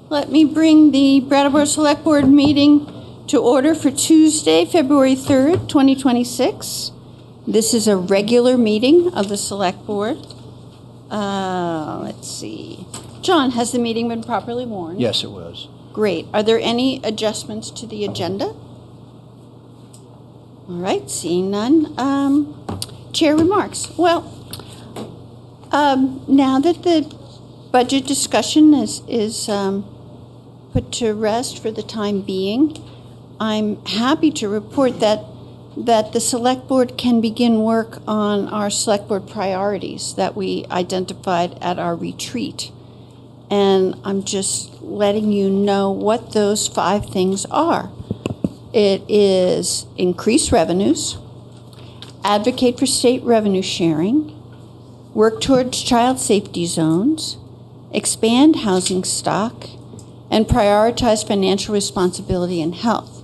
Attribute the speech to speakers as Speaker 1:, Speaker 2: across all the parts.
Speaker 1: Let me bring the Brattleboro Selectboard meeting to order for Tuesday, February 3rd, 2026. This is a regular meeting of the Select Board. Let's see. John, has the meeting been properly warned?
Speaker 2: Yes, it was.
Speaker 1: Great. Are there any adjustments to the agenda? All right, seeing none. Chair remarks. Well, now that the budget discussion is put to rest for the time being, I'm happy to report that the Select Board can begin work on our Select Board priorities that we identified at our retreat. And I'm just letting you know what those 5 things are. It is increase revenues, advocate for state revenue sharing, work towards child safety zones, expand housing stock, and prioritize financial responsibility and health.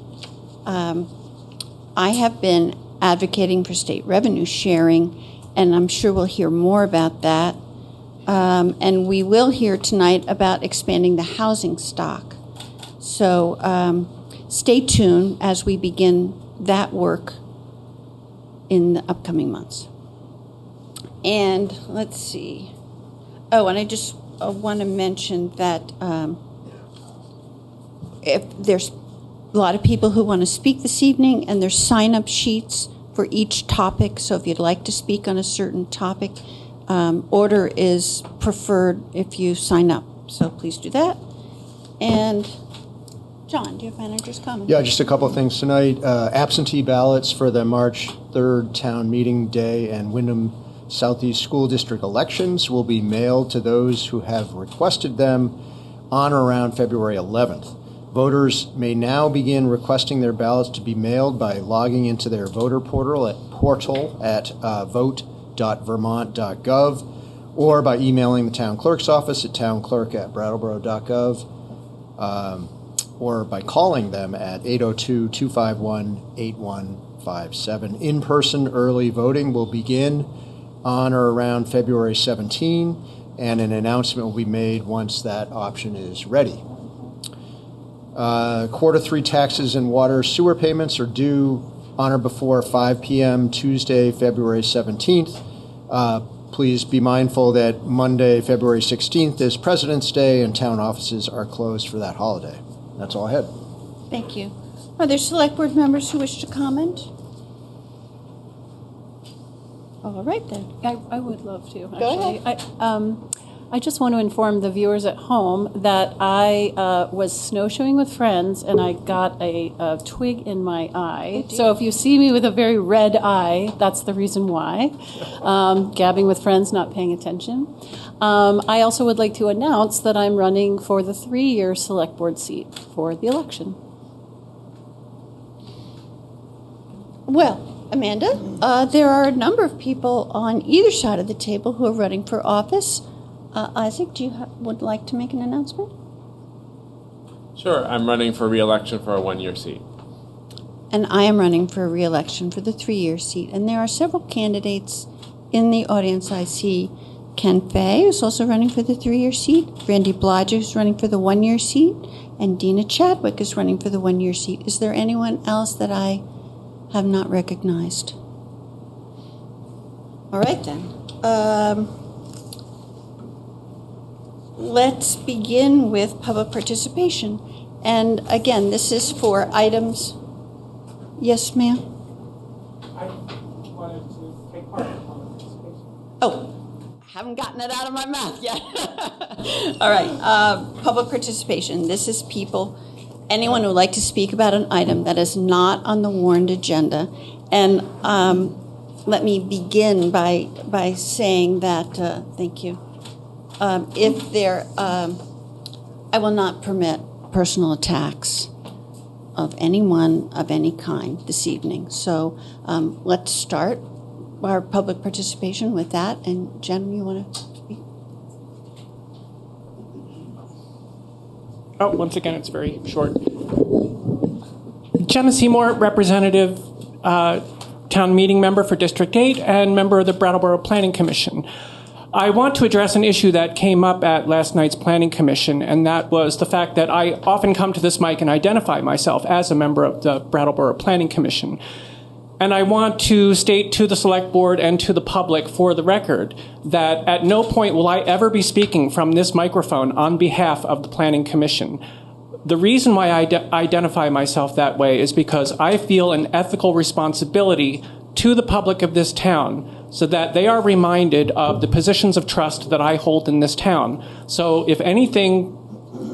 Speaker 1: I have been advocating for state revenue sharing, and I'm sure we'll hear more about that. And we will hear tonight about expanding the housing stock. So stay tuned as we begin that work in the upcoming months. And let's see. Oh, and I just want to mention that if there's a lot of people who want to speak this evening, and there's sign-up sheets for each topic. So if you'd like to speak on a certain topic, order is preferred if you sign up. So please do that. And John, do you have manager's comments?
Speaker 2: Yeah, just a couple of things tonight. Absentee ballots for the March 3rd town meeting day and Wyndham Southeast School District elections will be mailed to those who have requested them on or around February 11th. Voters may now begin requesting their ballots to be mailed by logging into their voter portal at vote.vermont.gov or by emailing the town clerk's office at townclerk@brattleboro.gov or by calling them at 802-251-8157. In-person early voting will begin on or around February 17, and an announcement will be made once that option is ready. Q3 taxes and water sewer payments are due on or before 5 p.m. Tuesday, February 17th. Please be mindful that Monday, February 16th is President's Day and town offices are closed for that holiday. That's all I had.
Speaker 1: Thank you. Are there Select Board members who wish to comment? All right, then.
Speaker 3: I would love to, actually.
Speaker 1: Go ahead.
Speaker 3: I just want to inform the viewers at home that I was snowshoeing with friends and I got a twig in my eye. So if you see me with a very red eye, that's the reason why. Gabbing with friends, not paying attention. I also would like to announce that I'm running for the 3-year Select Board seat for the election.
Speaker 1: Well, Amanda, there are a number of people on either side of the table who are running for office. Isaac, would like to make an announcement?
Speaker 4: Sure. I'm running for re-election for a 1-year seat.
Speaker 1: And I am running for re-election for the 3-year seat. And there are several candidates in the audience. I see Ken Fay, who's also running for the 3-year seat. Randy Blodger, who's running for the 1-year seat. And Dina Chadwick is running for the 1-year seat. Is there anyone else that I have not recognized? All right, then. Let's begin with public participation. And again, this is for items. Yes, ma'am?
Speaker 5: I wanted to take part in public participation.
Speaker 1: Oh, I haven't gotten it out of my mouth yet. All right, public participation. This is people, anyone who would like to speak about an item that is not on the warned agenda. And let me begin by saying that, thank you. I will not permit personal attacks of anyone of any kind this evening. So let's start our public participation with that. And Jen, you want to speak?
Speaker 5: Oh, once again, it's very short. Jenna Seymour, representative, town meeting member for District 8 and member of the Brattleboro Planning Commission. I want to address an issue that came up at last night's Planning Commission, and that was the fact that I often come to this mic and identify myself as a member of the Brattleboro Planning Commission. And I want to state to the Select Board and to the public for the record that at no point will I ever be speaking from this microphone on behalf of the Planning Commission. The reason why I identify myself that way is because I feel an ethical responsibility to the public of this town so that they are reminded of the positions of trust that I hold in this town. So if anything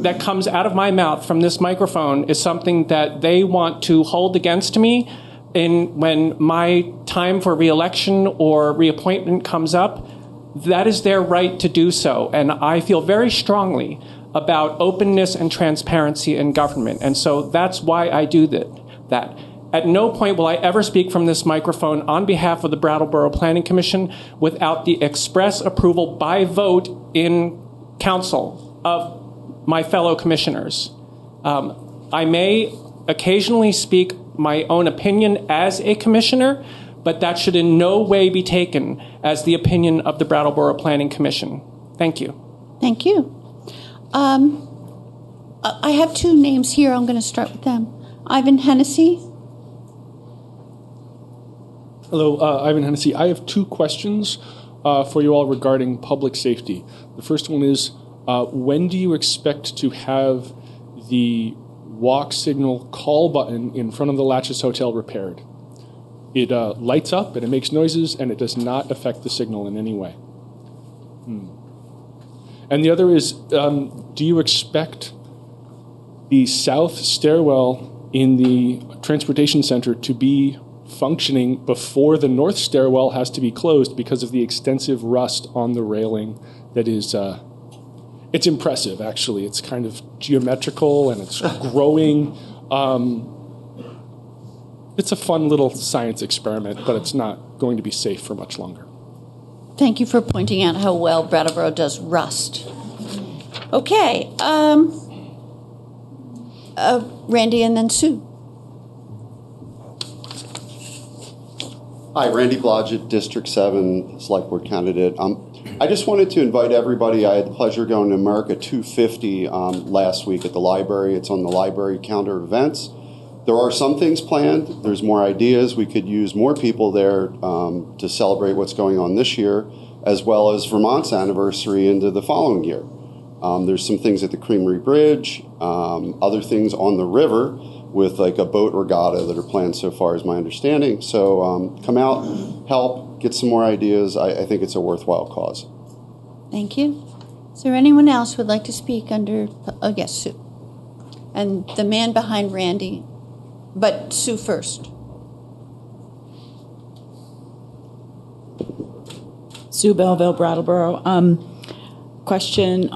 Speaker 5: that comes out of my mouth from this microphone is something that they want to hold against me when my time for reelection or reappointment comes up, that is their right to do so. And I feel very strongly about openness and transparency in government. And so that's why I do that. At no point will I ever speak from this microphone on behalf of the Brattleboro Planning Commission without the express approval by vote in council of my fellow commissioners. I may occasionally speak my own opinion as a commissioner, but that should in no way be taken as the opinion of the Brattleboro Planning Commission. Thank you.
Speaker 1: Thank you. I have two names here. I'm going to start with them. Ivan Hennessy.
Speaker 6: Hello, Ivan Hennessy. I have two questions for you all regarding public safety. The first one is, when do you expect to have the walk signal call button in front of the Latches Hotel repaired? It lights up and it makes noises and it does not affect the signal in any way. And the other is, do you expect the south stairwell in the transportation center to be functioning before the north stairwell has to be closed because of the extensive rust on the railing that is, it's impressive, actually. It's kind of geometrical and it's growing. It's a fun little science experiment, but it's not going to be safe for much longer.
Speaker 1: Thank you for pointing out how well Brattleboro does rust. Okay. Randy and then Sue.
Speaker 7: Hi, Randy Blodgett, District 7 Select Board candidate. I just wanted to invite everybody. I had the pleasure of going to America 250 last week at the library. It's on the library calendar of events. There are some things planned. There's more ideas. We could use more people there to celebrate what's going on this year, as well as Vermont's anniversary into the following year. There's some things at the Creamery Bridge, other things on the river with like a boat regatta that are planned so far, is my understanding. So come out, help, get some more ideas. I think it's a worthwhile cause.
Speaker 1: Thank you. Is there anyone else who would like to speak under? Oh, yes, Sue. And the man behind Randy, but Sue first.
Speaker 8: Sue Belleville, Brattleboro. Question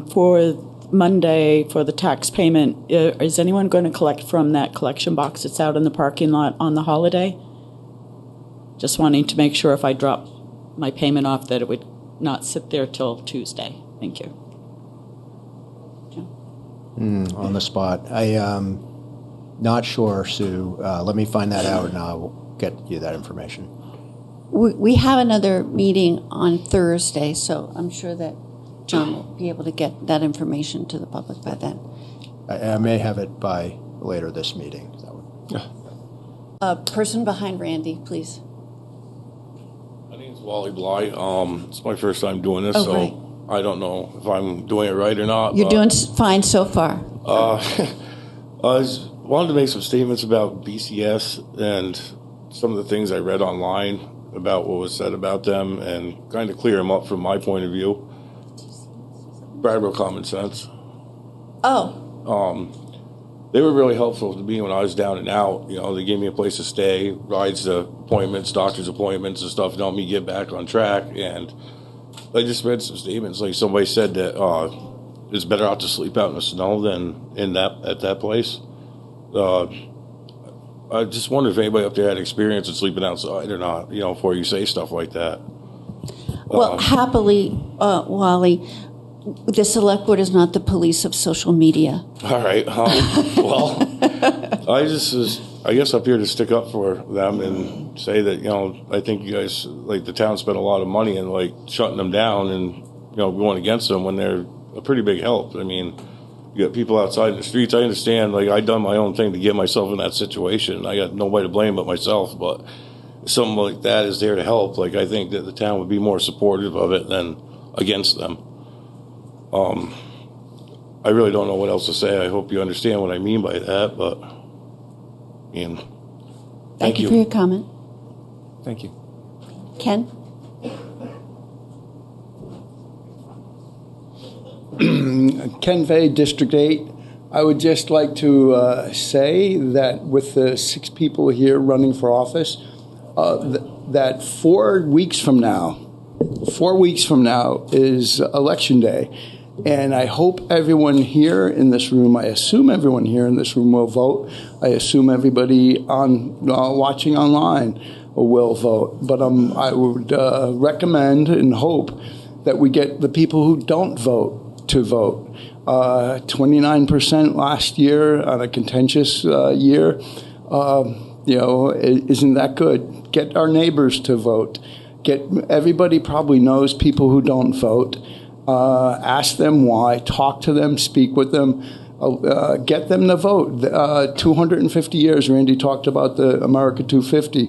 Speaker 8: for Monday for the tax payment. Is anyone going to collect from that collection box that's out in the parking lot on the holiday? Just wanting to make sure if I drop my payment off that it would not sit there till Tuesday. Thank you.
Speaker 2: On the spot. I am not sure, Sue. Let me find that out and I'll get you that information.
Speaker 1: We have another meeting on Thursday, so I'm sure that John will be able to get that information to the public by then.
Speaker 2: I may have it by later this meeting.
Speaker 1: Person behind Randy, please.
Speaker 9: My name's Wally Bly. It's my first time doing this, so
Speaker 1: right.
Speaker 9: I don't know if I'm doing it right or not.
Speaker 1: You're doing fine so far.
Speaker 9: I wanted to make some statements about BCS and some of the things I read online about what was said about them and kind of clear them up from my point of view. Brattleboro Common Sense.
Speaker 1: Oh.
Speaker 9: They were really helpful to me when I was down and out. You know, they gave me a place to stay, rides to appointments, doctor's appointments and stuff to help me get back on track. And I just read some statements. Like somebody said that it's better out to sleep out in the snow than at that place. I just wonder if anybody up there had experience in sleeping outside or not, you know, before you say stuff like that.
Speaker 1: Well, happily, Wally, the Select Board is not the police of social media.
Speaker 9: All right. Well, I just was I guess up here to stick up for them and say that, you know, I think you guys, like the town spent a lot of money in like shutting them down and, you know, going against them when they're a pretty big help. I mean, you got people outside in the streets. I understand, like, I done my own thing to get myself in that situation. I got nobody to blame but myself, but something like that is there to help. Like, I think that the town would be more supportive of it than against them. I really don't know what else to say. I hope you understand what I mean by that, but, I mean,
Speaker 1: Thank you for your comment.
Speaker 2: Thank you.
Speaker 1: Ken?
Speaker 10: Ken Vey, District 8. I would just like to say that with the 6 people here running for office, that 4 weeks from now is Election Day. And I hope everyone here in this room, I assume everyone here in this room will vote. I assume everybody on watching online will vote. But I would recommend and hope that we get the people who don't vote to vote. 29% last year on a contentious year. You know, isn't that good? Get our neighbors to vote. Everybody probably knows people who don't vote. Ask them why, talk to them, speak with them, get them to vote. 250 years, Randy talked about the America 250.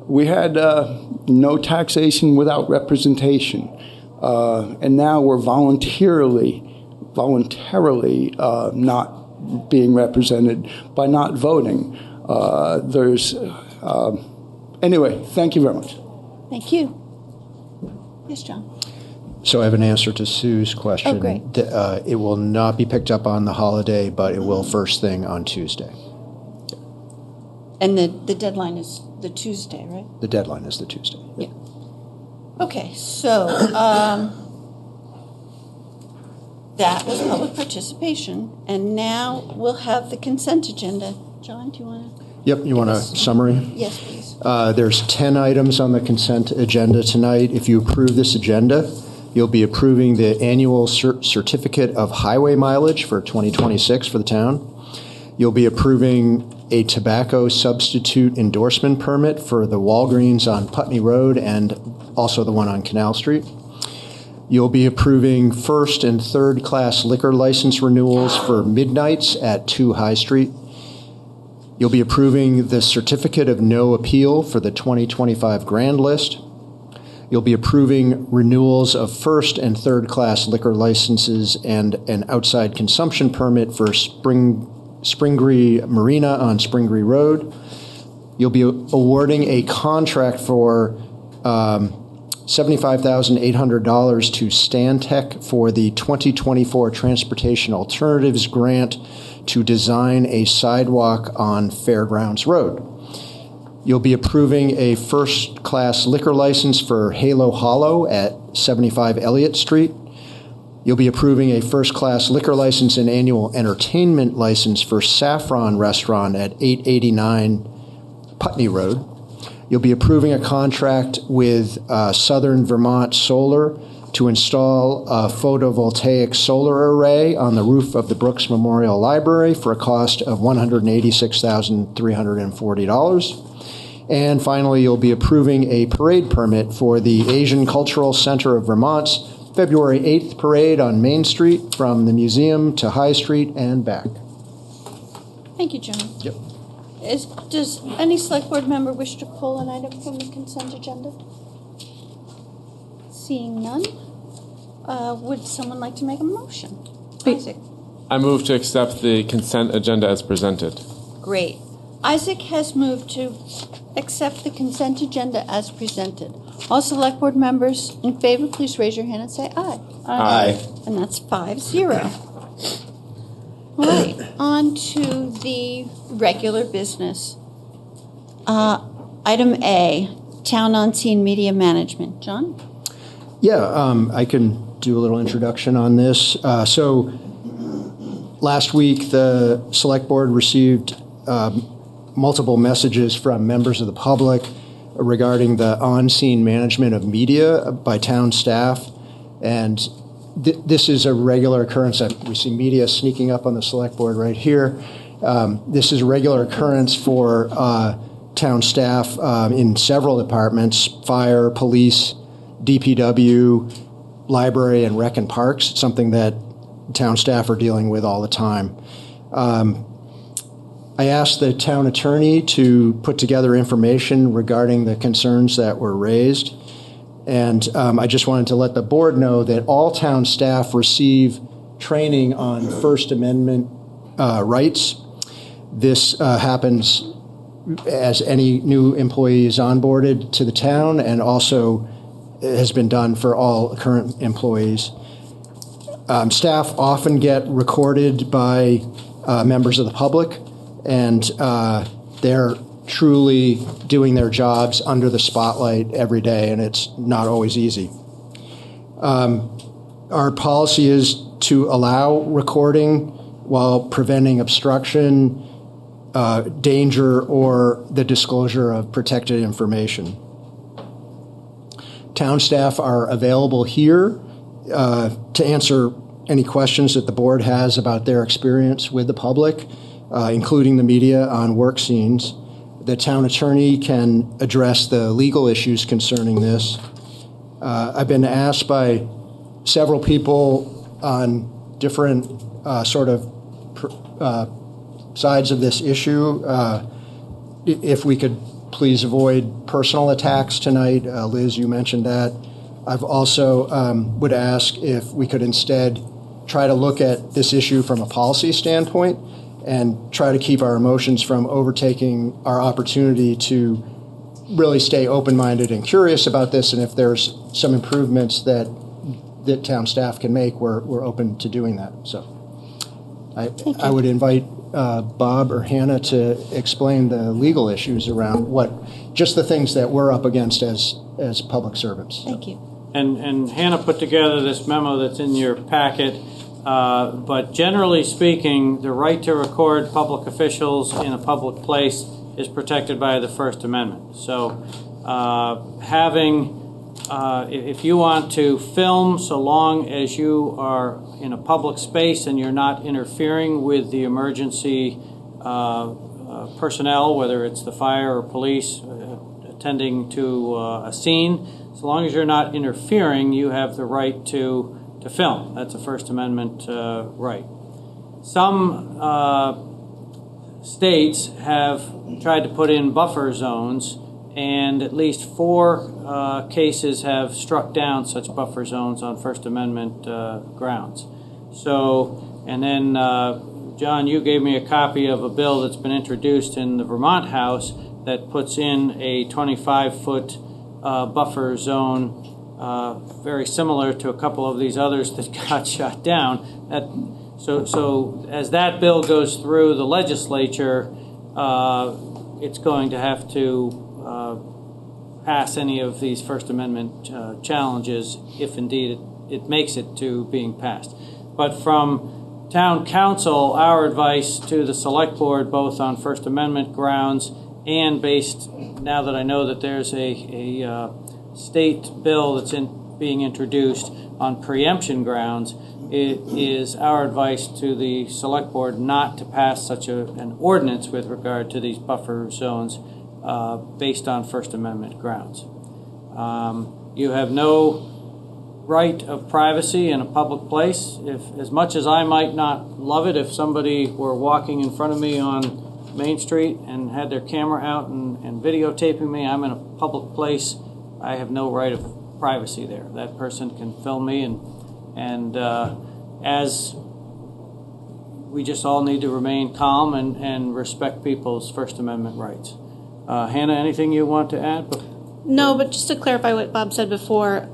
Speaker 10: We had no taxation without representation. And now we're voluntarily not being represented by not voting. Anyway, thank you very much.
Speaker 1: Thank you. Yes, John?
Speaker 2: So I have an answer to Sue's question.
Speaker 1: Oh, great.
Speaker 2: It will not be picked up on the holiday, but it will first thing on Tuesday.
Speaker 1: And the deadline is the Tuesday, right?
Speaker 2: The deadline is the Tuesday.
Speaker 1: Yeah. Okay, so that was public participation, and now we'll have the consent agenda. John, do you want to?
Speaker 2: Yep, you want a summary?
Speaker 1: Yes, please.
Speaker 2: There's 10 items on the consent agenda tonight. If you approve this agenda, you'll be approving the annual certificate of highway mileage for 2026 for the town. You'll be approving a tobacco substitute endorsement permit for the Walgreens on Putney Road and also the one on Canal Street. You'll be approving first and third class liquor license renewals for Midnights at 2 High Street. You'll be approving the certificate of no appeal for the 2025 grand list. You'll be approving renewals of first and third class liquor licenses and an outside consumption permit for Springree Marina on Springree Road. You'll be awarding a contract for $75,800 to Stantec for the 2024 Transportation Alternatives Grant to design a sidewalk on Fairgrounds Road. You'll be approving a first-class liquor license for Halo Hollow at 75 Elliott Street. You'll be approving a first-class liquor license and annual entertainment license for Saffron Restaurant at 889 Putney Road. You'll be approving a contract with Southern Vermont Solar to install a photovoltaic solar array on the roof of the Brooks Memorial Library for a cost of $186,340. And finally, you'll be approving a parade permit for the Asian Cultural Center of Vermont's February 8th parade on Main Street from the museum to High Street and back.
Speaker 1: Thank you, John.
Speaker 2: Yep.
Speaker 1: Does any select board member wish to pull an item from the consent agenda? Seeing none, would someone like to make a motion? Isaac.
Speaker 4: I move to accept the consent agenda as presented.
Speaker 1: Great. Isaac has moved to accept the consent agenda as presented. All select board members in favor, please raise your hand and say aye.
Speaker 4: Aye.
Speaker 1: And that's 5-0. All right, on to the regular business. Item A, Town on Scene Media Management. John?
Speaker 2: Yeah, I can do a little introduction on this. So last week, the select board received multiple messages from members of the public regarding the on-scene management of media by town staff. And this is a regular occurrence that we see media sneaking up on the select board right here. This is a regular occurrence for town staff in several departments: fire, police, DPW, library, and rec and parks. It's something that town staff are dealing with all the time. I asked the town attorney to put together information regarding the concerns that were raised. And I just wanted to let the board know that all town staff receive training on First Amendment rights. This happens as any new employee is onboarded to the town, and also has been done for all current employees. Staff often get recorded by members of the public, and they're truly doing their jobs under the spotlight every day, and it's not always easy. Our policy is to allow recording while preventing obstruction, danger, or the disclosure of protected information. Town staff are available here to answer any questions that the board has about their experience with the public, including the media on work scenes. The town attorney can address the legal issues concerning this. I've been asked by several people on different sides of this issue if we could please avoid personal attacks tonight. Liz, you mentioned that. I've also would ask if we could instead try to look at this issue from a policy standpoint and try to keep our emotions from overtaking our opportunity to really stay open-minded and curious about this. And if there's some improvements that town staff can make, we're open to doing that. So I would invite Bob or Hannah to explain the legal issues around just the things that we're up against as public servants.
Speaker 1: Thank you.
Speaker 11: And Hannah put together this memo that's in your packet. But generally speaking, the right to record public officials in a public place is protected by the First Amendment. So if you want to film, so long as you are in a public space and you're not interfering with the emergency personnel, whether it's the fire or police attending to a scene, so long as you're not interfering, you have the right to film. That's a First Amendment right. Some states have tried to put in buffer zones, and at least 4 cases have struck down such buffer zones on First Amendment grounds. So, and then John, you gave me a copy of a bill that's been introduced in the Vermont House that puts in a 25-foot buffer zone, very similar to a couple of these others that got shot down. So as that bill goes through the legislature, it's going to have to pass any of these First Amendment challenges, if indeed it makes it to being passed. But from town council, our advice to the select board, both on First Amendment grounds and based, now that I know that there's a state bill that's being introduced on preemption grounds, it is our advice to the select board not to pass such an ordinance with regard to these buffer zones based on First Amendment grounds. You have no right of privacy in a public place. As much as I might not love it if somebody were walking in front of me on Main Street and had their camera out and videotaping me, I'm in a public place, I have no right of privacy there. That person can film me, and as we just all need to remain calm and respect people's First Amendment rights. Hannah, anything you want to add?
Speaker 12: No, but just to clarify what Bob said before,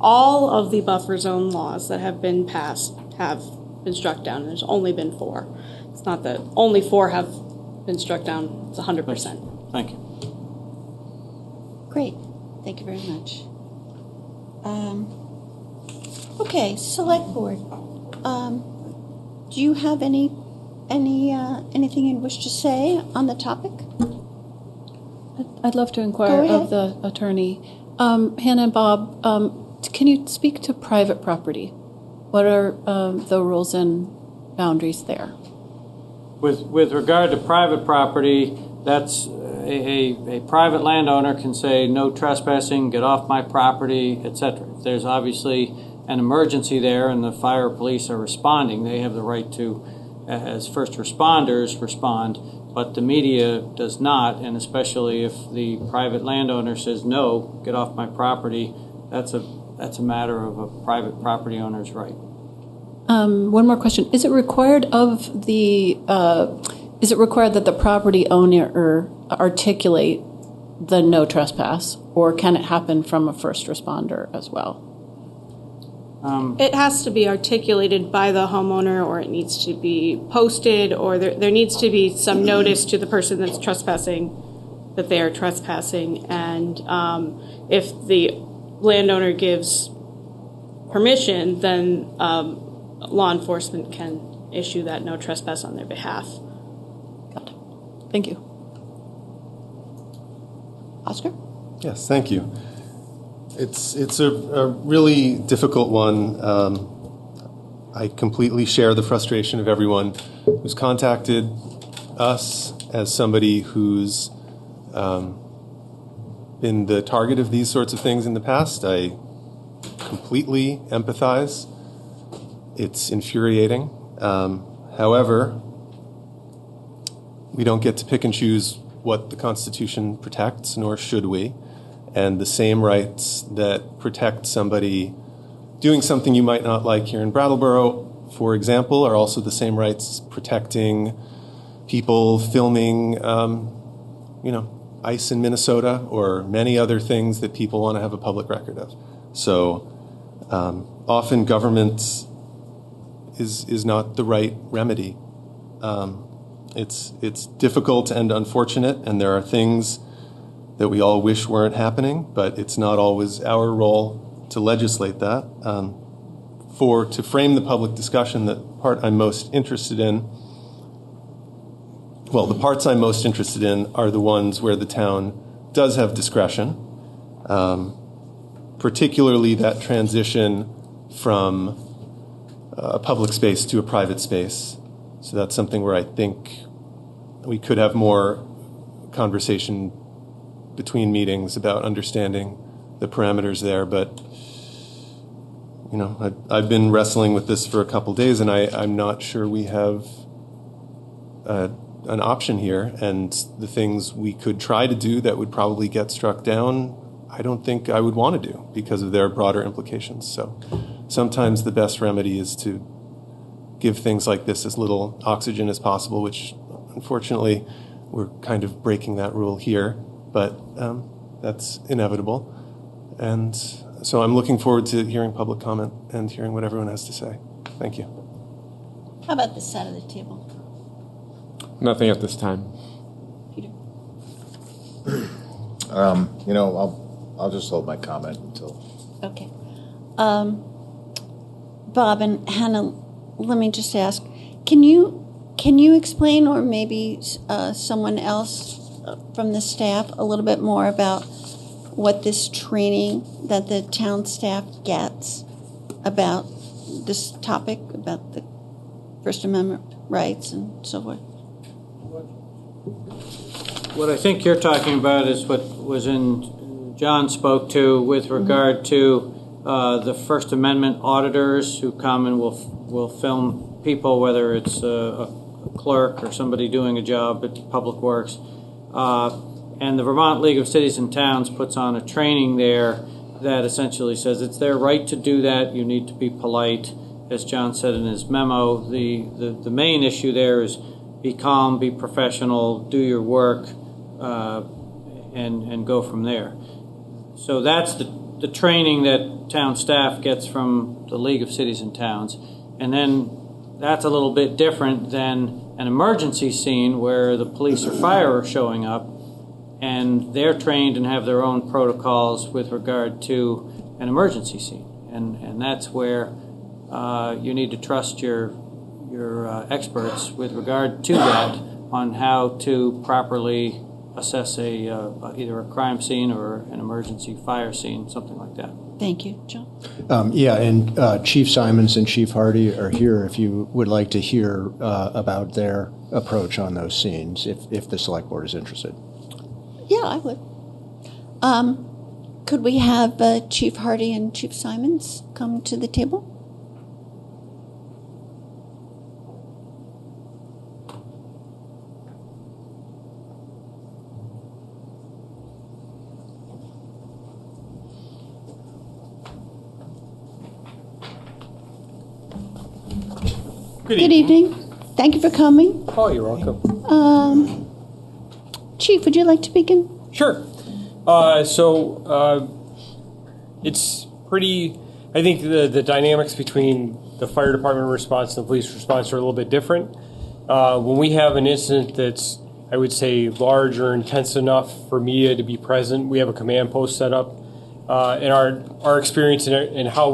Speaker 12: all of the buffer zone laws that have been passed have been struck down. There's only been 4. It's not that only 4 have been struck down. It's 100%.
Speaker 11: Thank you.
Speaker 1: Great. Thank you very much. Okay, select board. Do you have anything you wish to say on the topic?
Speaker 3: I'd love to inquire of the attorney. Hannah and Bob, can you speak to private property? What are the rules and boundaries there?
Speaker 11: With regard to private property, that's a private landowner can say no trespassing, get off my property, etc. If there's obviously an emergency there and the fire or police are responding, they have the right to, as first responders, respond, but the media does not, and especially if the private landowner says no, get off my property, that's a matter of a private property owner's right.
Speaker 3: One more question. Is it required of the is it required that the property owner articulate the no trespass, or can it happen from a first responder as well?
Speaker 12: It has to be articulated by the homeowner, or it needs to be posted, or there needs to be some notice to the person that's trespassing that they are trespassing. And if the landowner gives permission, then law enforcement can issue that no trespass on their behalf.
Speaker 3: Got it. Thank you.
Speaker 1: Oscar?
Speaker 13: Yes, thank you. It's a really difficult one. I completely share the frustration of everyone who's contacted us as somebody who's been the target of these sorts of things in the past. I completely empathize. It's infuriating. However, we don't get to pick and choose what the Constitution protects, nor should we. And the same rights that protect somebody doing something you might not like here in Brattleboro, for example, are also the same rights protecting people filming, ice in Minnesota, or many other things that people want to have a public record of. So often government is not the right remedy. It's difficult and unfortunate, and there are things that we all wish weren't happening, but it's not always our role to legislate that. To frame the public discussion, the parts I'm most interested in are the ones where the town does have discretion, particularly that transition from a public space to a private space. So that's something where I think we could have more conversation between meetings about understanding the parameters there. But, I've been wrestling with this for a couple days, and I'm not sure we have an option here. And the things we could try to do that would probably get struck down, I don't think I would want to do because of their broader implications. So sometimes the best remedy is to give things like this as little oxygen as possible, which unfortunately we're kind of breaking that rule here, but that's inevitable. And so I'm looking forward to hearing public comment and hearing what everyone has to say. Thank you.
Speaker 1: How about this side of the table?
Speaker 4: Nothing at this time.
Speaker 1: Peter?
Speaker 14: I'll just hold my comment until.
Speaker 1: Okay. Bob and Hannah, let me just ask, can you explain, or maybe someone else from the staff, a little bit more about what this training that the town staff gets about this topic, about the First Amendment rights and so forth?
Speaker 11: What I think you're talking about is what was John spoke to with regard to the First Amendment auditors who come and will film people, whether it's a clerk or somebody doing a job at Public Works. And the Vermont League of Cities and Towns puts on a training there that essentially says it's their right to do that. You need to be polite. As John said in his memo, the main issue there is be calm, be professional, do your work, and go from there. So that's the training that town staff gets from the League of Cities and Towns. And then that's a little bit different than an emergency scene where the police or fire are showing up, and they're trained and have their own protocols with regard to an emergency scene. And that's where you need to trust your experts with regard to that on how to properly assess either a crime scene or an emergency fire scene, something like that.
Speaker 1: Thank you, John.
Speaker 2: Yeah, and Chief Simons and Chief Hardy are here if you would like to hear about their approach on those scenes, if the select board is interested.
Speaker 1: Yeah, I would. Could we have Chief Hardy and Chief Simons come to the table? Good evening. Thank you for coming.
Speaker 15: Oh, you're welcome.
Speaker 1: Chief, would you like to begin?
Speaker 15: Sure. It's pretty, I think the dynamics between the fire department response and the police response are a little bit different. When we have an incident that's, I would say, large or intense enough for media to be present, we have a command post set up. And our experience and how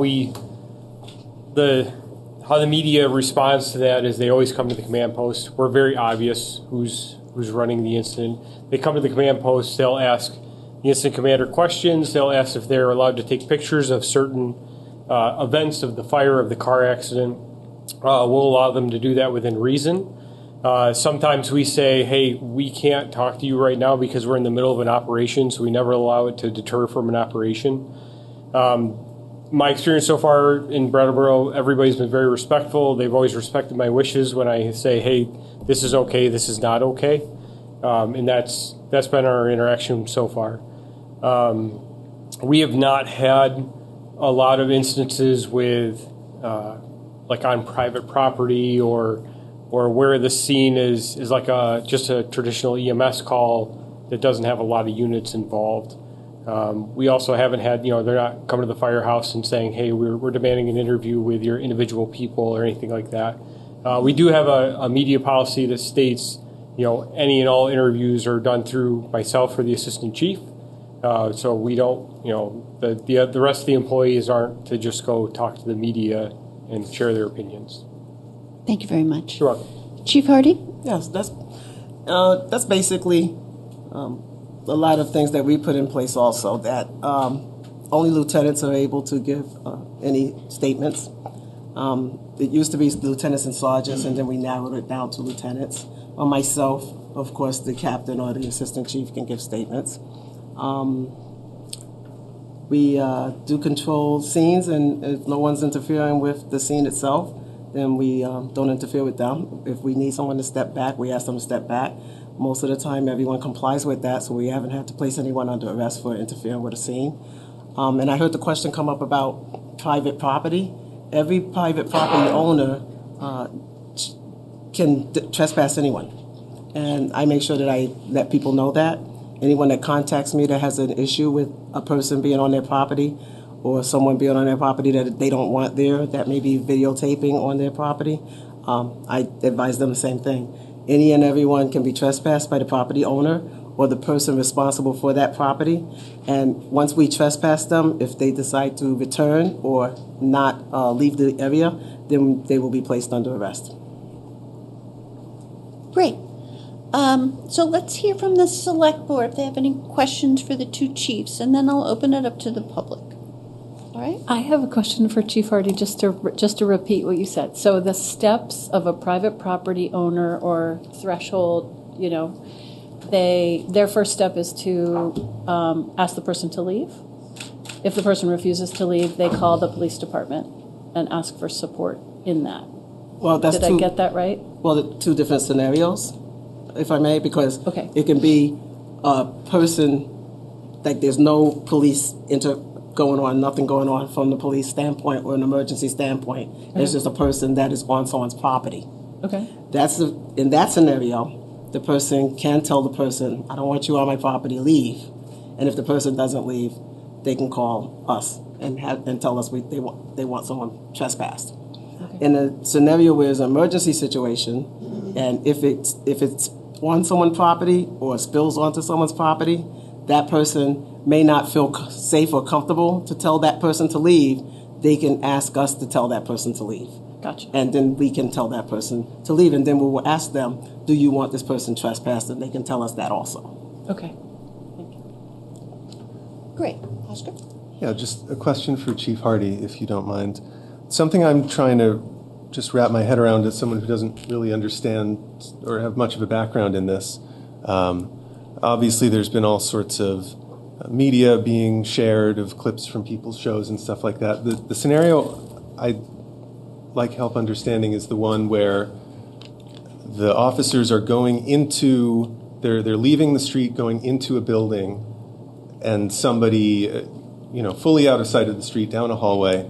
Speaker 15: the media responds to that is they always come to the command post. We're very obvious who's running the incident. They come to the command post, they'll ask the incident commander questions, they'll ask if they're allowed to take pictures of certain events of the fire, of the car accident. We'll allow them to do that within reason. Sometimes we say, hey, we can't talk to you right now because we're in the middle of an operation, so we never allow it to deter from an operation. My experience so far in Brattleboro, everybody's been very respectful. They've always respected my wishes when I say, hey, this is okay, this is not okay. And that's been our interaction so far. We have not had a lot of instances with, like on private property or where the scene is like just a traditional EMS call that doesn't have a lot of units involved. We also haven't had, they're not coming to the firehouse and saying, hey, we're demanding an interview with your individual people or anything like that. We do have a media policy that states, any and all interviews are done through myself or the assistant chief. So we don't, the rest of the employees aren't to just go talk to the media and share their opinions.
Speaker 1: Thank you very much.
Speaker 15: You're welcome.
Speaker 1: Chief Hardy?
Speaker 16: Yes, that's basically a lot of things that we put in place also, that only lieutenants are able to give any statements. It used to be lieutenants and sergeants, and then we narrowed it down to lieutenants. Or myself, of course, the captain or the assistant chief can give statements. We do control scenes, and if no one's interfering with the scene itself, then we don't interfere with them. If we need someone to step back, we ask them to step back. Most of the time, everyone complies with that, so we haven't had to place anyone under arrest for interfering with a scene. And I heard the question come up about private property. Every private property owner can trespass anyone. And I make sure that I let people know that. Anyone that contacts me that has an issue with a person being on their property or someone being on their property that they don't want there, that may be videotaping on their property, I advise them the same thing. Any and everyone can be trespassed by the property owner or the person responsible for that property. And once we trespass them, if they decide to return or not leave the area, then they will be placed under arrest.
Speaker 1: Great. So let's hear from the select board if they have any questions for the two chiefs, and then I'll open it up to the public. All right?
Speaker 3: I have a question for Chief Hardy, just to repeat what you said. So the steps of a private property owner or threshold, their first step is to ask the person to leave. If the person refuses to leave, they call the police department and ask for support in that.
Speaker 16: Well, that's
Speaker 3: Did I get that right?
Speaker 16: Well, the two different scenarios, if I may, because it can be a person, like there's no police going on, nothing going on from the police standpoint or an emergency standpoint. Okay. It's just a person that is on someone's property.
Speaker 3: Okay.
Speaker 16: In that scenario, the person can tell the person, I don't want you on my property, leave. And if the person doesn't leave, they can call us and tell us they want someone trespassed. Okay. In a scenario where it's an emergency situation, and if it's on someone's property or spills onto someone's property, that person may not feel safe or comfortable to tell that person to leave. They can ask us to tell that person to leave.
Speaker 3: Gotcha.
Speaker 16: And then we can tell that person to leave, and then we will ask them, do you want this person trespassed? And they can tell us that also.
Speaker 3: Okay.
Speaker 1: Great. Oscar?
Speaker 13: Yeah, just a question for Chief Hardy, if you don't mind. Something I'm trying to just wrap my head around as someone who doesn't really understand or have much of a background in this. Obviously, there's been all sorts of media being shared of clips from people's shows and stuff like that. The scenario I'd like help understanding is the one where the officers are going into, they're leaving the street, going into a building, and somebody, fully out of sight of the street, down a hallway,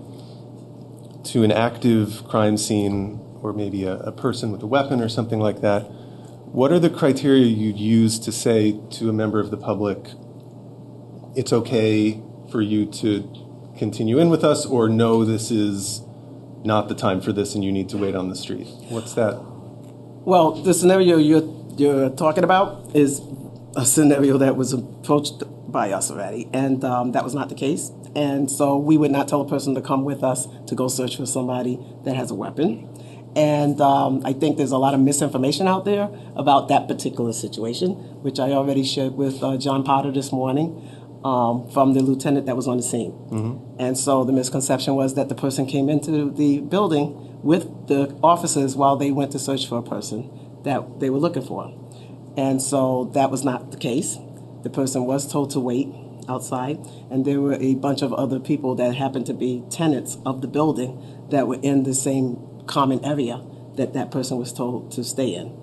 Speaker 13: to an active crime scene, or maybe a person with a weapon or something like that. What are the criteria you'd use to say to a member of the public, it's okay for you to continue in with us, or no, this is not the time for this and you need to wait on the street? What's that?
Speaker 16: Well, the scenario you're talking about is a scenario that was approached by us already, and that was not the case. And so we would not tell a person to come with us to go search for somebody that has a weapon. And I think there's a lot of misinformation out there about that particular situation, which I already shared with John Potter this morning from the lieutenant that was on the scene. Mm-hmm. And so the misconception was that the person came into the building with the officers while they went to search for a person that they were looking for. And so that was not the case. The person was told to wait outside, and there were a bunch of other people that happened to be tenants of the building that were in the same common area that person was told to stay in.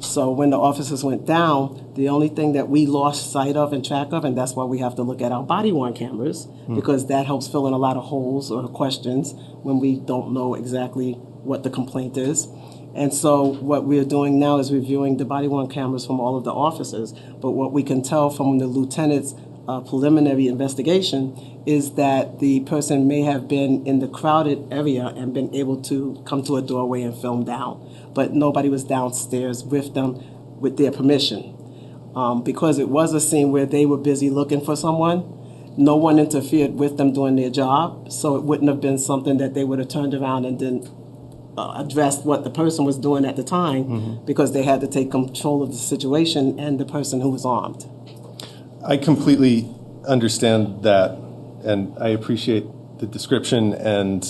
Speaker 16: So when the officers went down, the only thing that we lost sight of and track of, and that's why we have to look at our body-worn cameras, because that helps fill in a lot of holes or questions when we don't know exactly what the complaint is. And so what we're doing now is reviewing the body-worn cameras from all of the officers. But what we can tell from the lieutenant's preliminary investigation is that the person may have been in the crowded area and been able to come to a doorway and film down. But nobody was downstairs with them with their permission. Because it was a scene where they were busy looking for someone, no one interfered with them doing their job, so it wouldn't have been something that they would have turned around and then addressed what the person was doing at the time, because they had to take control of the situation and the person who was armed.
Speaker 13: I completely understand that, and I appreciate the description, and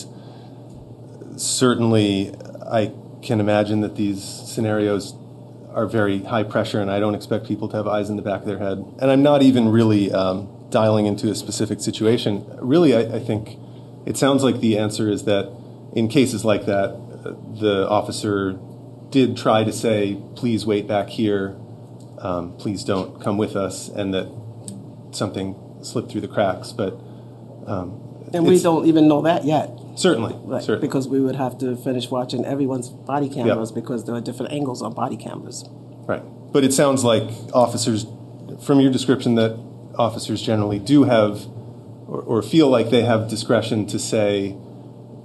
Speaker 13: certainly I can imagine that these scenarios are very high pressure, and I don't expect people to have eyes in the back of their head. And I'm not even really dialing into a specific situation. Really, I think it sounds like the answer is that in cases like that, the officer did try to say, please wait back here, please don't come with us, and that something slipped through the cracks. But
Speaker 16: and we don't even know that yet.
Speaker 13: Certainly,
Speaker 16: right,
Speaker 13: certainly.
Speaker 16: Because we would have to finish watching everyone's body cameras, because there are different angles on body cameras.
Speaker 13: Right. But it sounds like officers, from your description, that officers generally do have or feel like they have discretion to say,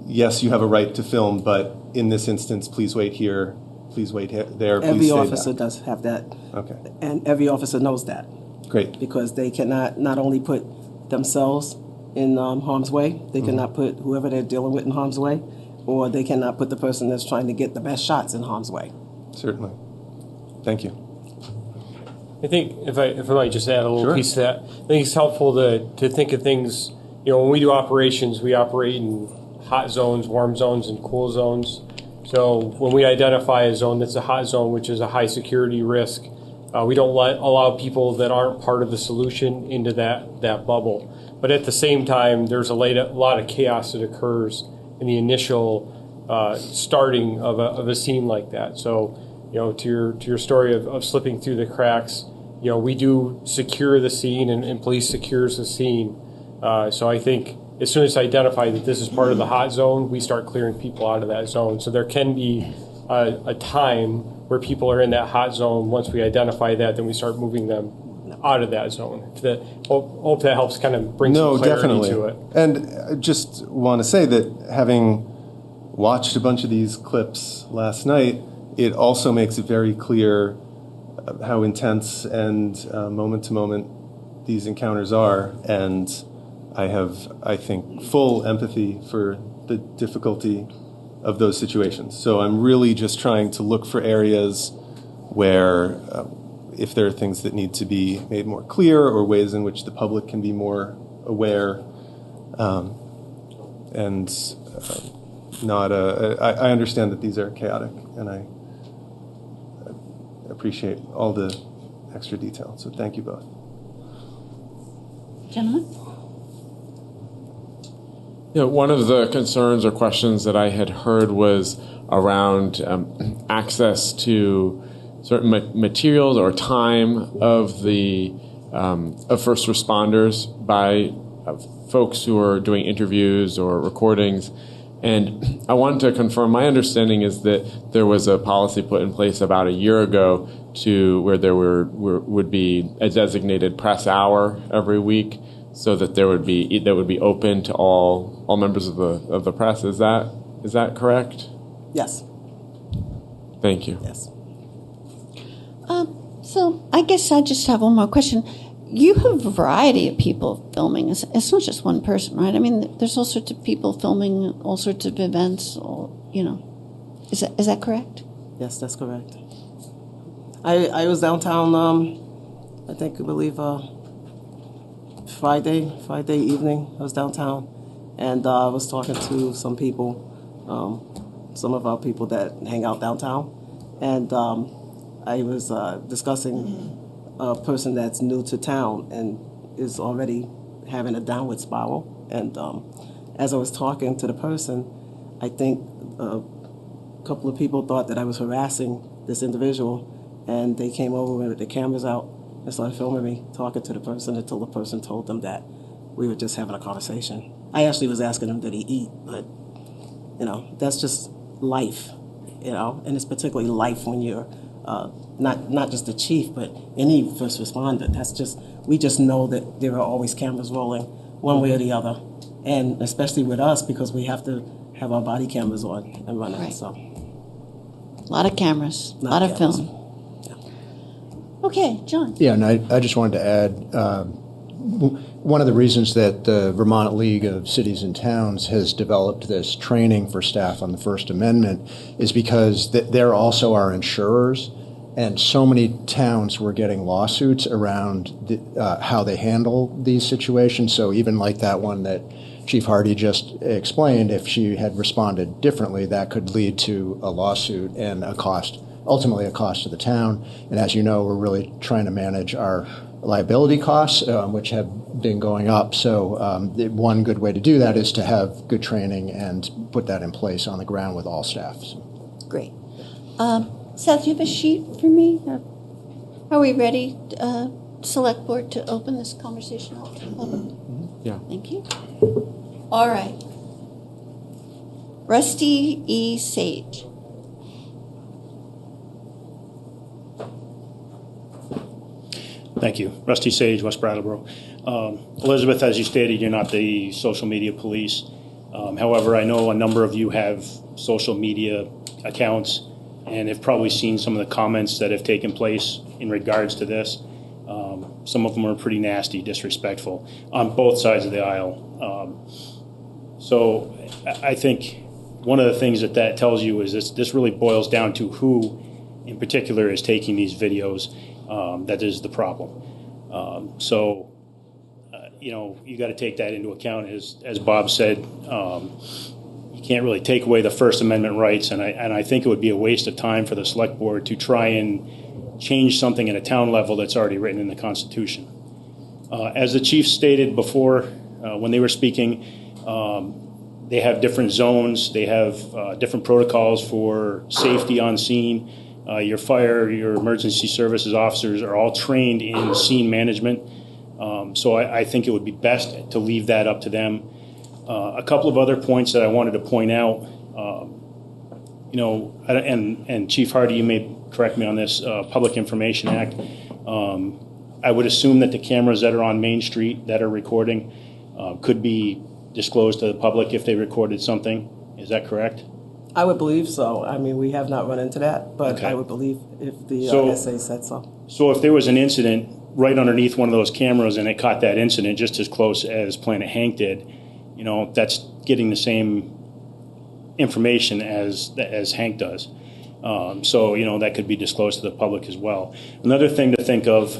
Speaker 13: yes, you have a right to film, but in this instance, please wait here, please wait there, please
Speaker 16: Every
Speaker 13: stay
Speaker 16: officer
Speaker 13: back.
Speaker 16: does have that.
Speaker 13: Okay.
Speaker 16: And every officer knows that.
Speaker 13: Great.
Speaker 16: Because they cannot not only put themselves in harm's way, they cannot put whoever they're dealing with in harm's way, or they cannot put the person that's trying to get the best shots in harm's way.
Speaker 13: Certainly. Thank you.
Speaker 15: I think if I might just add a little
Speaker 13: Sure.
Speaker 15: piece to that, I think it's helpful to think of things, when we do operations, we operate in hot zones, warm zones, and cool zones. So when we identify a zone that's a hot zone, which is a high security risk, we don't allow people that aren't part of the solution into that bubble. But at the same time, there's a lot of chaos that occurs in the initial starting of a scene like that. So, to your story of slipping through the cracks, we do secure the scene, and police secures the scene. So I think as soon as I identify that this is part of the hot zone, we start clearing people out of that zone. So there can be a time where people are in that hot zone. Once we identify that, then we start moving them out of that zone. Hope that helps kind of bring some clarity
Speaker 13: definitely.
Speaker 15: to it.
Speaker 13: And I just want to say that having watched a bunch of these clips last night, it also makes it very clear how intense and moment to moment these encounters are. And I have, I think, full empathy for the difficulty of those situations. So I'm really just trying to look for areas where if there are things that need to be made more clear, or ways in which the public can be more aware, and not I understand that these are chaotic, and I appreciate all the extra detail. So thank you both.
Speaker 8: Gentlemen?
Speaker 4: Yeah, one of the concerns or questions that I had heard was around access to certain materials or time of the of first responders by folks who are doing interviews or recordings. And I wanted to confirm, my understanding is that there was a policy put in place about a year ago to where there would be a designated press hour every week, so that that would be open to all members of the press. Is that correct?
Speaker 16: Yes.
Speaker 4: Thank you.
Speaker 16: Yes.
Speaker 1: So I guess I just have one more question. You have a variety of people filming. It's not just one person, right? I mean, there's all sorts of people filming all sorts of events. Or, is that correct?
Speaker 16: Yes, that's correct. I was downtown. I believe Friday evening. I was downtown, and I was talking to some people, some of our people that hang out downtown, and I was discussing a person that's new to town and is already having a downward spiral. And as I was talking to the person, I think a couple of people thought that I was harassing this individual, and they came over with their cameras out and started filming me talking to the person until the person told them that we were just having a conversation. I actually was asking him, did he eat? But, that's just life, and it's particularly life when you're not just the chief, but any first responder. We just know that there are always cameras rolling one way or the other, and especially with us because we have to have our body cameras on and running.
Speaker 1: Right.
Speaker 16: So,
Speaker 1: a lot of cameras, a lot of film.
Speaker 16: Yeah.
Speaker 1: Okay, John.
Speaker 2: Yeah, and I just wanted to add, one of the reasons that the Vermont League of Cities and Towns has developed this training for staff on the First Amendment is because they're also our insurers, and so many towns were getting lawsuits around how they handle these situations. So even like that one that Chief Hardy just explained, if she had responded differently, that could lead to a lawsuit and ultimately a cost to the town. And as you know, we're really trying to manage our liability costs, which have been going up. So one good way to do that is to have good training and put that in place on the ground with all staff. So. Great.
Speaker 1: Seth, you have a sheet for me? Are we ready, Select Board, to open this conversation up to the public?
Speaker 4: Yeah.
Speaker 1: Thank you. All right. Rusty E. Sage.
Speaker 17: Thank you. Rusty Sage, West Brattleboro. Elizabeth, as you stated, you're not the social media police. However, I know a number of you have social media accounts and have probably seen some of the comments that have taken place in regards to this. Some of them are pretty nasty, disrespectful on both sides of the aisle. So I think one of the things that tells you is this really boils down to who in particular is taking these videos. That is the problem. You got to take that into account. As Bob said, you can't really take away the First Amendment rights, and I think it would be a waste of time for the Select Board to try and change something at a town level that's already written in the Constitution. As the chief stated before, when they were speaking, they have different zones. They have different protocols for safety on scene. Your fire, your emergency services officers are all trained in scene management. So I think it would be best to leave that up to them. A couple of other points that I wanted to point out, and Chief Hardy, you may correct me on this, Public Information Act. I would assume that the cameras that are on Main Street that are recording could be disclosed to the public if they recorded something. Is that correct?
Speaker 16: I would believe so. I mean, we have not run into that, but okay. I would believe if the SA said so.
Speaker 17: So if there was an incident right underneath one of those cameras and it caught that incident just as close as Planet Hank did, that's getting the same information as Hank does. That could be disclosed to the public as well. Another thing to think of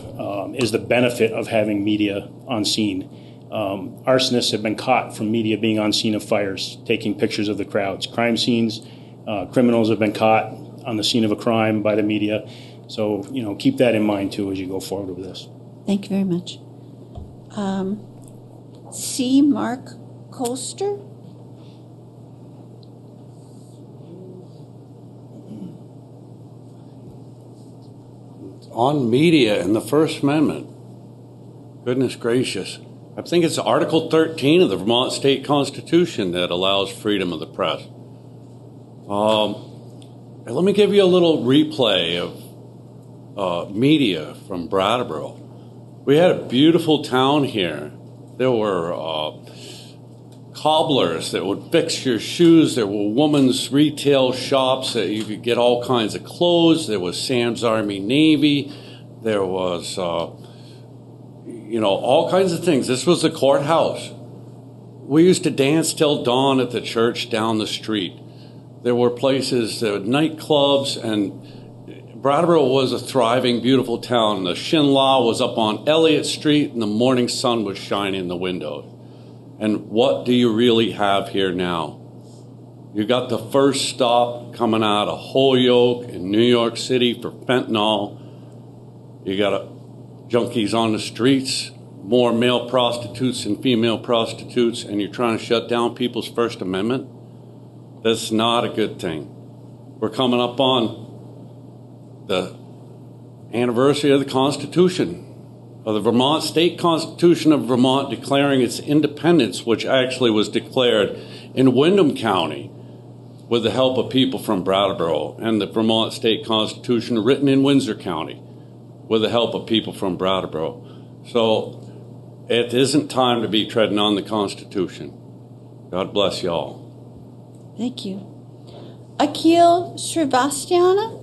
Speaker 17: is the benefit of having media on scene. Arsonists have been caught from media being on scene of fires, taking pictures of the crowds. Crime scenes, criminals have been caught on the scene of a crime by the media. So, keep that in mind too as you go forward with this.
Speaker 1: Thank you very much. C. Mark Colster?
Speaker 18: On media and the First Amendment. Goodness gracious. I think it's Article 13 of the Vermont State Constitution that allows freedom of the press. Let me give you a little replay of media from Brattleboro. We had a beautiful town here. There were cobblers that would fix your shoes. There were women's retail shops that you could get all kinds of clothes. There was Sam's Army Navy. There was, all kinds of things. This was the courthouse. We used to dance till dawn at the church down the street. There were places, there were nightclubs, and Brattleboro was a thriving, beautiful town. The Shinla was up on Elliott Street, and the morning sun was shining in the windows. And what do you really have here now? You got the first stop coming out of Holyoke in New York City for fentanyl. You got junkies on the streets, more male prostitutes and female prostitutes, and you're trying to shut down people's First Amendment? That's not a good thing. We're coming up on the anniversary of the Constitution, of the Vermont State Constitution of Vermont declaring its independence, which actually was declared in Windham County with the help of people from Brattleboro, and the Vermont State Constitution written in Windsor County with the help of people from Brattleboro. So it isn't time to be treading on the Constitution. God bless y'all.
Speaker 1: Thank you. Akhil Srivastiana?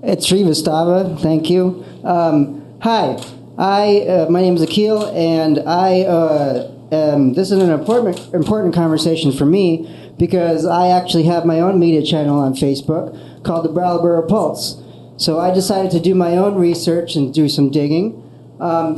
Speaker 19: It's Srivastava, thank you. Hi, my name is Akhil, and this is an important conversation for me because I actually have my own media channel on Facebook called the Brattleboro Pulse. So I decided to do my own research and do some digging.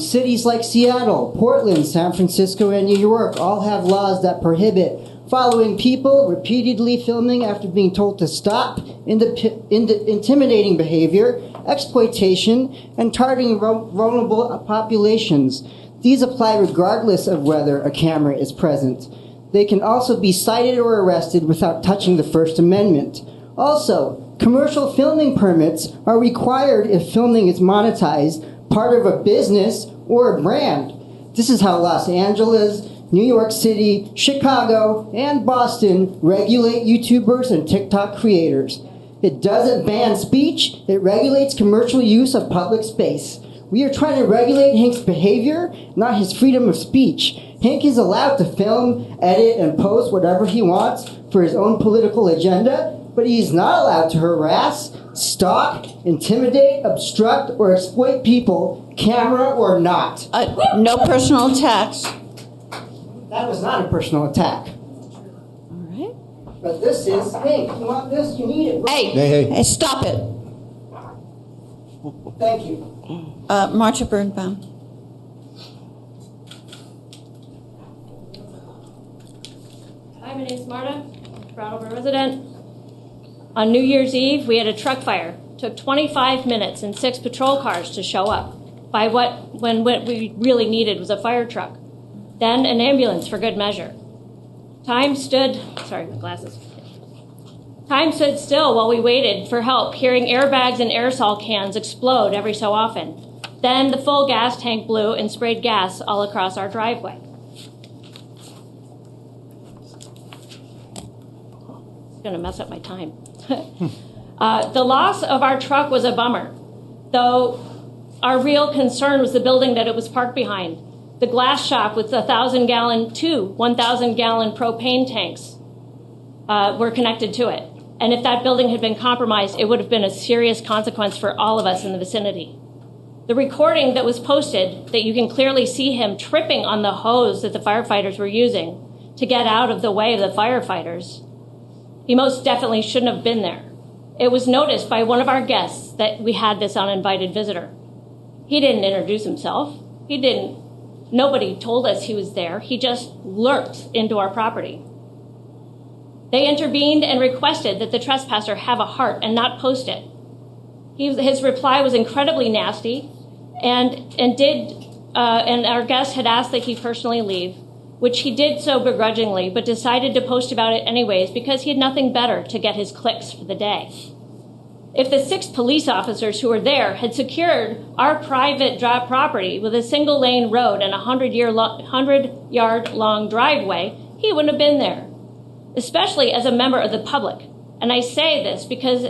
Speaker 19: Cities like Seattle, Portland, San Francisco, and New York all have laws that prohibit following people, repeatedly filming after being told to stop, intimidating behavior, exploitation, and targeting vulnerable populations. These apply regardless of whether a camera is present. They can also be cited or arrested without touching the First Amendment. Also, commercial filming permits are required if filming is monetized, part of a business or a brand. This is how Los Angeles, New York City, Chicago, and Boston regulate YouTubers and TikTok creators. It doesn't ban speech, it regulates commercial use of public space. We are trying to regulate Hank's behavior, not his freedom of speech. Hank is allowed to film, edit, and post whatever he wants for his own political agenda, but he is not allowed to harass, stalk, intimidate, obstruct, or exploit people, camera or not.
Speaker 1: No personal attacks.
Speaker 19: That was not a personal attack.
Speaker 1: All right.
Speaker 19: But this is, hey, you want this? You need it.
Speaker 1: Hey, stop it.
Speaker 19: Thank you.
Speaker 1: Marcia Birnbaum.
Speaker 20: Hi, my name's Marta, Brattleboro resident. On New Year's Eve, we had a truck fire. Took 25 minutes and 6 patrol cars to show up. When what we really needed was a fire truck. Then an ambulance for good measure. Time stood still while we waited for help, hearing airbags and aerosol cans explode every so often. Then the full gas tank blew and sprayed gas all across our driveway. It's gonna mess up my time. The loss of our truck was a bummer, though our real concern was the building that it was parked behind. The glass shop with 1,000-gallon propane tanks were connected to it. And if that building had been compromised, it would have been a serious consequence for all of us in the vicinity. The recording that was posted, that you can clearly see him tripping on the hose that the firefighters were using to get out of the way of the firefighters, he most definitely shouldn't have been there. It was noticed by one of our guests that we had this uninvited visitor. He didn't introduce himself. He didn't Nobody told us he was there. He just lurked into our property. They intervened and requested that the trespasser have a heart and not post it. His reply was incredibly nasty, and our guest had asked that he personally leave, which he did so begrudgingly, but decided to post about it anyways because he had nothing better to get his clicks for the day. If the 6 police officers who were there had secured our private property with a single-lane road and a 100-yard-long driveway, he wouldn't have been there, especially as a member of the public. And I say this because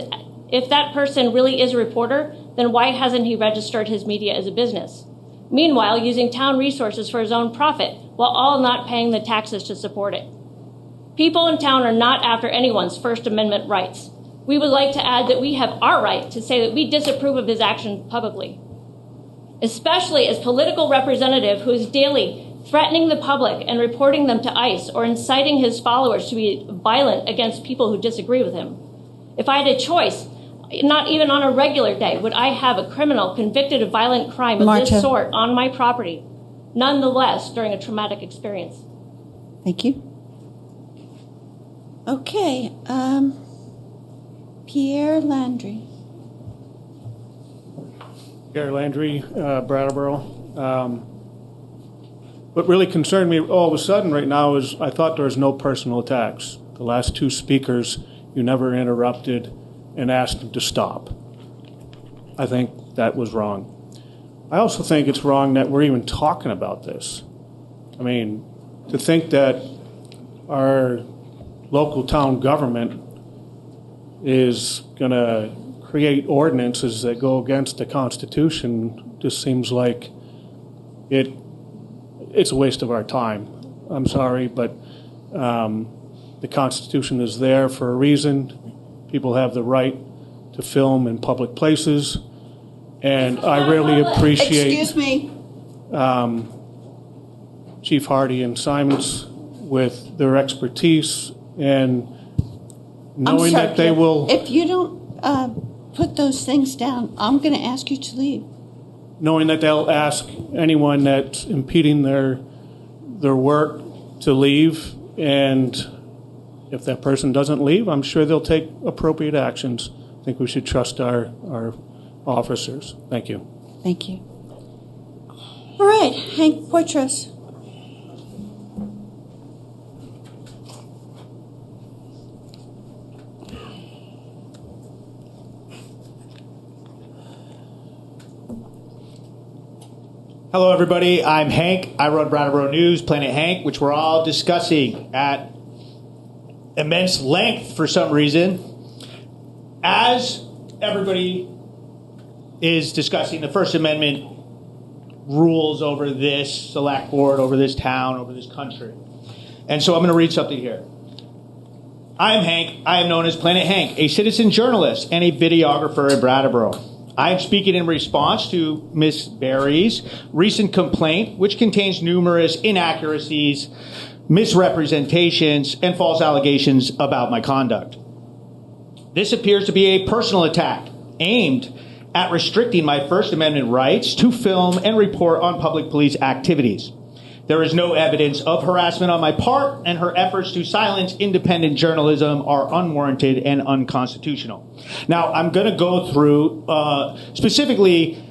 Speaker 20: if that person really is a reporter, then why hasn't he registered his media as a business? Meanwhile, using town resources for his own profit, while all not paying the taxes to support it. People in town are not after anyone's First Amendment rights. We would like to add that we have our right to say that we disapprove of his actions publicly, especially as political representative who is daily threatening the public and reporting them to ICE or inciting his followers to be violent against people who disagree with him. If I had a choice, not even on a regular day, would I have a criminal convicted of violent crime of this sort on my property, nonetheless during a traumatic experience.
Speaker 1: Thank you. Okay, Pierre Landry.
Speaker 21: Pierre Landry, Brattleboro. What really concerned me all of a sudden right now is I thought there was no personal attacks. The last 2 speakers, you never interrupted and asked them to stop. I think that was wrong. I also think it's wrong that we're even talking about this. I mean, to think that our local town government is going to create ordinances that go against the Constitution just seems like it's a waste of our time. I'm sorry, but the Constitution is there for a reason. People have the right to film in public places, and I really appreciate Chief Hardy and Simons with their expertise and knowing that they will.
Speaker 1: If you don't put those things down, I'm going to ask you to leave.
Speaker 21: Knowing that they'll ask anyone that's impeding their work to leave, and if that person doesn't leave, I'm sure they'll take appropriate actions. I think we should trust our officers. Thank you.
Speaker 1: Thank you. All right, Hank Poitras.
Speaker 22: Hello, everybody. I'm Hank. I run Brattleboro News, Planet Hank, which we're all discussing at immense length for some reason. As everybody is discussing the First Amendment rules over this select board, over this town, over this country. And so I'm going to read something here. I'm Hank. I am known as Planet Hank, a citizen journalist and a videographer in Brattleboro. I am speaking in response to Ms. Berry's recent complaint, which contains numerous inaccuracies, misrepresentations, and false allegations about my conduct. This appears to be a personal attack aimed at restricting my First Amendment rights to film and report on public police activities. There is no evidence of harassment on my part, and her efforts to silence independent journalism are unwarranted and unconstitutional. Now, I'm going to go through specifically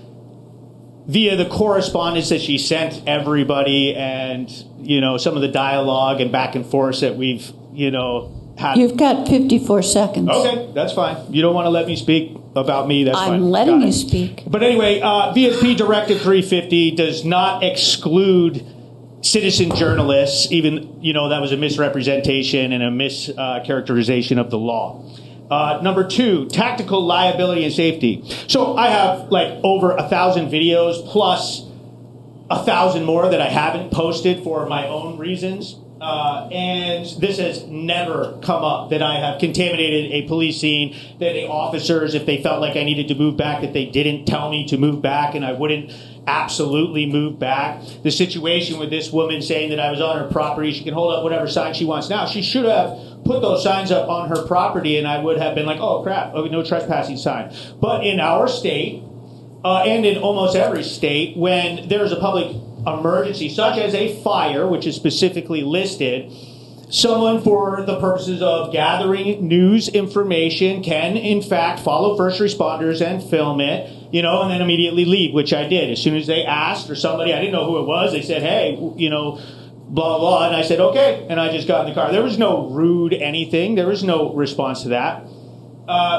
Speaker 22: via the correspondence that she sent everybody and, some of the dialogue and back and forth that we've, had.
Speaker 1: You've got 54 seconds.
Speaker 22: Okay, that's fine. You don't want to let me speak about me, that's fine.
Speaker 1: I'm letting you speak.
Speaker 22: But anyway, VSP Directive 350 does not exclude citizen journalists, even, that was a misrepresentation and a mischaracterization of the law. Number 2, tactical liability and safety. So I have over 1,000 videos plus 1,000 more that I haven't posted for my own reasons. And this has never come up that I have contaminated a police scene, that the officers, if they felt like I needed to move back, that they didn't tell me to move back and I wouldn't absolutely move back. The situation with this woman saying that I was on her property, she can hold up whatever sign she wants now. She should have put those signs up on her property and I would have been like, oh crap, no trespassing sign. But in our state, and in almost every state, when there's a public emergency, such as a fire, which is specifically listed, someone for the purposes of gathering news information can in fact follow first responders and film it, and then immediately leave, which I did. As soon as they asked, or somebody, I didn't know who it was, they said, hey, blah, blah, and I said, okay, and I just got in the car. There was no rude anything. There was no response to that.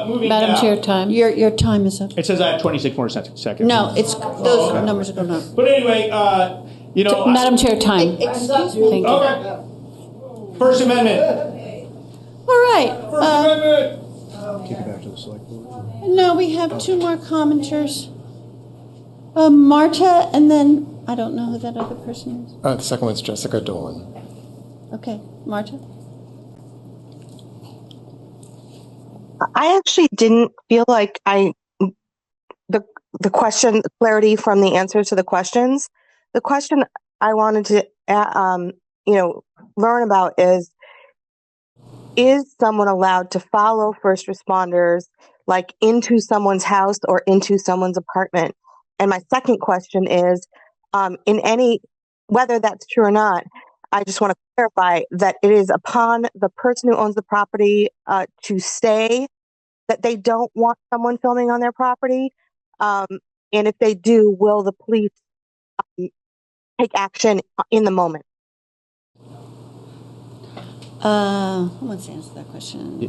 Speaker 22: Moving
Speaker 3: Madam
Speaker 22: down.
Speaker 3: Chair, time.
Speaker 1: Your time is up.
Speaker 22: It says I have 26 more seconds.
Speaker 1: No, it's those numbers are going up.
Speaker 22: But anyway,
Speaker 3: Madam Chair, time.
Speaker 1: Excuse me.
Speaker 3: Thank you.
Speaker 22: Okay. First Amendment.
Speaker 1: All right.
Speaker 22: First Amendment.
Speaker 2: Kick it back to the select board.
Speaker 1: No, we have two more commenters. Marta, and then I don't know who that other person is.
Speaker 5: The second one's Jessica Dolan.
Speaker 1: Okay, Marta.
Speaker 6: I actually didn't feel like the question, clarity from the answers to the questions. The question I wanted to, learn about is someone allowed to follow first responders, like into someone's house or into someone's apartment? And my second question is, whether that's true or not, I just want to clarify that it is upon the person who owns the property to say that they don't want someone filming on their property. And if they do, will the police take action in the moment?
Speaker 1: Who wants to answer that question?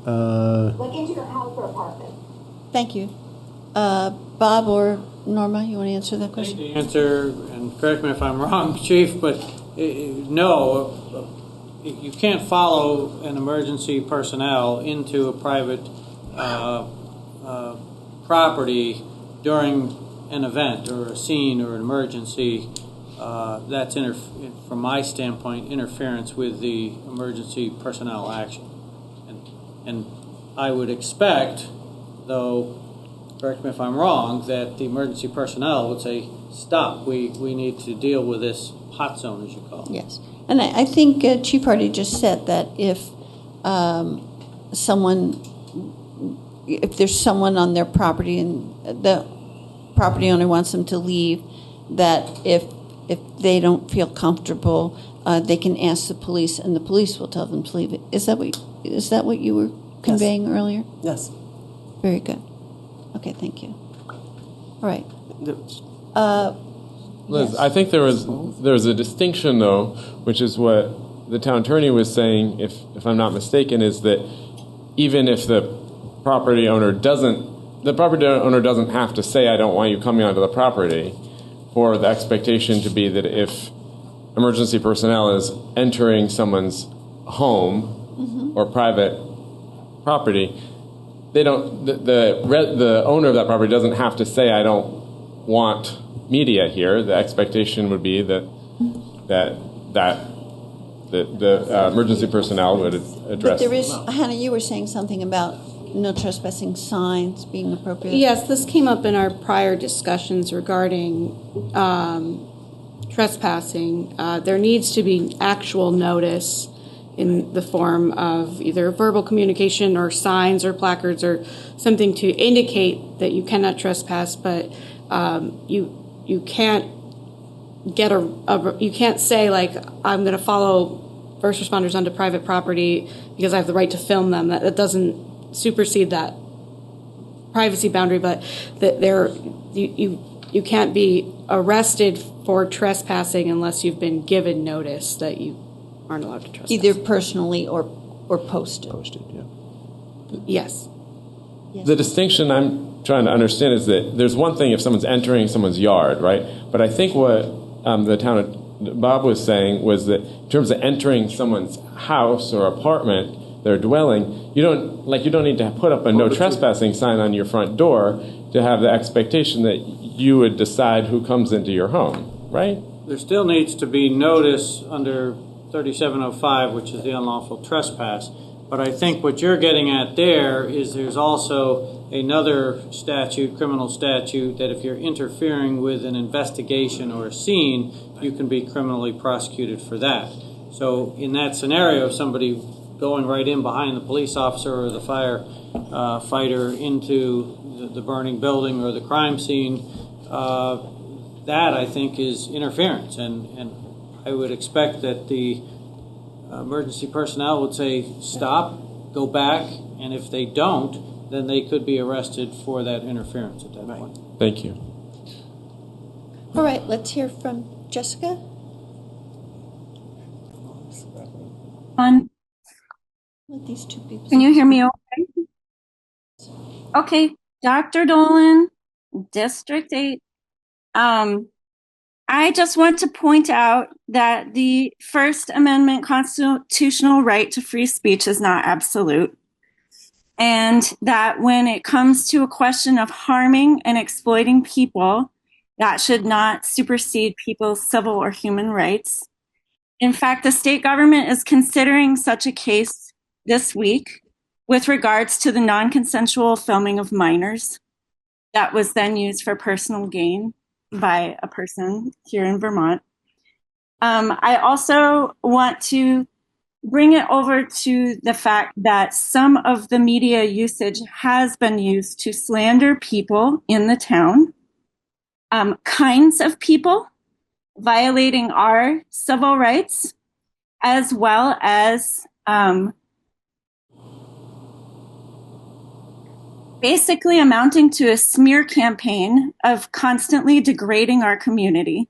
Speaker 6: Like into your house or apartment.
Speaker 1: Thank you. Bob or Norma, you want to answer that question?
Speaker 11: The answer, and correct me if I'm wrong, Chief, but no, you can't follow an emergency personnel into a private property during an event or a scene or an emergency. That's, from my standpoint, interference with the emergency personnel action. And I would expect, though, correct me if I'm wrong, that the emergency personnel would say, stop, we need to deal with this hot zone, as you call it.
Speaker 1: Yes. And I think Chief Hardy just said that if there's someone on their property and the property owner wants them to leave, that if they don't feel comfortable, they can ask the police, and the police will tell them to leave it. Is that what you were conveying earlier?
Speaker 16: Yes.
Speaker 1: Very good. Okay, thank you. All right.
Speaker 4: Liz,
Speaker 1: yes.
Speaker 4: I think there was a distinction, though, which is what the town attorney was saying, if I'm not mistaken, is that even if the property owner doesn't have to say, I don't want you coming onto the property, for the expectation to be that if emergency personnel is entering someone's home or private property, they don't. The owner of that property doesn't have to say, I don't want media here. The expectation would be that the emergency personnel would address.
Speaker 1: But there is, Hannah, you were saying something about no trespassing signs being appropriate.
Speaker 12: Yes, this came up in our prior discussions regarding trespassing. There needs to be actual notice in the form of either verbal communication or signs or placards or something to indicate that you cannot trespass, but you can't get you can't say, like, I'm going to follow first responders onto private property because I have the right to film them. That doesn't supersede that privacy boundary, but that you can't be arrested for trespassing unless you've been given notice that you aren't allowed to trespass.
Speaker 1: Either personally or posted.
Speaker 2: Posted, yeah.
Speaker 12: Yes.
Speaker 4: The distinction I'm trying to understand is that there's one thing if someone's entering someone's yard, right? But I think what the town Bob was saying was that in terms of entering someone's house or apartment, their dwelling, you don't need to put up a no trespassing sign on your front door to have the expectation that you would decide who comes into your home, right?
Speaker 11: There still needs to be notice under 3705, which is the unlawful trespass. But I think what you're getting at there is there's also another statute, criminal statute, that if you're interfering with an investigation or a scene, you can be criminally prosecuted for that. So in that scenario, somebody going right in behind the police officer or the fighter into the burning building or the crime scene, that, I think, is interference. And I would expect that the emergency personnel would say, stop, go back, and if they don't, then they could be arrested for that interference at that point.
Speaker 4: Thank you.
Speaker 1: All right, let's hear from Jessica. Let these two people.
Speaker 5: Can you hear me okay? Okay, Dr. Dolan, District 8. I just want to point out that the First Amendment constitutional right to free speech is not absolute. And that when it comes to a question of harming and exploiting people, that should not supersede people's civil or human rights. In fact, the state government is considering such a case this week with regards to the non-consensual filming of minors that was then used for personal gain by a person here in Vermont. I also want to bring it over to the fact that some of the media usage has been used to slander people in the town, kinds of people, violating our civil rights, as well as basically amounting to a smear campaign of constantly degrading our community.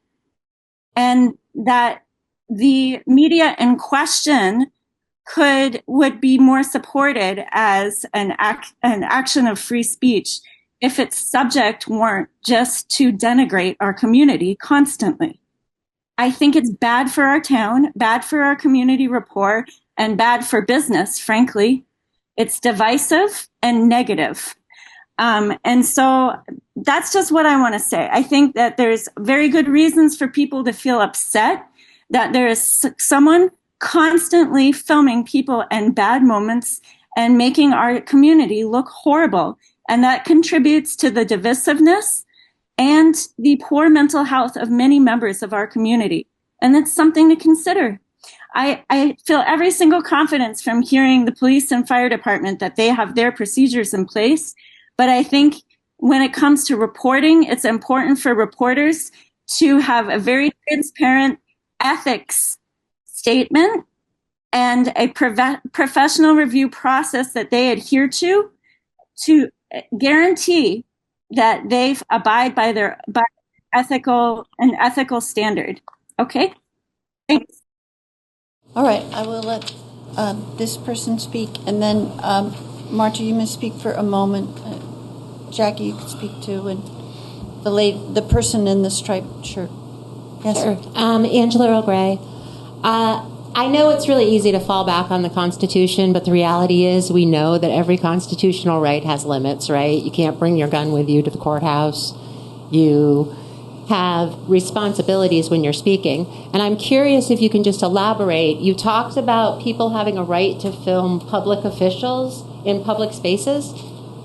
Speaker 5: And that the media in question would be more supported as an action of free speech if its subject weren't just to denigrate our community constantly. I think it's bad for our town, bad for our community rapport, and bad for business, frankly. It's divisive and negative. And so that's just what I want to say. I think that there's very good reasons for people to feel upset that there is someone constantly filming people in bad moments and making our community look horrible. And that contributes to the divisiveness and the poor mental health of many members of our community. And that's something to consider. I feel every single confidence from hearing the police and fire department that they have their procedures in place. But I think when it comes to reporting, it's important for reporters to have a very transparent ethics statement and a professional review process that they adhere to guarantee that they abide by their ethical standard. Okay? Thanks.
Speaker 1: All right, I will let this person speak, and then Marta, you may speak for a moment. Jackie, you can speak too, and the person in the striped shirt. Yes,
Speaker 7: sure. Angela Earl Gray. I know it's really easy to fall back on the Constitution, but the reality is we know that every constitutional right has limits, right? You can't bring your gun with you to the courthouse. You have responsibilities when you're speaking. And I'm curious if you can just elaborate. You talked about people having a right to film public officials in public spaces,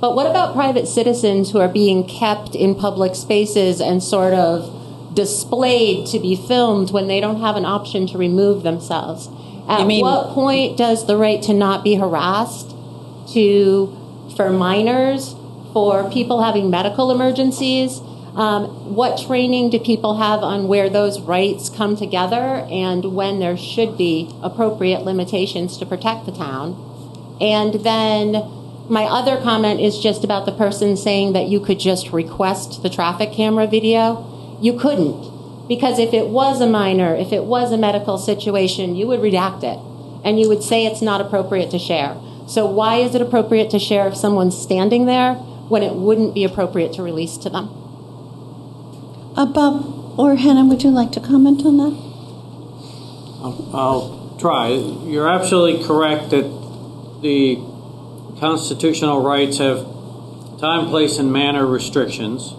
Speaker 7: but what about private citizens who are being kept in public spaces and sort of displayed to be filmed when they don't have an option to remove themselves? At what point does the right to not be harassed for minors, for people having medical emergencies, what training do people have on where those rights come together and when there should be appropriate limitations to protect the town? And then my other comment is just about the person saying that you could just request the traffic camera video. You couldn't, because if it was a minor, if it was a medical situation, you would redact it and you would say it's not appropriate to share. So why is it appropriate to share if someone's standing there when it wouldn't be appropriate to release to them?
Speaker 1: Bob or Hannah, would you like to comment on that?
Speaker 11: I'll try. You're absolutely correct that the constitutional rights have time, place, and manner restrictions.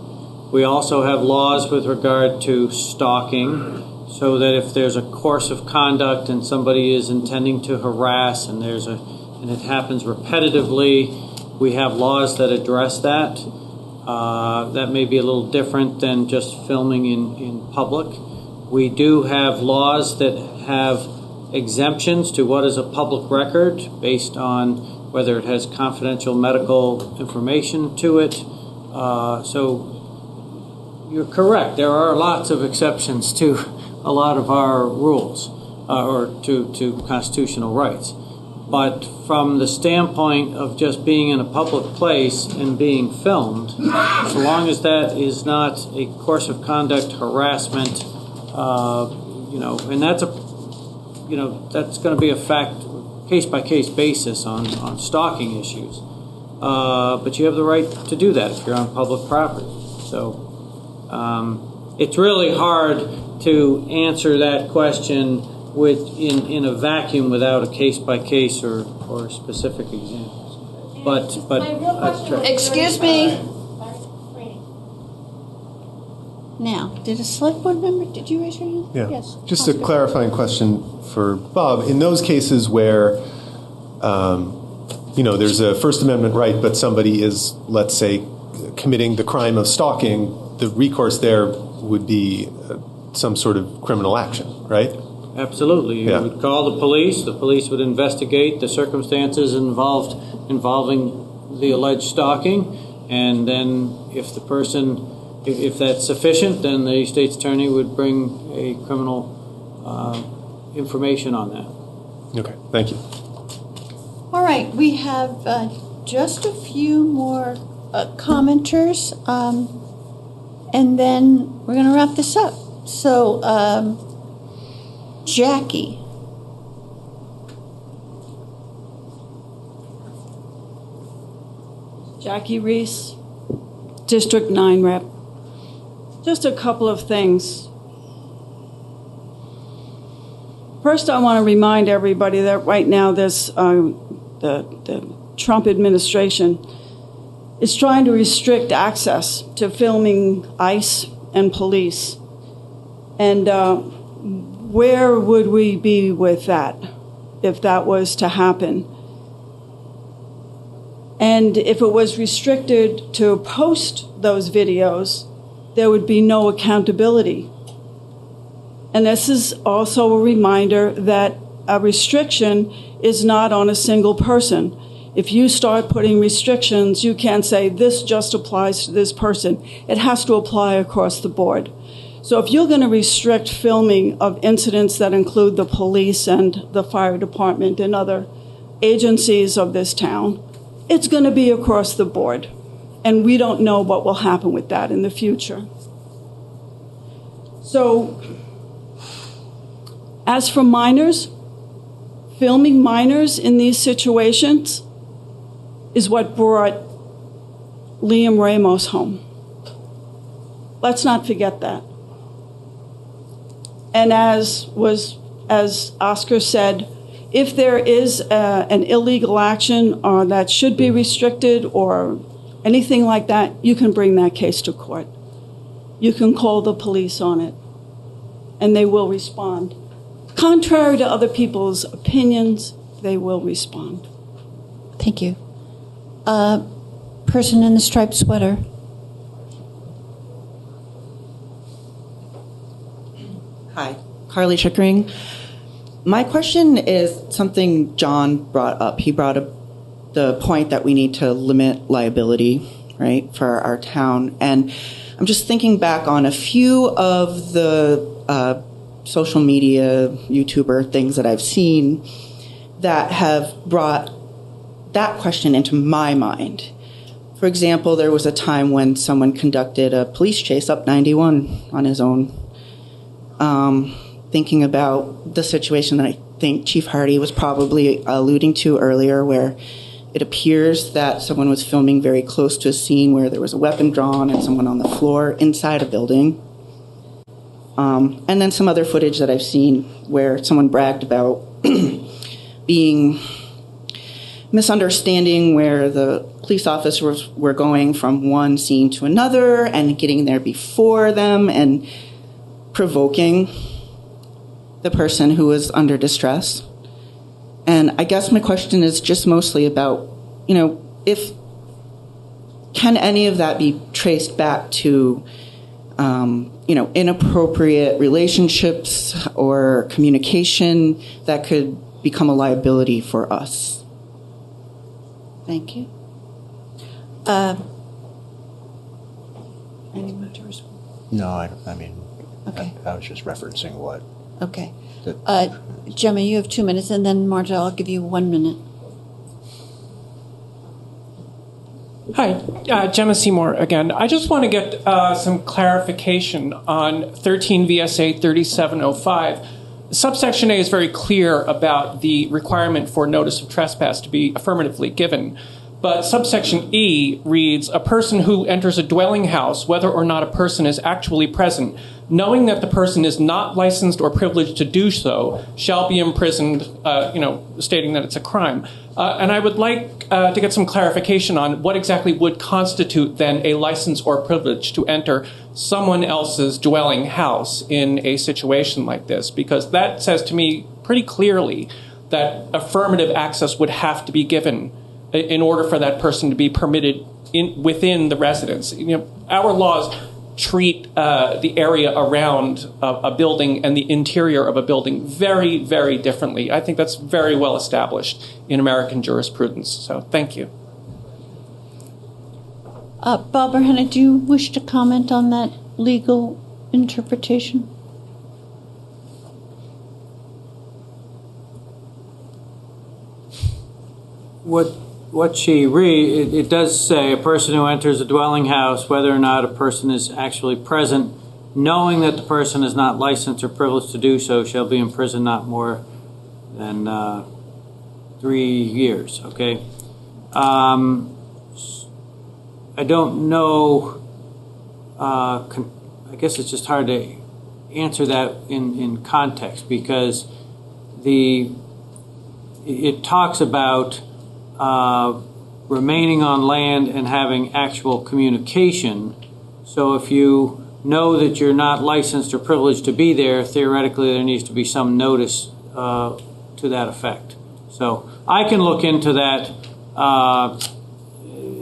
Speaker 11: We also have laws with regard to stalking, so that if there's a course of conduct and somebody is intending to harass and it happens repetitively, we have laws that address that. That may be a little different than just filming in public. We do have laws that have exemptions to what is a public record based on whether it has confidential medical information to it. So You're correct. There are lots of exceptions to a lot of our rules, or to constitutional rights. But from the standpoint of just being in a public place and being filmed, so long as that is not a course of conduct, harassment, and that's going to be a fact, case-by-case basis on stalking issues. But you have the right to do that if you're on public property. So it's really hard to answer that question in a vacuum without a case-by-case or specific examples. But
Speaker 1: Excuse me. Now, did a select board member, did you raise your hand?
Speaker 13: Yeah.
Speaker 1: Yes.
Speaker 13: Just a clarifying question for Bob. In those cases where, there's a First Amendment right, but somebody is, let's say, committing the crime of stalking, the recourse there would be some sort of criminal action, right?
Speaker 11: Absolutely. You would call the police would investigate the circumstances involving the alleged stalking, and then if that's sufficient, then the state's attorney would bring a criminal information on that.
Speaker 13: Okay, thank you.
Speaker 1: All right, we have just a few more commenters, and then we're going to wrap this up. So, Jackie.
Speaker 8: Jackie Reese, District 9 Rep. Just a couple of things. First, I want to remind everybody that right now there's the Trump administration is trying to restrict access to filming ICE and police. And where would we be with that if that was to happen? And if it was restricted to post those videos, there would be no accountability. And this is also a reminder that a restriction is not on a single person. If you start putting restrictions, you can't say this just applies to this person. It has to apply across the board. So if you're going to restrict filming of incidents that include the police and the fire department and other agencies of this town, it's going to be across the board. And we don't know what will happen with that in the future. So, as for minors, filming minors in these situations is what brought Liam Ramos home. Let's not forget that. And as Oscar said, if there is an illegal action that should be restricted or anything like that, you can bring that case to court. You can call the police on it, and they will respond. Contrary to other people's opinions, they will respond.
Speaker 1: Thank you. Person in the striped sweater.
Speaker 9: Hi, Carly Chickering. My question is something John brought up. He brought up the point that we need to limit liability, right, for our town. And I'm just thinking back on a few of the social media, YouTuber things that I've seen that have brought that question into my mind. For example, there was a time when someone conducted a police chase up 91 on his own. Thinking about the situation that I think Chief Hardy was probably alluding to earlier, where it appears that someone was filming very close to a scene where there was a weapon drawn and someone on the floor inside a building. And then some other footage that I've seen where someone bragged about being misunderstanding where the police officers were going from one scene to another and getting there before them and provoking the person who was under distress. And I guess my question is just mostly about, if can any of that be traced back to, inappropriate relationships or communication that could become a liability for us?
Speaker 1: Thank you. Anyone to respond?
Speaker 2: No, I mean,
Speaker 1: Okay.
Speaker 2: I was just referencing what.
Speaker 1: Okay. Gemma, you have 2 minutes, and then Marta, I'll give you 1 minute.
Speaker 10: Hi, Gemma Seymour again. I just want to get some clarification on 13 VSA 3705. Subsection A is very clear about the requirement for notice of trespass to be affirmatively given. But subsection E reads, a person who enters a dwelling house, whether or not a person is actually present, knowing that the person is not licensed or privileged to do so, shall be imprisoned, stating that it's a crime. And I would like to get some clarification on what exactly would constitute then a license or privilege to enter someone else's dwelling house in a situation like this, because that says to me pretty clearly that affirmative access would have to be given in order for that person to be permitted within the residence. Our laws treat the area around a building and the interior of a building very, very differently. I think that's very well established in American jurisprudence. So thank you.
Speaker 1: Bob or Hannah, do you wish to comment on that legal interpretation?
Speaker 11: What she read, it does say a person who enters a dwelling house, whether or not a person is actually present, knowing that the person is not licensed or privileged to do so, shall be imprisoned not more than 3 years. Okay. I don't know. I guess it's just hard to answer that in context, because it talks about remaining on land and having actual communication. So if you know that you're not licensed or privileged to be there, theoretically there needs to be some notice to that effect. So I can look into that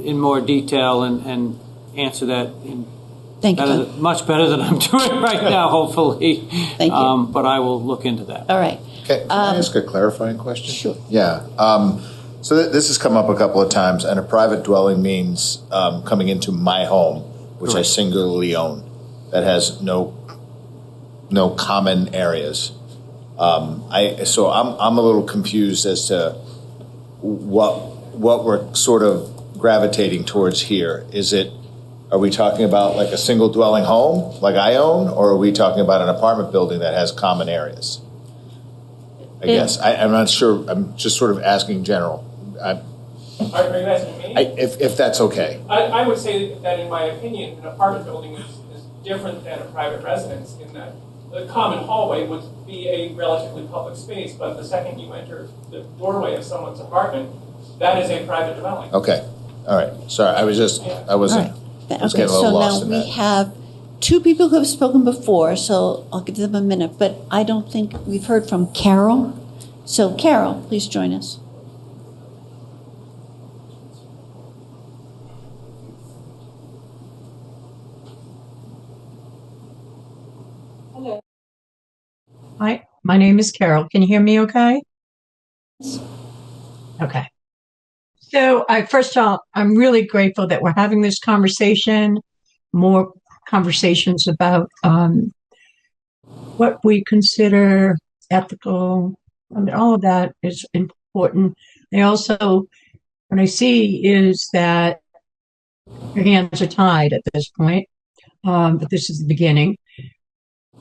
Speaker 11: in more detail and answer that much better than I'm doing right now, hopefully.
Speaker 1: Thank you.
Speaker 11: But I will look into that.
Speaker 1: All right.
Speaker 14: Okay, can I ask a clarifying question?
Speaker 1: Sure.
Speaker 14: Yeah. So this has come up a couple of times, and a private dwelling means coming into my home, which I singularly own, that has no common areas. So I'm a little confused as to what we're sort of gravitating towards here. Are we talking about like a single dwelling home, like I own, or are we talking about an apartment building that has common areas? I guess I'm not sure. I'm just sort of asking general.
Speaker 10: Are you asking me?
Speaker 14: If that's okay.
Speaker 10: I would say that, in my opinion, an apartment building is different than a private residence in that the common hallway would be a relatively public space, but the second you enter the doorway of someone's apartment, that is a private dwelling.
Speaker 14: Okay. All right. Sorry, I was getting a little lost in that.
Speaker 1: So now we have 2 people who have spoken before, so I'll give them a minute, but I don't think we've heard from Carol. So Carol, please join us.
Speaker 23: Hello. Hi, my name is Carol. Can you hear me okay? Okay. So first of all, I'm really grateful that we're having this conversation, more conversations about what we consider ethical. I mean, all of that is important. I also, what I see is that your hands are tied at this point, but this is the beginning.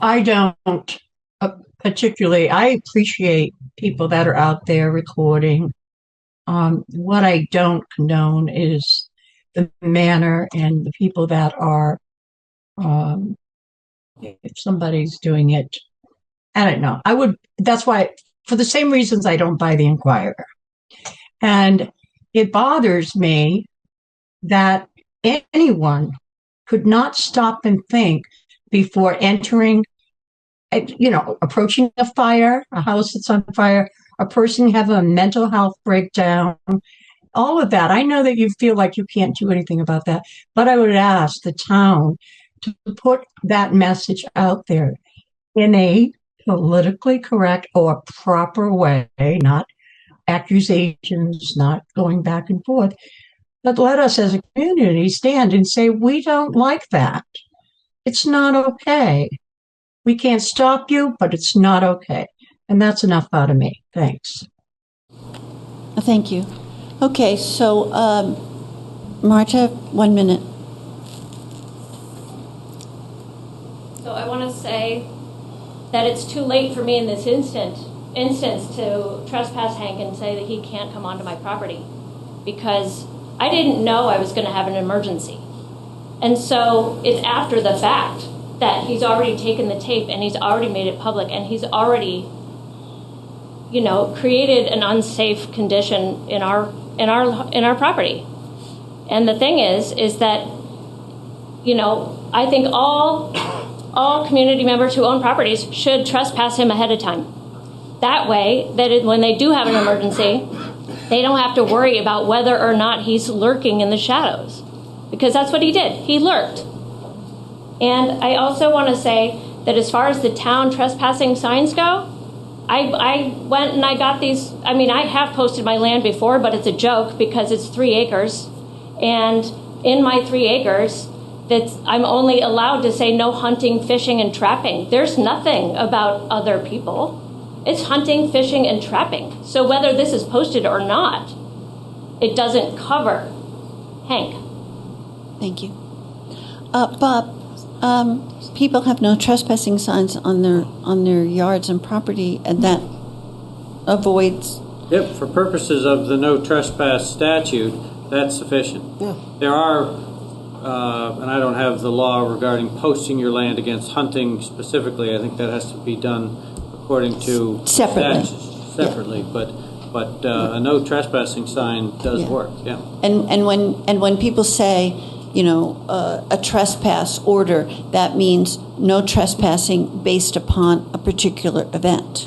Speaker 23: I don't particularly, I appreciate people that are out there recording. What I don't condone is the manner and the people that are, if somebody's doing it, I don't know. That's why, for the same reasons I don't buy the Inquirer. And it bothers me that anyone could not stop and think before entering, approaching a house that's on fire, a person having a mental health breakdown, all of that. I know that you feel like you can't do anything about that, but I would ask the town to put that message out there in a politically correct or proper way, not accusations, not going back and forth, but let us as a community stand and say, we don't like that. It's not okay. We can't stop you, but it's not okay. And that's enough out of me. Thanks.
Speaker 1: Thank you. Okay, so Marta, 1 minute.
Speaker 20: So I want to say that it's too late for me in this instance to trespass Hank and say that he can't come onto my property, because I didn't know I was going to have an emergency. And so it's after the fact that he's already taken the tape and he's already made it public and he's already, you know, created an unsafe condition in our property. And the thing is that, you know, I think all community members who own properties should trespass him ahead of time. That way, when they do have an emergency, they don't have to worry about whether or not he's lurking in the shadows, because that's what he did. He lurked. And I also want to say that as far as the town trespassing signs go, I went and I got these. I mean, I have posted my land before, but it's a joke because it's 3 acres. And in my 3 acres, I'm only allowed to say no hunting, fishing, and trapping. There's nothing about other people. It's hunting, fishing, and trapping. So whether this is posted or not, it doesn't cover Hank.
Speaker 1: Thank you. Bob, people have no trespassing signs on their yards and property, and that avoids...
Speaker 11: Yep, for purposes of the no trespass statute, that's sufficient.
Speaker 16: Yeah.
Speaker 11: There are, and I don't have the law regarding posting your land against hunting specifically. I think that has to be done according to separately. But a no trespassing sign does work. Yeah.
Speaker 1: And when people say, you know, a trespass order, that means no trespassing based upon a particular event.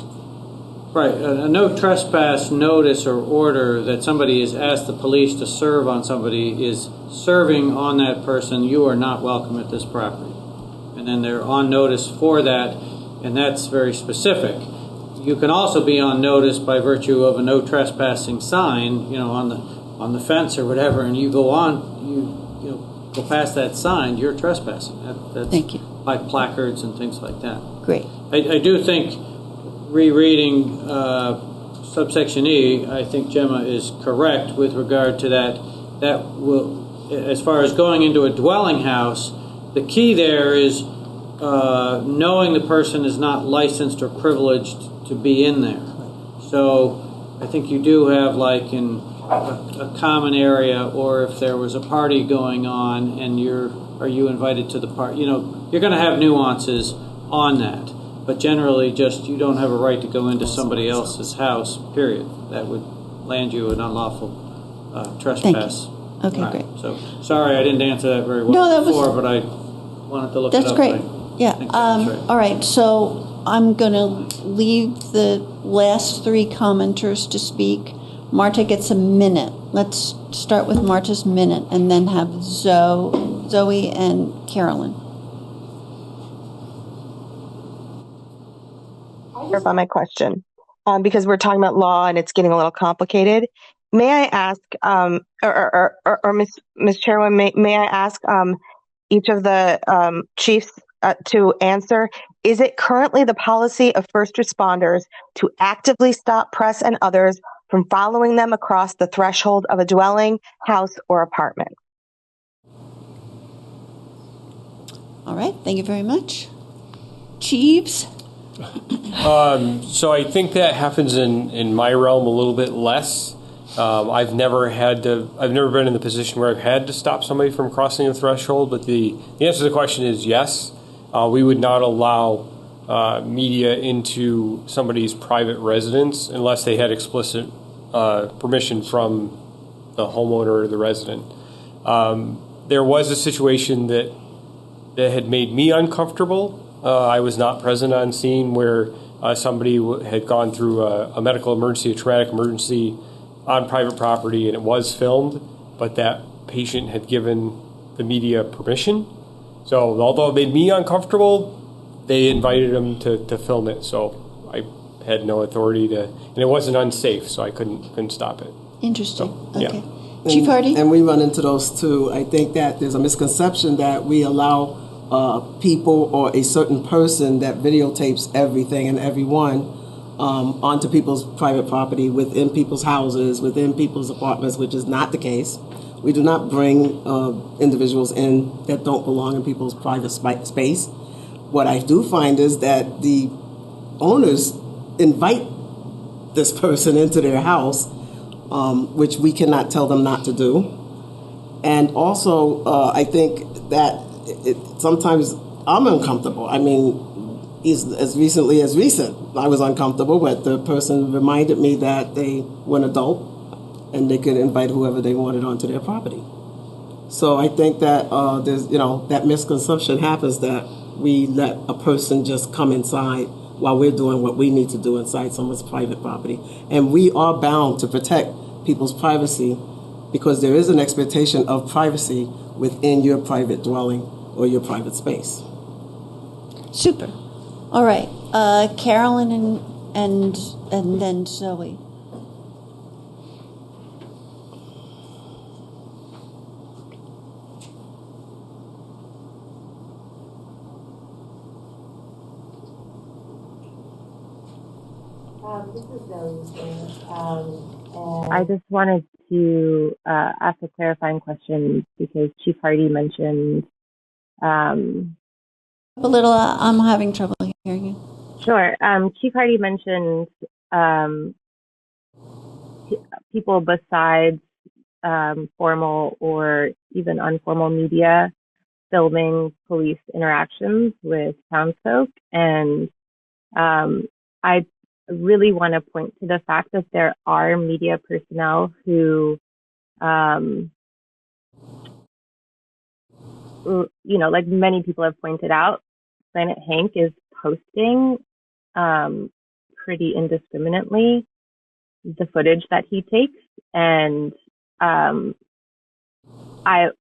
Speaker 11: Right. A no trespass notice or order that somebody has asked the police to serve on somebody is serving on that person, you are not welcome at this property. And then they're on notice for that, and that's very specific. You can also be on notice by virtue of a no trespassing sign, you know, on the fence or whatever, and you go on, you know, go past that sign, you're trespassing. That's
Speaker 1: Thank you.
Speaker 11: By placards and things like that.
Speaker 1: Great.
Speaker 11: I do think rereading subsection E, I think Gemma is correct with regard to that. That will, as far as going into a dwelling house, the key there is knowing the person is not licensed or privileged to be in there. So I think you do have, like in a common area, or if there was a party going on and are you invited to the party? You know, you're going to have nuances on that. But generally, just you don't have a right to go into somebody else's house, period. That would land you an unlawful trespass.
Speaker 1: Okay,
Speaker 11: right.
Speaker 1: great.
Speaker 11: So, sorry I didn't answer that very well before, but I wanted to look it up.
Speaker 1: That's great. Yeah.
Speaker 11: That's right.
Speaker 1: All right, so I'm going to leave the last 3 commenters to speak. Marta gets a minute. Let's start with Marta's minute and then have Zoe and Carolyn.
Speaker 6: Clarify my question, because we're talking about law and it's getting a little complicated. May I ask, or Ms. Chairwoman, may I ask each of the chiefs to answer? Is it currently the policy of first responders to actively stop press and others from following them across the threshold of a dwelling, house, or apartment?
Speaker 1: All right, thank you very much. Chiefs?
Speaker 15: So I think that happens in my realm a little bit less. I've never been in the position where I've had to stop somebody from crossing a threshold, but the answer to the question is yes. We would not allow media into somebody's private residence unless they had explicit permission from the homeowner or the resident. There was a situation that had made me uncomfortable. I was not present on scene where somebody had gone through a medical emergency, a traumatic emergency on private property, and it was filmed, but that patient had given the media permission. So although it made me uncomfortable, they invited him to film it. So I had no authority to, and it wasn't unsafe, so I couldn't stop it.
Speaker 1: Interesting.
Speaker 15: So,
Speaker 1: okay.
Speaker 15: Yeah.
Speaker 1: Chief Hardy?
Speaker 16: And we run into those too. I think that there's a misconception that we allow people or a certain person that videotapes everything and everyone onto people's private property, within people's houses, within people's apartments, which is not the case. We do not bring individuals in that don't belong in people's private space. What I do find is that the owners invite this person into their house, which we cannot tell them not to do. And also, I think that sometimes I'm uncomfortable. I mean, as recently as I was uncomfortable, but the person reminded me that they were an adult and they could invite whoever they wanted onto their property. So I think that there's, that misconception happens that we let a person just come inside while we're doing what we need to do inside someone's private property. And we are bound to protect people's privacy because there is an expectation of privacy within your private dwelling or your private space.
Speaker 1: Super. All right. Carolyn and then Zoe.
Speaker 17: This is Zoe. I just wanted to ask a clarifying question because Chief Hardy mentioned.
Speaker 1: A little, I'm having trouble hearing you.
Speaker 17: Sure. Chief Hardy mentioned people besides formal or even informal media filming police interactions with townsfolk. And I really want to point to the fact that there are media personnel who, like many people have pointed out, Planet Hank is posting pretty indiscriminately the footage that he takes. And I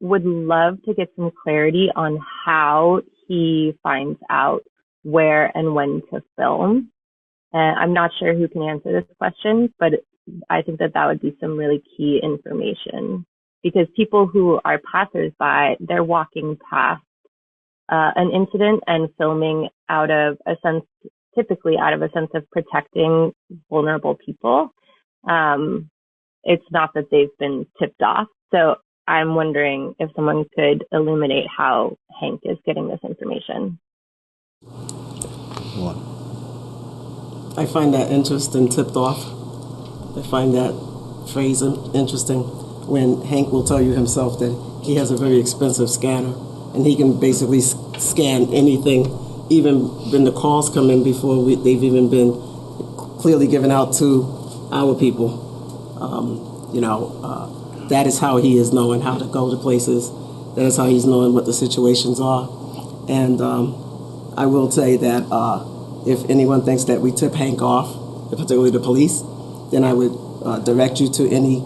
Speaker 17: would love to get some clarity on how he finds out where and when to film. And I'm not sure who can answer this question, but I think that would be some really key information because people who are passersby, they're walking past an incident and filming typically out of a sense of protecting vulnerable people. It's not that they've been tipped off. So I'm wondering if someone could illuminate how Hank is getting this information.
Speaker 16: I find that interesting, tipped off. I find that phrase interesting when Hank will tell you himself that he has a very expensive scanner and he can basically scan anything, even when the calls come in before they've even been clearly given out to our people. That is how he is knowing how to go to places. That is how he's knowing what the situations are. And I will say that if anyone thinks that we tip Hank off, particularly the police, then I would direct you to any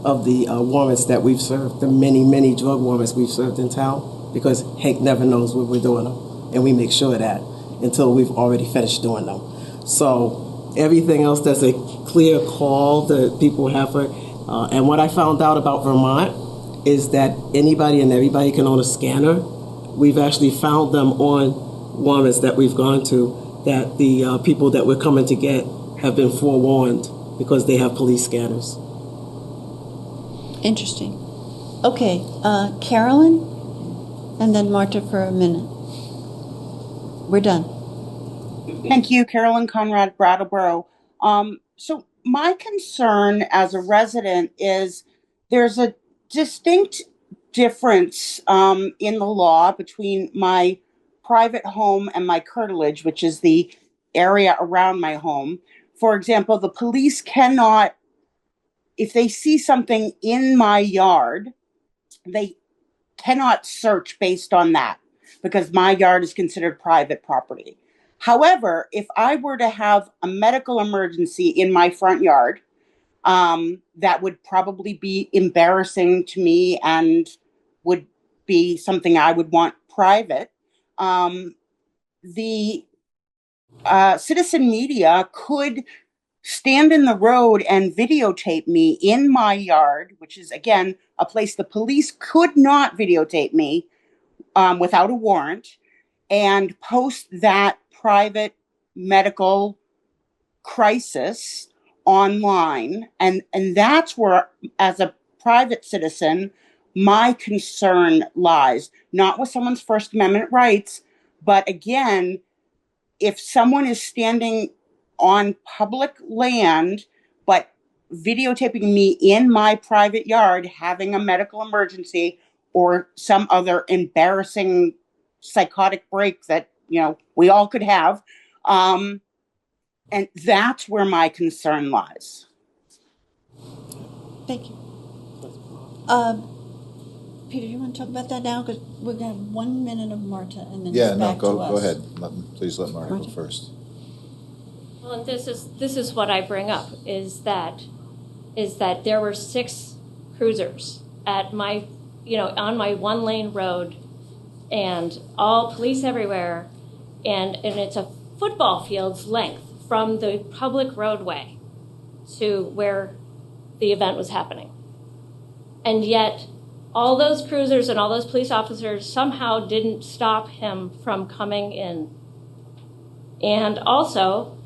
Speaker 16: of the warrants that we've served, the many, many drug warrants we've served in town, because Hank never knows what we're doing them. And we make sure of that until we've already finished doing them. So everything else that's a clear call that people have for, and what I found out about Vermont is that anybody and everybody can own a scanner. We've actually found them on warrants that we've gone to that the people that we're coming to get have been forewarned because they have police scanners.
Speaker 1: Interesting. Okay, Carolyn, and then Marta for a minute. We're done.
Speaker 18: Thank you, Carolyn Conrad, Brattleboro. So my concern as a resident is there's a distinct difference in the law between my private home and my curtilage, which is the area around my home. For example, the police cannot, if they see something in my yard, they cannot search based on that because my yard is considered private property. However, if I were to have a medical emergency in my front yard, that would probably be embarrassing to me and would be something I would want private. The citizen media could stand in the road and videotape me in my yard, which is, again, a place the police could not videotape me without a warrant and post that private medical crisis online. And that's where, as a private citizen, my concern lies, not with someone's First Amendment rights, but again, if someone is standing on public land, but videotaping me in my private yard having a medical emergency or some other embarrassing psychotic break that, we all could have, and that's where my concern lies.
Speaker 1: Thank you. Peter, you want to talk about that now? Because we're going to have 1 minute of Marta and then it's back to us.
Speaker 14: Go ahead. Please let Marta go first.
Speaker 20: Well, and this is what I bring up is that there were 6 cruisers at my, on my 1-lane road, and all police everywhere, and it's a football field's length from the public roadway to where the event was happening. And yet all those cruisers and all those police officers somehow didn't stop him from coming in. And also,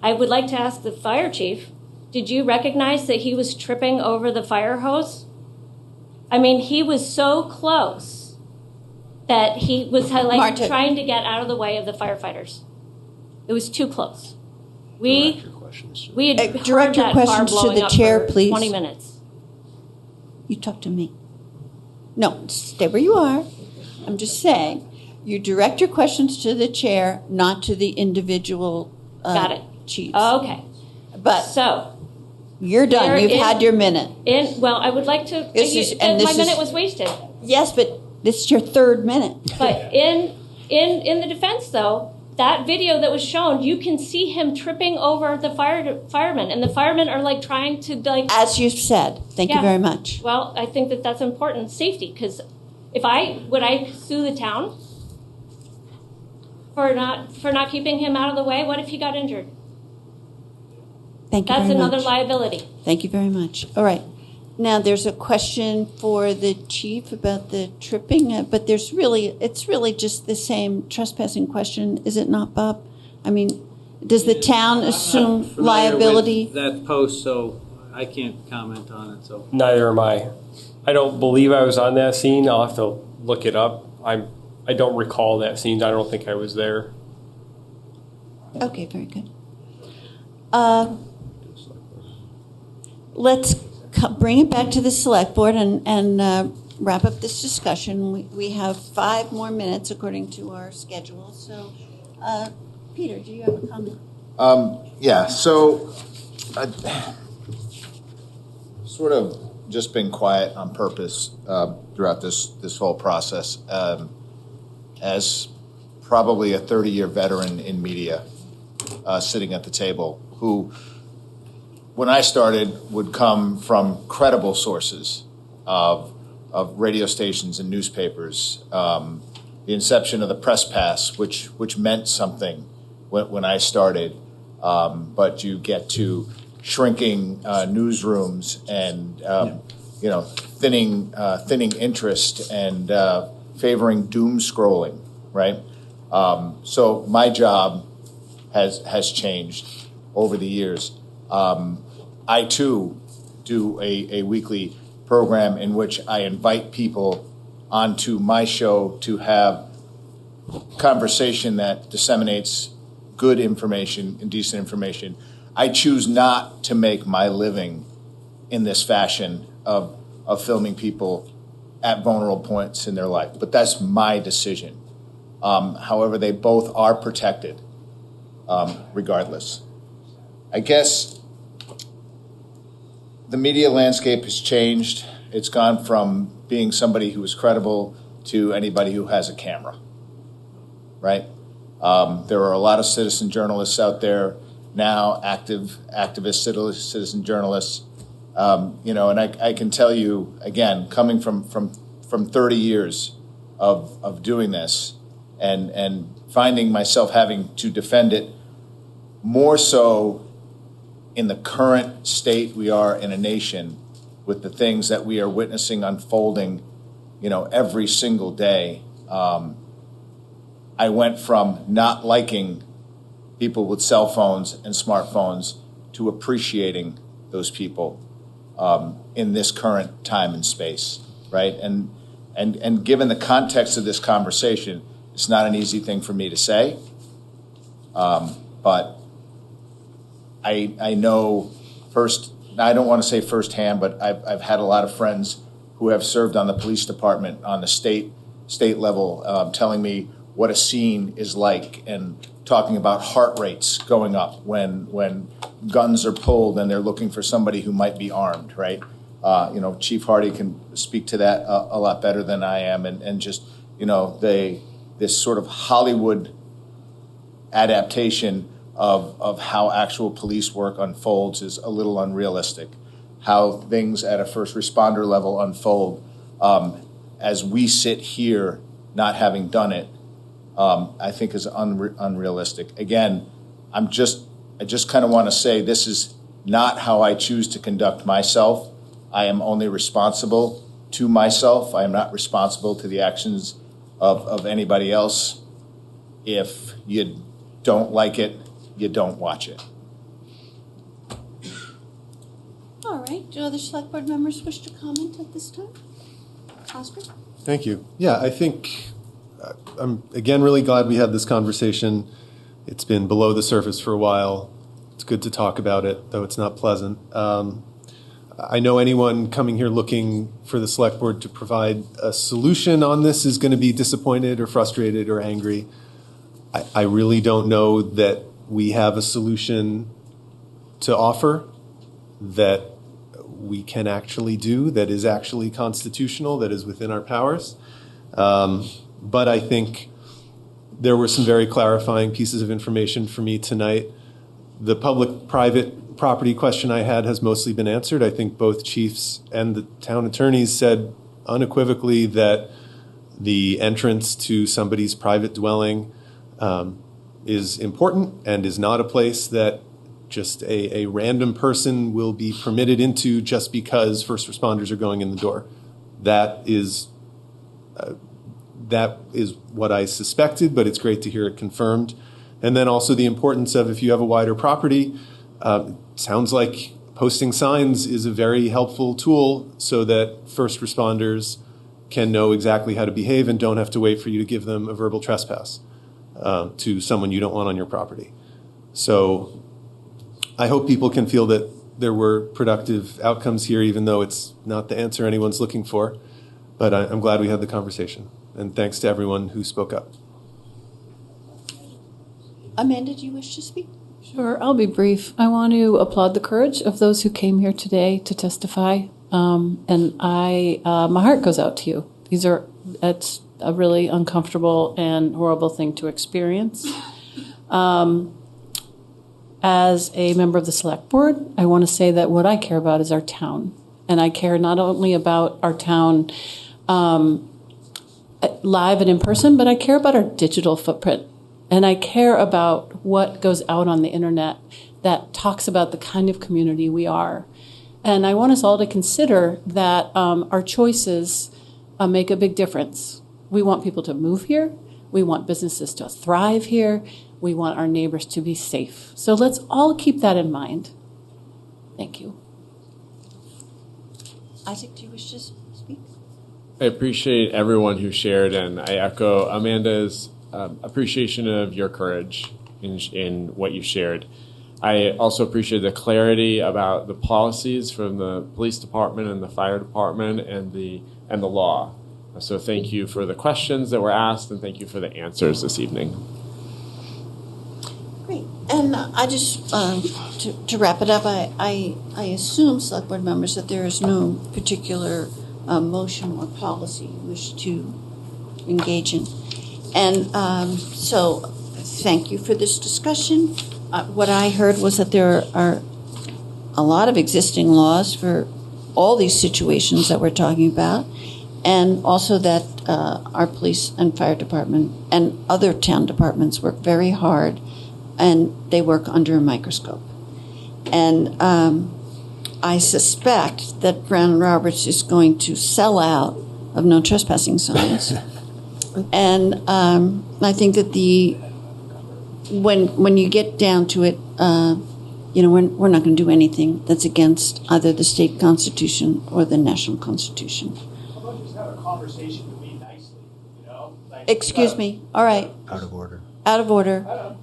Speaker 20: I would like to ask the fire chief, did you recognize that he was tripping over the fire hose? I mean, he was so close that he was
Speaker 1: Marta,
Speaker 20: trying to get out of the way of the firefighters. It was too close. We had
Speaker 1: direct your
Speaker 20: heard that car
Speaker 1: questions to
Speaker 20: blowing
Speaker 1: the
Speaker 20: up
Speaker 1: chair,
Speaker 20: for
Speaker 1: please.
Speaker 20: 20 minutes.
Speaker 1: You talk to me. No, stay where you are. I'm just saying, you direct your questions to the chair, not to the individual
Speaker 20: Got it.
Speaker 1: chiefs.
Speaker 20: Okay.
Speaker 1: But
Speaker 20: so
Speaker 1: you're done. You've had your minute.
Speaker 20: Well, I would like to. My minute was wasted.
Speaker 1: Yes, but this is your 3rd minute.
Speaker 20: But in the defense, though, that video that was shown, you can see him tripping over the firemen, and the firemen are trying to
Speaker 1: As you said, thank you very much.
Speaker 20: Well, I think that's important, safety, because would I sue the town for not keeping him out of the way? What if he got injured?
Speaker 1: Thank you
Speaker 20: That's
Speaker 1: very
Speaker 20: another
Speaker 1: much.
Speaker 20: liability.
Speaker 1: Thank you very much. All right. Now there's a question for the chief about the tripping, but it's really just the same trespassing question, is it not, Bob? I mean, does the town assume
Speaker 11: Familiar
Speaker 1: liability?
Speaker 11: with that post, so I can't comment on it. So
Speaker 15: Neither am I. I don't believe I was on that scene. I'll have to look it up. I don't recall that scene. I don't think I was there.
Speaker 1: Okay, very good. Let's bring it back to the select board and wrap up this discussion. We have 5 more minutes according to our schedule. So, Peter, do you have a comment?
Speaker 14: Yeah, so sort of just been quiet on purpose throughout this whole process. As probably a 30-year veteran in media, sitting at the table, who, when I started, would come from credible sources of radio stations and newspapers. The inception of the press pass, which meant something when I started, but you get to shrinking newsrooms and thinning interest and favoring doom scrolling, right? So my job has changed over the years. I too do a weekly program in which I invite people onto my show to have conversation that disseminates good information and decent information. I choose not to make my living in this fashion of filming people at vulnerable points in their life, but that's my decision. However, they both are protected, regardless. I guess the media landscape has changed. It's gone from being somebody who is credible to anybody who has a camera, right? There are a lot of citizen journalists out there now, activist citizen journalists, and I can tell you, again, coming from 30 years of doing this and finding myself having to defend it more so in the current state we are in a nation with the things that we are witnessing unfolding, every single day. I went from not liking people with cell phones and smartphones to appreciating those people in this current time and space, right? And given the context of this conversation, it's not an easy thing for me to say, but I know I don't want to say firsthand, but I've had a lot of friends who have served on the police department on the state level telling me what a scene is like and talking about heart rates going up when guns are pulled and they're looking for somebody who might be armed, right? Chief Hardy can speak to that a lot better than I am, and just, this sort of Hollywood adaptation of how actual police work unfolds is a little unrealistic. How things at a first responder level unfold as we sit here not having done it, I think is unrealistic. Again, I just kind of want to say this is not how I choose to conduct myself. I am only responsible to myself. I am not responsible to the actions of anybody else. If you don't like it, you don't watch it.
Speaker 1: All right. Do other select board members wish to comment at this time? Oscar?
Speaker 13: Thank you. Yeah, I think I'm, again, really glad we had this conversation. It's been below the surface for a while. It's good to talk about it, though it's not pleasant. I know anyone coming here looking for the select board to provide a solution on this is going to be disappointed or frustrated or angry. I really don't know that we have a solution to offer that we can actually do, that is actually constitutional, that is within our powers. But I think there were some very clarifying pieces of information for me tonight. The public-private property question I had has mostly been answered. I think both chiefs and the town attorneys said unequivocally that the entrance to somebody's private dwelling is important and is not a place that just a random person will be permitted into just because first responders are going in the door. That is what I suspected, but it's great to hear it confirmed. And then also the importance of, if you have a wider property, sounds like posting signs is a very helpful tool so that first responders can know exactly how to behave and don't have to wait for you to give them a verbal trespass to someone you don't want on your property. So I hope people can feel that there were productive outcomes here, even though it's not the answer anyone's looking for. But I'm glad we had the conversation. And thanks to everyone who spoke up.
Speaker 1: Amanda, do you wish to speak?
Speaker 3: Sure, I'll be brief. I want to applaud the courage of those who came here today to testify. And my heart goes out to you. It's a really uncomfortable and horrible thing to experience. As a member of the select board, I want to say that what I care about is our town. And I care not only about our town live and in person, but I care about our digital footprint. And I care about what goes out on the internet that talks about the kind of community we are. And I want us all to consider that our choices make a big difference. We want people to move here. We want businesses to thrive here. We want our neighbors to be safe. So let's all keep that in mind. Thank you.
Speaker 1: Isaac, do you wish to speak?
Speaker 4: I appreciate everyone who shared, and I echo Amanda's appreciation of your courage in what you shared. I also appreciate the clarity about the policies from the police department and the fire department and the law. So thank you for the questions that were asked, and thank you for the answers this evening.
Speaker 1: Great. And I just, to wrap it up, I assume, select board members, that there is no particular motion or policy you wish to engage in. And so thank you for this discussion. What I heard was that there are a lot of existing laws for all these situations that we're talking about, and also that our police and fire department and other town departments work very hard, and they work under a microscope. And I suspect that Brown and Roberts is going to sell out of no trespassing signs And I think that when you get down to it, we're not going to do anything that's against either the state constitution or the national constitution.
Speaker 19: How about just have a conversation with me nicely,
Speaker 1: Excuse me. All right.
Speaker 2: Out of order.
Speaker 1: Out of order.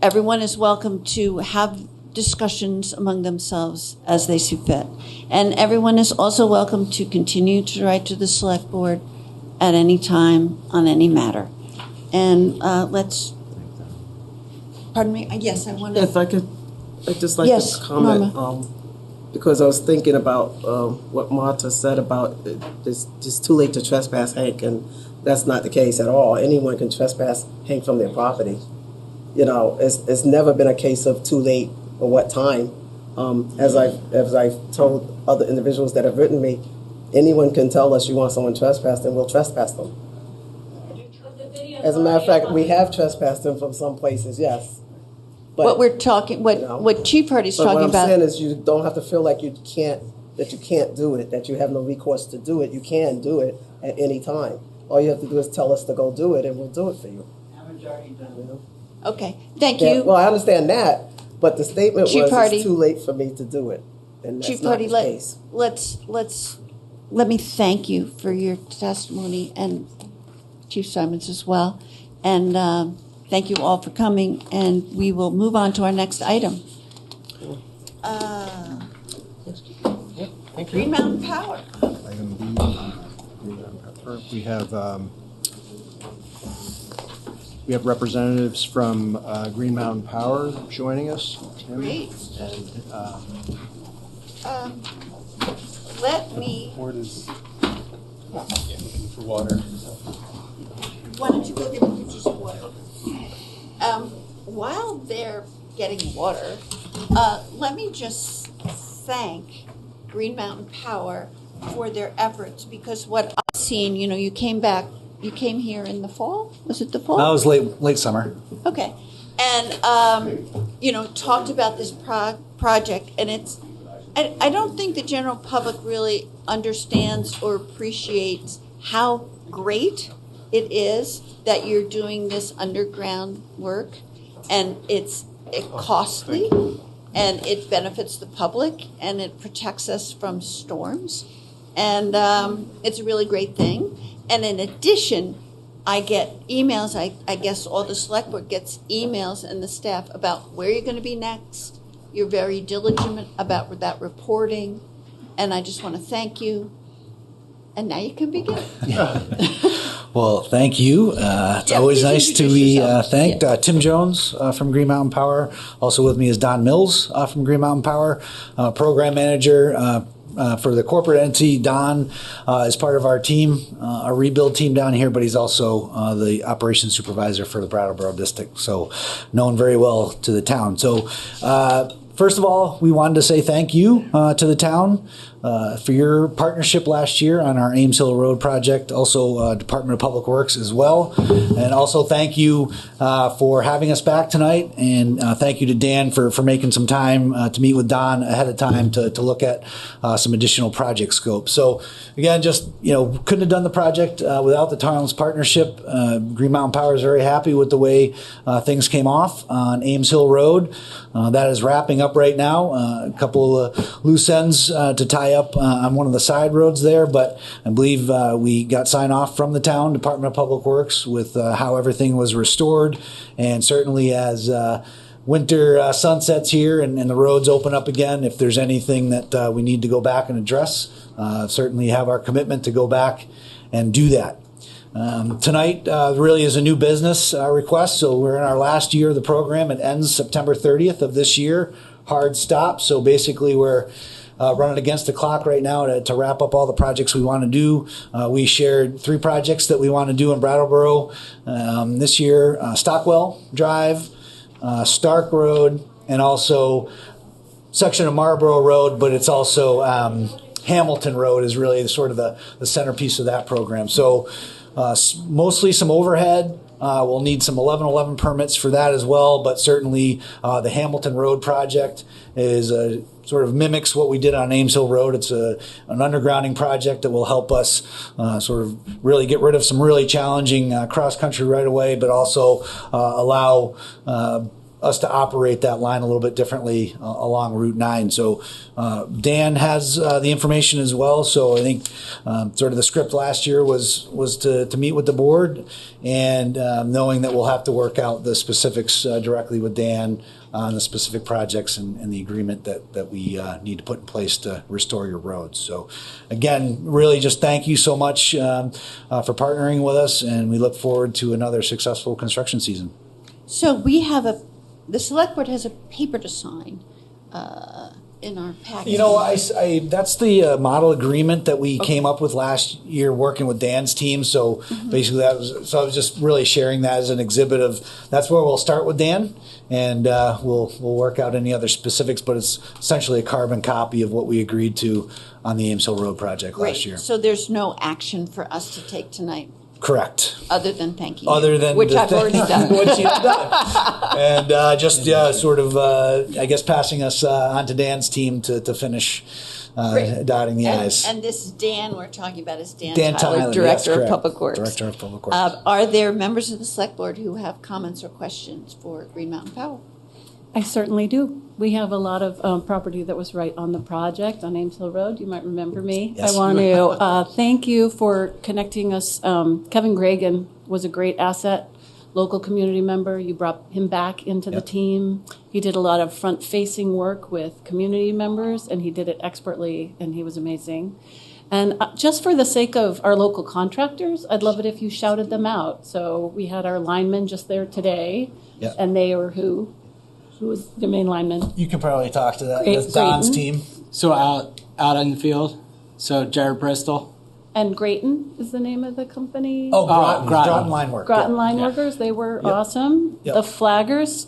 Speaker 1: Everyone is welcome to have discussions among themselves as they see fit. And everyone is also welcome to continue to write to the select board at any time on any matter. And pardon me? Yes, I want to.
Speaker 16: If I could, I'd just like to comment, because I was thinking about what Marta said about it's too late to trespass Hank, and that's not the case at all. Anyone can trespass Hank from their property. It's never been a case of too late or what time. As I've told other individuals that have written me, anyone can tell us you want someone trespassed, and we'll trespass them. As a matter of fact, we have trespassed them from some places, yes. But,
Speaker 1: what we're talking, what Chief Hardy's talking about.
Speaker 16: What I'm saying is, you don't have to feel like you can't do it, that you have no recourse to do it. You can do it at any time. All you have to do is tell us to go do it, and we'll do it for you.
Speaker 1: Okay, thank you.
Speaker 16: Well, I understand that, but the statement
Speaker 1: Chief
Speaker 16: was
Speaker 1: Hardy,
Speaker 16: it's too late for me to do it, and that's
Speaker 1: Chief
Speaker 16: not
Speaker 1: Hardy,
Speaker 16: the case.
Speaker 1: let me thank you for your testimony, and Chief Simons as well, and thank you all for coming, and we will move on to our next item. Green Mountain Power.
Speaker 2: Item B, Green Mountain Power. We have representatives from Green Mountain Power joining us.
Speaker 1: Great.
Speaker 2: And
Speaker 1: let me.
Speaker 13: Board is looking for water.
Speaker 1: Why don't you go get pictures of water? While they're getting water, let me just thank Green Mountain Power for their efforts, because what I've seen, you came here in the fall? Was it the fall?
Speaker 21: That was late summer.
Speaker 1: Okay. And, talked about this project, and I don't think the general public really understands or appreciates how great it is that you're doing this underground work, and it's costly, and it benefits the public, and it protects us from storms, and it's a really great thing. And in addition, I get emails. I guess all the select board gets emails, and the staff, about where you're going to be next. You're very diligent about that reporting, and I just want to thank you. And now you can begin.
Speaker 21: Well, thank you. It's always nice to be thanked. Tim Jones from Green Mountain Power. Also with me is Don Mills from Green Mountain Power, program manager for the corporate entity. Don is part of our team, our rebuild team down here, but he's also the operations supervisor for the Brattleboro district, so known very well to the town. So first of all, we wanted to say thank you to the town for your partnership last year on our Ames Hill Road project, also Department of Public Works as well. And also thank you for having us back tonight. And thank you to Dan for making some time to meet with Don ahead of time to look at some additional project scope. So again, just, couldn't have done the project without the town's partnership. Green Mountain Power is very happy with the way things came off on Ames Hill Road. That is wrapping up right now. A couple of loose ends to tie up on one of the side roads there, but I believe we got sign off from the town Department of Public Works with how everything was restored, and certainly as winter sunsets here and the roads open up again, if there's anything that we need to go back and address, certainly have our commitment to go back and do that. Tonight really is a new business request, so we're in our last year of the program. It ends September 30th of this year, hard stop. So basically we're running against the clock right now to wrap up all the projects we want to do. We shared 3 projects that we want to do in Brattleboro this year: Stockwell Drive, Stark Road, and also section of Marlboro Road, but it's also Hamilton Road is really sort of the centerpiece of that program. So mostly some overhead We'll need some 1111 permits for that as well, but certainly the Hamilton Road project is sort of mimics what we did on Ames Hill Road. It's an undergrounding project that will help us sort of really get rid of some really challenging cross-country right-of-way, but also allow us to operate that line a little bit differently along Route 9. So Dan has the information as well. So I think sort of the script last year was to meet with the board, and knowing that we'll have to work out the specifics directly with Dan on the specific projects and the agreement that we need to put in place to restore your roads. So again, really just thank you so much for partnering with us, and we look forward to another successful construction season.
Speaker 1: So we have the select board has a paper to sign in our package.
Speaker 21: You know, I that's the model agreement that we came up with last year working with Dan's team. So basically I was just really sharing that as an exhibit of, that's where we'll start with Dan, and we'll work out any other specifics, but it's essentially a carbon copy of what we agreed to on the Ames Hill Road project last year.
Speaker 1: So there's no action for us to take tonight.
Speaker 21: Correct.
Speaker 1: Other than thanking
Speaker 21: Other
Speaker 1: you,
Speaker 21: than
Speaker 1: which I've already done.
Speaker 21: Which you've done. And just sort of, I guess, passing us on to Dan's team to finish dotting the I's.
Speaker 1: And this is Dan we're talking about is Dan
Speaker 21: Tyler,
Speaker 1: Tyler, Director
Speaker 21: yes,
Speaker 1: of Public Works.
Speaker 21: Director of Public Works.
Speaker 1: Are there members of the Select Board who have comments or questions for Green Mountain Power?
Speaker 3: I certainly do. We have a lot of property that was right on the project on Ames Hill Road. You might remember me.
Speaker 21: Yes.
Speaker 3: I want to thank you for connecting us. Kevin Gregan was a great asset, local community member. You brought him back into the team. He did a lot of front-facing work with community members, and he did it expertly, and he was amazing. And just for the sake of our local contractors, I'd love it if you shouted them out. So we had our linemen just there today, and they were who was the main lineman?
Speaker 21: You can probably talk to that. That's Don's team.
Speaker 5: So out in the field. So Jared Bristol.
Speaker 3: And Grayton is the name of the company.
Speaker 21: Oh, Groton Line Work.
Speaker 3: Groton Line Workers. They were awesome.
Speaker 21: Yep.
Speaker 3: The flaggers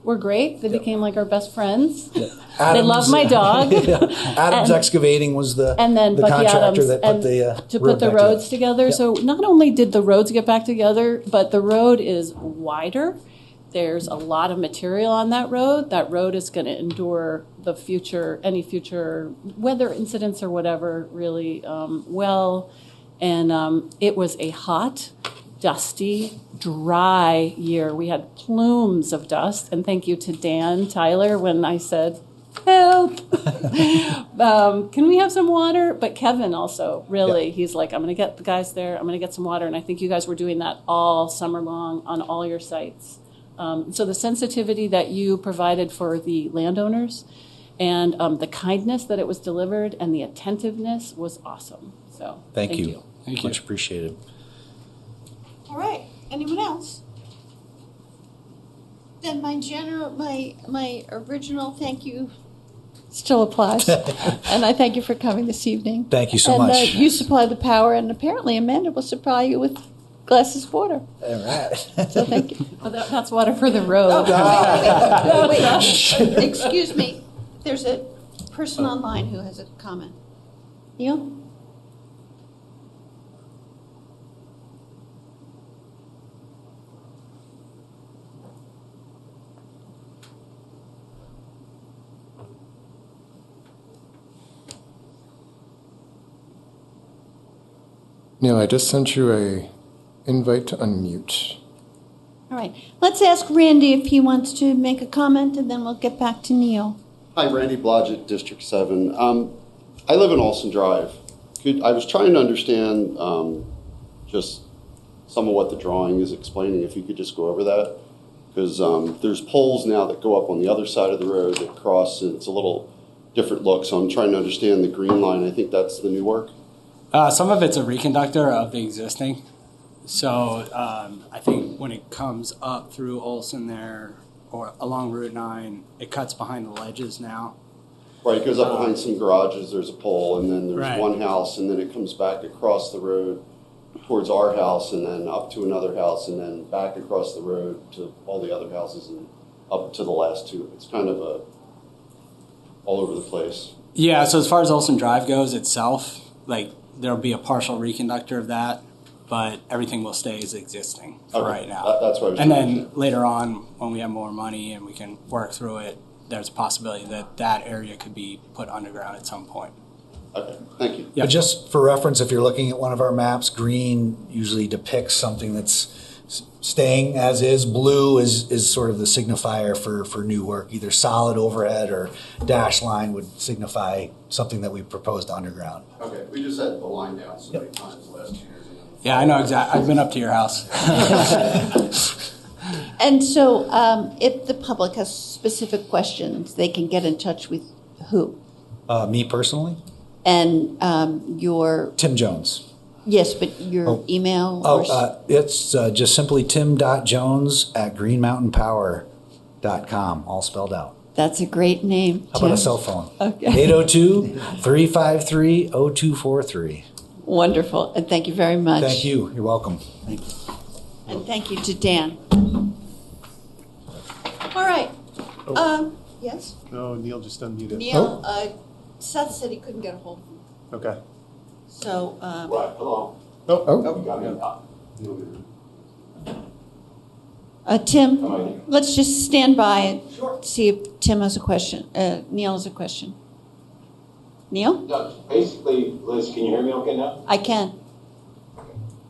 Speaker 3: were great. They became like our best friends.
Speaker 21: Adams,
Speaker 3: they love my dog.
Speaker 21: Adams Excavating was the contractor
Speaker 3: Adams,
Speaker 21: that put the
Speaker 3: roads together. So not only did the roads get back together, but the road is wider. There's a lot of material on that road. That road is going to endure any future weather incidents or whatever really well. And it was a hot, dusty, dry year. We had plumes of dust. And thank you to Dan Tyler when I said, help. Can we have some water? But Kevin also, really, he's like, I'm going to get the guys there. I'm going to get some water. And I think you guys were doing that all summer long on all your sites. So the sensitivity that you provided for the landowners and the kindness that it was delivered and the attentiveness was awesome. So
Speaker 21: thank you. Much appreciated.
Speaker 1: All right. Anyone else? Then my original thank you still applies. And I thank you for coming this evening.
Speaker 21: Thank you so much.
Speaker 1: You supply the power, and apparently Amanda will supply you with glasses of water.
Speaker 21: All right.
Speaker 1: So thank you.
Speaker 3: Well, that's water for the road.
Speaker 1: Wait. Excuse me. There's a person online who has a comment. Neil?
Speaker 12: Neil, I just sent you a invite to unmute.
Speaker 1: All right. Let's ask Randy if he wants to make a comment, and then we'll get back to Neil.
Speaker 22: Hi, Randy Blodgett, District 7. I live in Olson Drive. I was trying to understand just some of what the drawing is explaining, if you could just go over that. Because there's poles now that go up on the other side of the road that cross, and it's a little different look. So I'm trying to understand the green line. I think that's the new work.
Speaker 5: Some of it's a reconductor of the existing. So I think when it comes up through Olson there or along Route 9, it cuts behind the ledges now.
Speaker 22: Right, it goes up behind some garages, there's a pole, and then there's
Speaker 5: Right.
Speaker 22: one house, and then it comes back across the road towards our house, and then up to another house, and then back across the road to all the other houses and up to the last two. It's kind of all over the place.
Speaker 5: Yeah, so as far as Olson Drive goes itself, like there'll be a partial reconductor of that. but everything will stay as existing for
Speaker 22: Okay.
Speaker 5: right now.
Speaker 22: That's what I was
Speaker 5: And
Speaker 22: trying to
Speaker 5: then later on, when we have more money and we can work through it, there's a possibility that that area could be put underground at some point.
Speaker 22: Okay, thank you.
Speaker 5: Yeah.
Speaker 21: But just for reference, if you're looking at one of our maps, green usually depicts something that's staying as is. Blue is sort of the signifier for new work. Either solid overhead or dash line would signify something that we proposed underground.
Speaker 22: Okay, we just had the line down so many times the last 2 years.
Speaker 5: Yeah, I know exactly. I've been up to your house.
Speaker 1: And so if the public has specific questions, they can get in touch with who?
Speaker 21: Me personally?
Speaker 1: And your...
Speaker 21: Tim Jones.
Speaker 1: Yes, but your email?
Speaker 21: It's just simply tim.jones@greenmountainpower.com, all spelled out.
Speaker 1: That's a great name,
Speaker 21: How
Speaker 1: Tim.
Speaker 21: about a cell phone?
Speaker 1: Okay.
Speaker 21: 802-353-0243.
Speaker 1: Wonderful, and thank you very much.
Speaker 21: Thank you. You're welcome.
Speaker 1: Thank you. And thank you to Dan. All right. Yes?
Speaker 13: No, Neil just unmuted.
Speaker 1: Neil, Seth said he couldn't get a hold of him.
Speaker 13: Okay.
Speaker 1: So,
Speaker 22: Right, hello.
Speaker 1: Tim, let's just stand by and see if Tim has a question. Neil has a question. Neil?
Speaker 7: No, basically, Liz, can you hear me okay now?
Speaker 1: I can.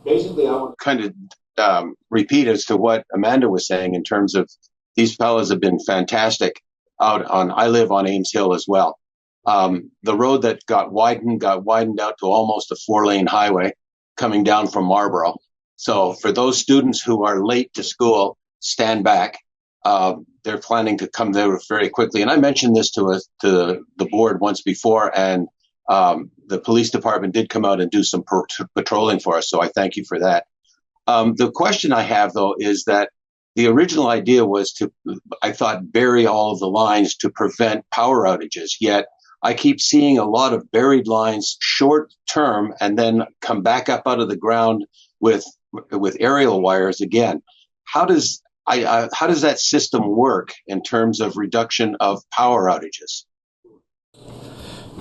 Speaker 7: Basically, I want to kind of repeat as to what Amanda was saying in terms of these fellows have been fantastic out on, I live on Ames Hill as well. The road that got widened out to almost a 4-lane highway coming down from Marlboro. So for those students who are late to school, stand back. They're planning to come there very quickly. And I mentioned this to the board once before, and the police department did come out and do some patrolling for us. So I thank you for that. The question I have, though, is that the original idea was to, I thought, bury all of the lines to prevent power outages. Yet I keep seeing a lot of buried lines short term and then come back up out of the ground with aerial wires again. How does that system work in terms of reduction of power outages?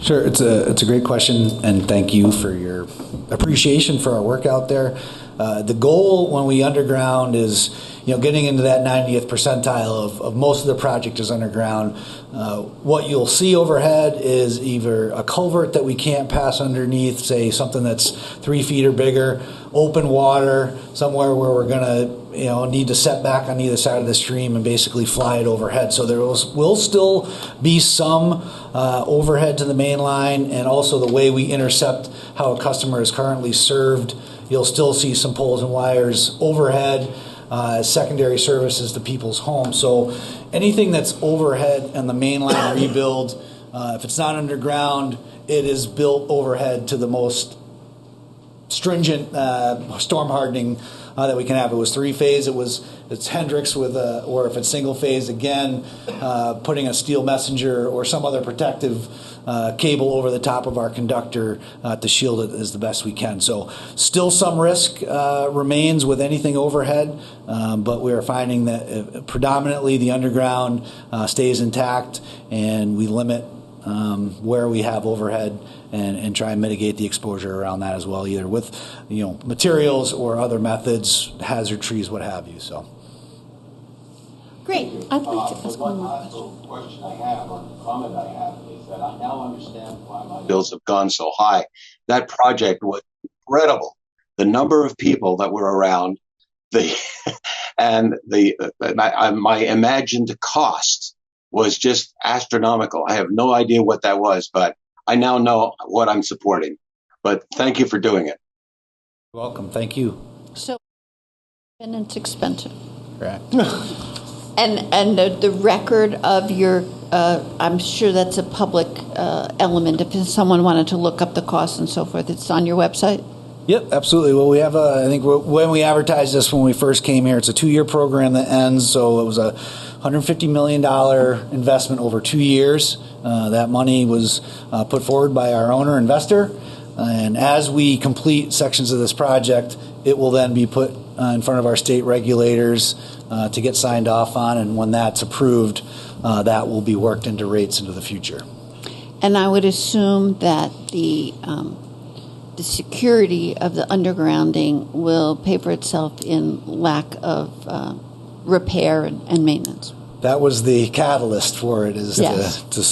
Speaker 21: Sure, it's a great question, and thank you for your appreciation for our work out there. The goal when we underground is, getting into that 90th percentile of most of the project is underground. What you'll see overhead is either a culvert that we can't pass underneath, say something that's 3 feet or bigger, open water, somewhere where we're gonna, need to set back on either side of the stream and basically fly it overhead. So there will still be some overhead to the main line, and also the way we intercept how a customer is currently served. You'll still see some poles and wires overhead as secondary services to people's homes. So anything that's overhead and the main line rebuild, if it's not underground, it is built overhead to the most stringent storm hardening that we can have. It was 3-phase. It's Hendrix with or if it's single phase, again, putting a steel messenger or some other protective cable over the top of our conductor to shield it as the best we can. So still some risk remains with anything overhead, but we are finding that predominantly the underground stays intact, and we limit where we have overhead and try and mitigate the exposure around that as well, either with materials or other methods, hazard trees, what have you. So
Speaker 1: great. I'd like to ask one more
Speaker 7: question I have, or comment I have, is that I now understand why my bills have gone so high. That project was incredible. The number of people that were around, my imagined cost was just astronomical. I have no idea what that was, but I now know what I'm supporting. But thank you for doing it.
Speaker 21: You're welcome. Thank you.
Speaker 1: So, and it's expensive.
Speaker 21: Correct.
Speaker 1: And the record of your, I'm sure that's a public element. If someone wanted to look up the costs and so forth, it's on your website?
Speaker 21: Yep, absolutely. Well, we have I think when we advertised this when we first came here, it's a 2-year program that ends. So it was a $150 million investment over 2 years. That money was put forward by our owner investor. And as we complete sections of this project, it will then be put in front of our state regulators to get signed off on. And when that's approved, that will be worked into rates into the future.
Speaker 1: And I would assume that the the security of the undergrounding will pay for itself in lack of repair and maintenance.
Speaker 21: That was the catalyst for it, is
Speaker 1: Yes.
Speaker 21: to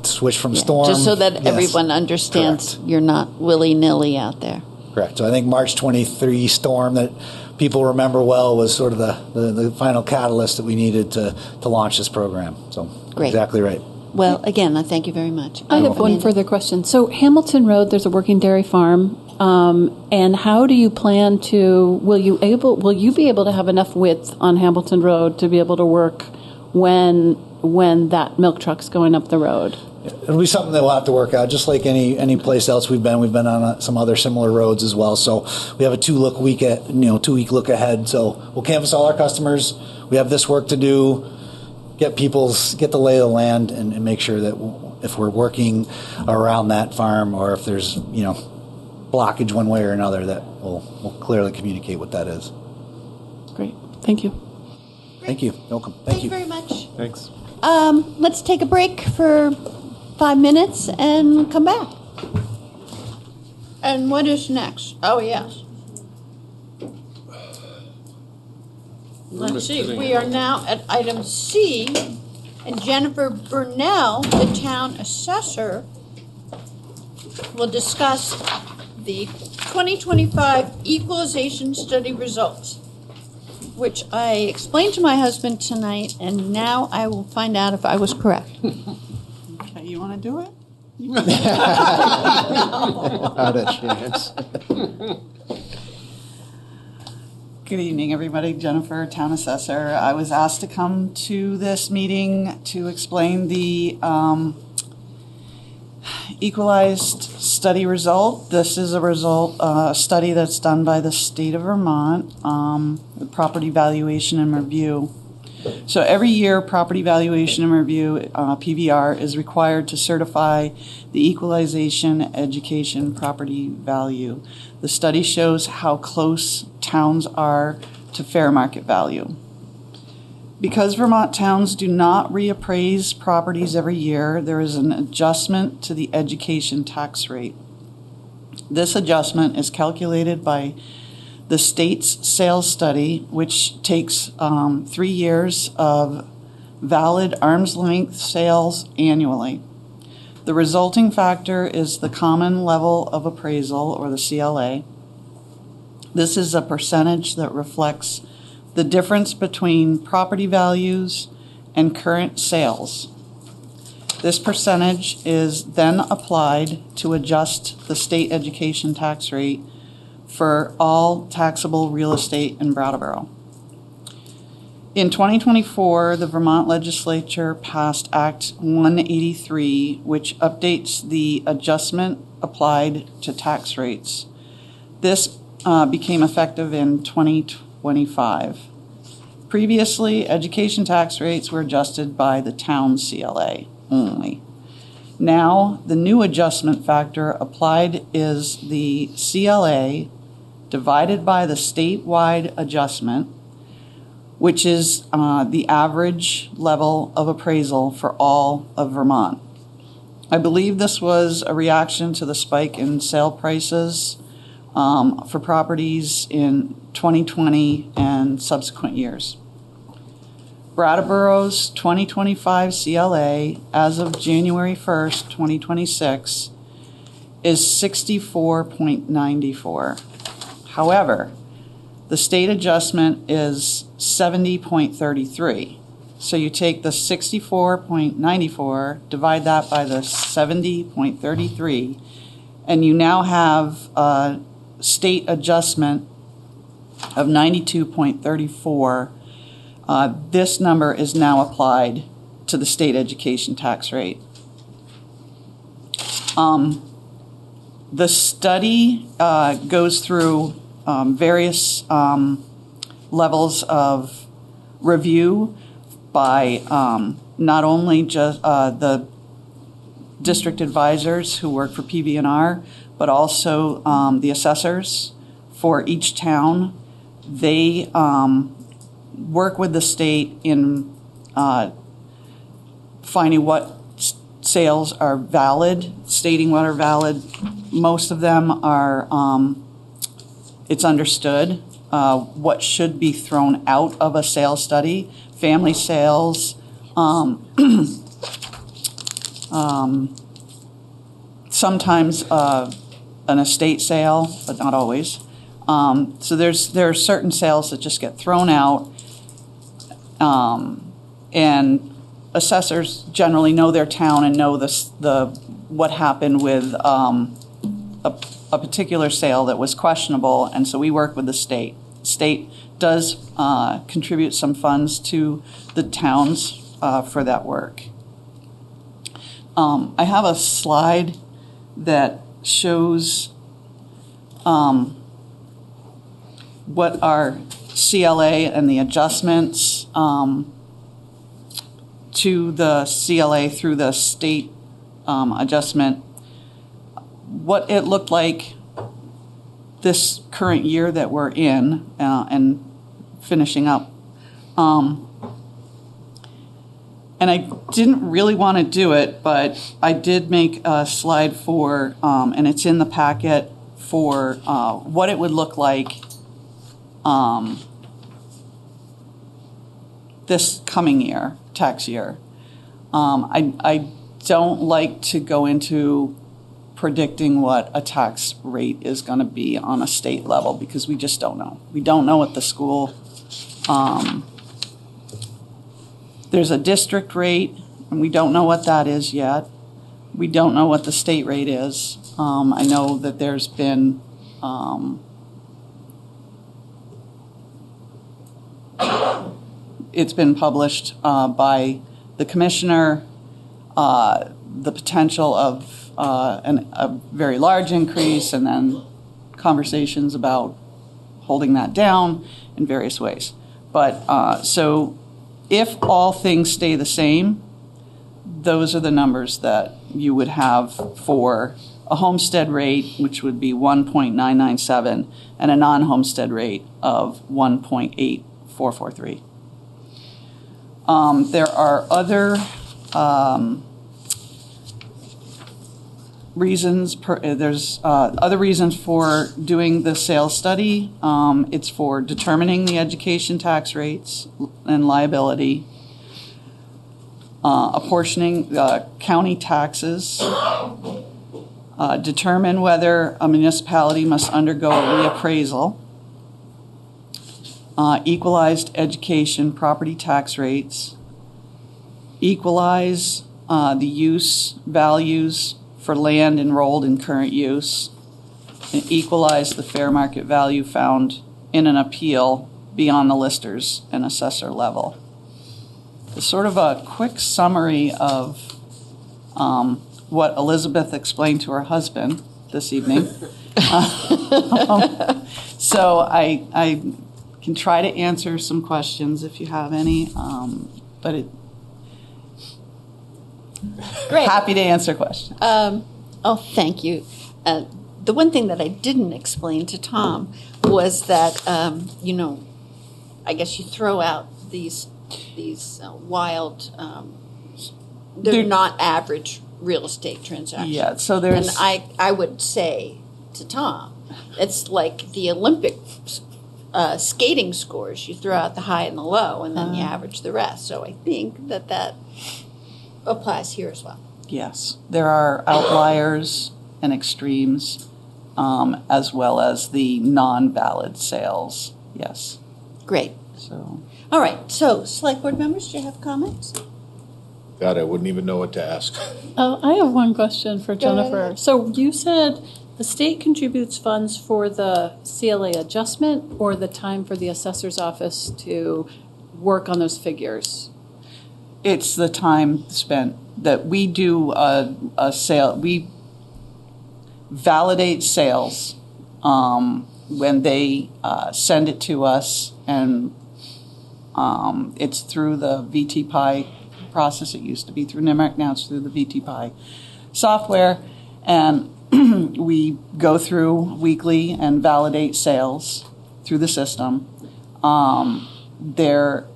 Speaker 21: switch from storm.
Speaker 1: Just so that
Speaker 21: Yes.
Speaker 1: everyone understands you're not willy-nilly out there.
Speaker 21: Correct. So I think March 23 storm that people remember well was sort of the final catalyst that we needed to launch this program. So
Speaker 1: Great.
Speaker 21: Exactly right.
Speaker 1: Well, again, I thank you very much.
Speaker 3: I have one further question. So Hamilton Road, there's a working dairy farm, and how do you plan to? Will you be able to have enough width on Hamilton Road to be able to work when that milk truck's going up the road?
Speaker 21: It'll be something that we'll have to work out, just like any place else we've been. We've been on some other similar roads as well. So we have a 2 week look ahead. So we'll canvass all our customers. We have this work to do. Get the lay of the land and make sure that if we're working around that farm or if there's blockage one way or another, that we'll clearly communicate what that is.
Speaker 3: Great. Thank you.
Speaker 21: Thank you. Welcome.
Speaker 1: Thank you very much.
Speaker 13: Thanks.
Speaker 1: Let's take a break for 5 minutes and come back. And what is next? Oh, yes. Let's see. We are now at item C, and Jennifer Burnell, the town assessor, will discuss the 2025 equalization study results, which I explained to my husband tonight, and now I will find out if I was correct.
Speaker 8: Okay, you want to do it?
Speaker 2: Not a chance.
Speaker 8: Good evening, everybody. Jennifer, town assessor. I was asked to come to this meeting to explain the equalized study result. This is a study that's done by the state of Vermont, the Property Valuation and Review. So every year, Property Valuation and Review, PVR, is required to certify the equalization education property value. The study shows how close towns are to fair market value. Because Vermont towns do not reappraise properties every year, there is an adjustment to the education tax rate. This adjustment is calculated by the state's sales study, which takes 3 years of valid arm's length sales annually. The resulting factor is the common level of appraisal, or the CLA. This is a percentage that reflects the difference between property values and current sales. This percentage is then applied to adjust the state education tax rate for all taxable real estate in Brattleboro. In 2024, the Vermont legislature passed Act 183, which updates the adjustment applied to tax rates. This became effective in 2025. Previously, education tax rates were adjusted by the town CLA only. Now, the new adjustment factor applied is the CLA divided by the statewide adjustment, which is the average level of appraisal for all of Vermont. I believe this was a reaction to the spike in sale prices for properties in 2020 and subsequent years. Brattleboro's 2025 CLA as of January 1st, 2026 is 64.94. However, the state adjustment is 70.33. So you take the 64.94, divide that by the 70.33, and you now have a state adjustment of 92.34. This number is now applied to the state education tax rate. The study goes through various levels of review by not only just the district advisors who work for PV&R, but also the assessors for each town. They work with the state in finding what sales are valid, stating what are valid, Most of them are, it's understood what should be thrown out of a sales study. Family sales, sometimes an estate sale, but not always. So there are certain sales that just get thrown out, and assessors generally know their town and know what happened with a particular sale that was questionable, and so we work with the state. State does contribute some funds to the towns for that work. I have a slide that shows what our CLA and the adjustments to the CLA through the state adjustment, what it looked like this current year that we're in and finishing up. And I didn't really want to do it, but I did make a slide for, and it's in the packet, for what it would look like this coming year, tax year. I don't like to go into predicting what a tax rate is going to be on a state level because we just don't know. We don't know what the school, there's a district rate, and we don't know what that is yet. We don't know what the state rate is. I know that there's been it's been published by the commissioner, the potential of a very large increase, and then conversations about holding that down in various ways. But so if all things stay the same, those are the numbers that you would have for a homestead rate, which would be 1.997, and a non-homestead rate of 1.8443. There are other reasons. There's other reasons for doing the sales study. It's for determining the education tax rates and liability, apportioning county taxes, determine whether a municipality must undergo a reappraisal, equalized education property tax rates, equalize the use values for land enrolled in current use, and equalize the fair market value found in an appeal beyond the listers and assessor level. It's sort of a quick summary of what Elizabeth explained to her husband this evening. So I can try to answer some questions if you have any, but
Speaker 1: Great.
Speaker 8: Happy to answer questions.
Speaker 1: Thank you. The one thing that I didn't explain to Tom was that, I guess you throw out these wild, they're not average real estate transactions.
Speaker 8: Yeah, so there's...
Speaker 1: And I would say to Tom, it's like the Olympic skating scores. You throw out the high and the low, and then you average the rest. So I think that applies here as well.
Speaker 8: Yes, there are outliers and extremes, as well as the non-valid sales. Yes.
Speaker 1: Great.
Speaker 8: So.
Speaker 1: All right. So, select board members, do you have comments?
Speaker 14: God, I wouldn't even know what to ask.
Speaker 3: I have one question for Jennifer.
Speaker 1: ahead.
Speaker 3: So you said the state contributes funds for the CLA adjustment or the time for the assessor's office to work on those figures?
Speaker 8: It's the time spent that we do a sale. We validate sales when they send it to us, and it's through the VTPI process. It used to be through NIMRIC, now it's through the VTPI software, and we go through weekly and validate sales through the system. There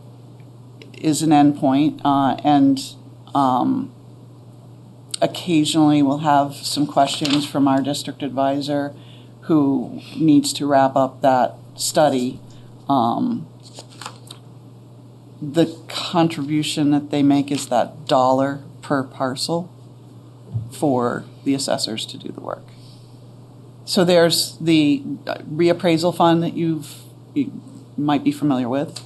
Speaker 8: is an endpoint, and occasionally we'll have some questions from our district advisor who needs to wrap up that study. The contribution that they make is that $1 per parcel for the assessors to do the work. So there's the reappraisal fund that you might be familiar with.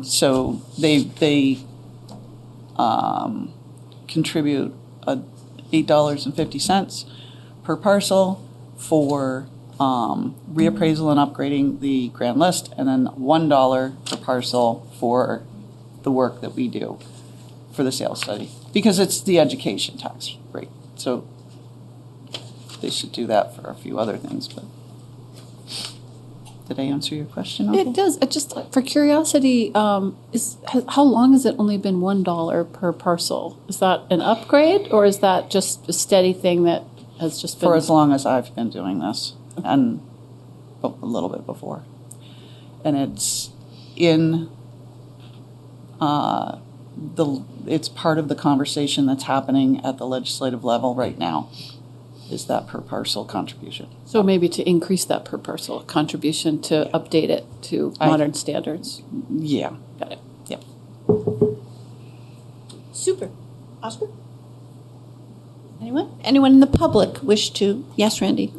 Speaker 8: So they contribute $8.50 per parcel for reappraisal and upgrading the grand list, and then $1 per parcel for the work that we do for the sales study, because it's the education tax rate. So they should do that for a few other things. But did I answer your question, Uncle?
Speaker 3: It does. Just for curiosity, how long has it only been $1 per parcel? Is that an upgrade, or is that just a steady thing that has just been?
Speaker 8: For as long as I've been doing this, and a little bit before. And it's in it's part of the conversation that's happening at the legislative level right now, is that per parcel contribution.
Speaker 3: So maybe to increase that per parcel contribution to update it to modern standards.
Speaker 8: Yeah.
Speaker 3: Got it.
Speaker 8: Yep.
Speaker 1: Super. Oscar? Anyone? Anyone in the public wish to? Yes, Randy.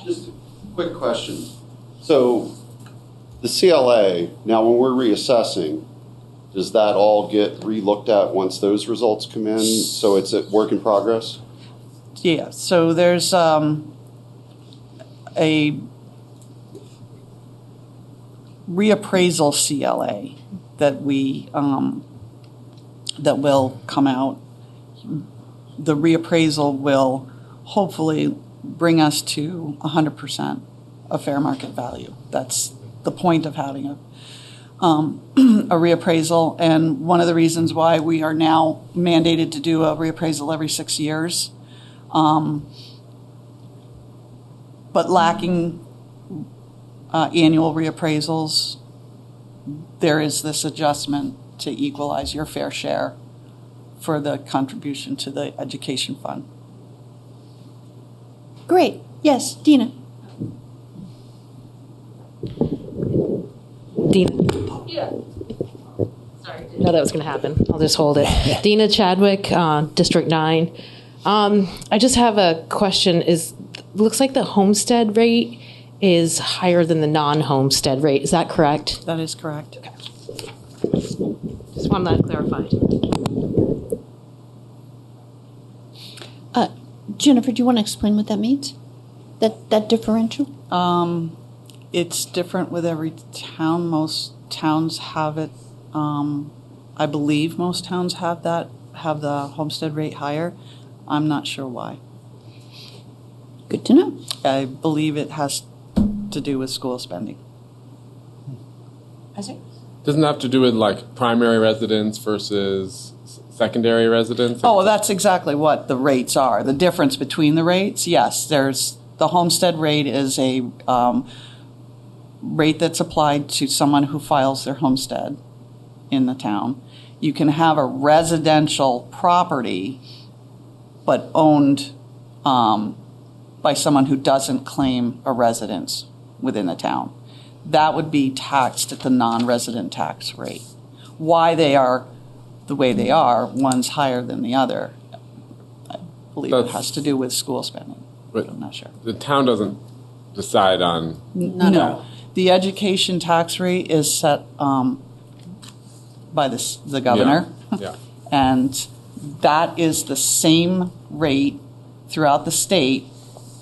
Speaker 22: Just a quick question. So the CLA, now when we're reassessing, does that all get re-looked at once those results come in? So it's a work in progress?
Speaker 8: Yeah, so there's a reappraisal CLA that we that will come out. The reappraisal will hopefully bring us to 100% of fair market value. That's the point of having a reappraisal, and one of the reasons why we are now mandated to do a reappraisal every 6 years. But lacking annual reappraisals, there is this adjustment to equalize your fair share for the contribution to the education fund.
Speaker 1: Great. Yes, Dina.
Speaker 9: Dina. Yeah. Sorry, didn't know that was going to happen. I'll just hold it. Dina Chadwick, District 9. I just have a question. Looks like the homestead rate is higher than the non-homestead rate. Is that correct?
Speaker 8: That is correct.
Speaker 9: Okay. Just wanted that clarified.
Speaker 1: Jennifer, do you want to explain what that means? That differential?
Speaker 8: It's different with every town. Most towns have it. I believe most towns have the homestead rate higher. I'm not sure why.
Speaker 1: Good to know.
Speaker 8: I believe it has to do with school spending.
Speaker 4: Doesn't have to do with like primary residence versus secondary residence?
Speaker 8: Oh, that's exactly what the rates are. The difference between the rates, yes. There's the homestead rate is a rate that's applied to someone who files their homestead in the town. You can have a residential property but owned by someone who doesn't claim a residence within the town. That would be taxed at the non-resident tax rate. Why they are the way they are, one's higher than the other, I believe it has to do with school spending. But I'm not sure.
Speaker 4: The town doesn't decide on...
Speaker 8: No. The education tax rate is set by the governor.
Speaker 4: Yeah.
Speaker 8: And that is the same rate throughout the state,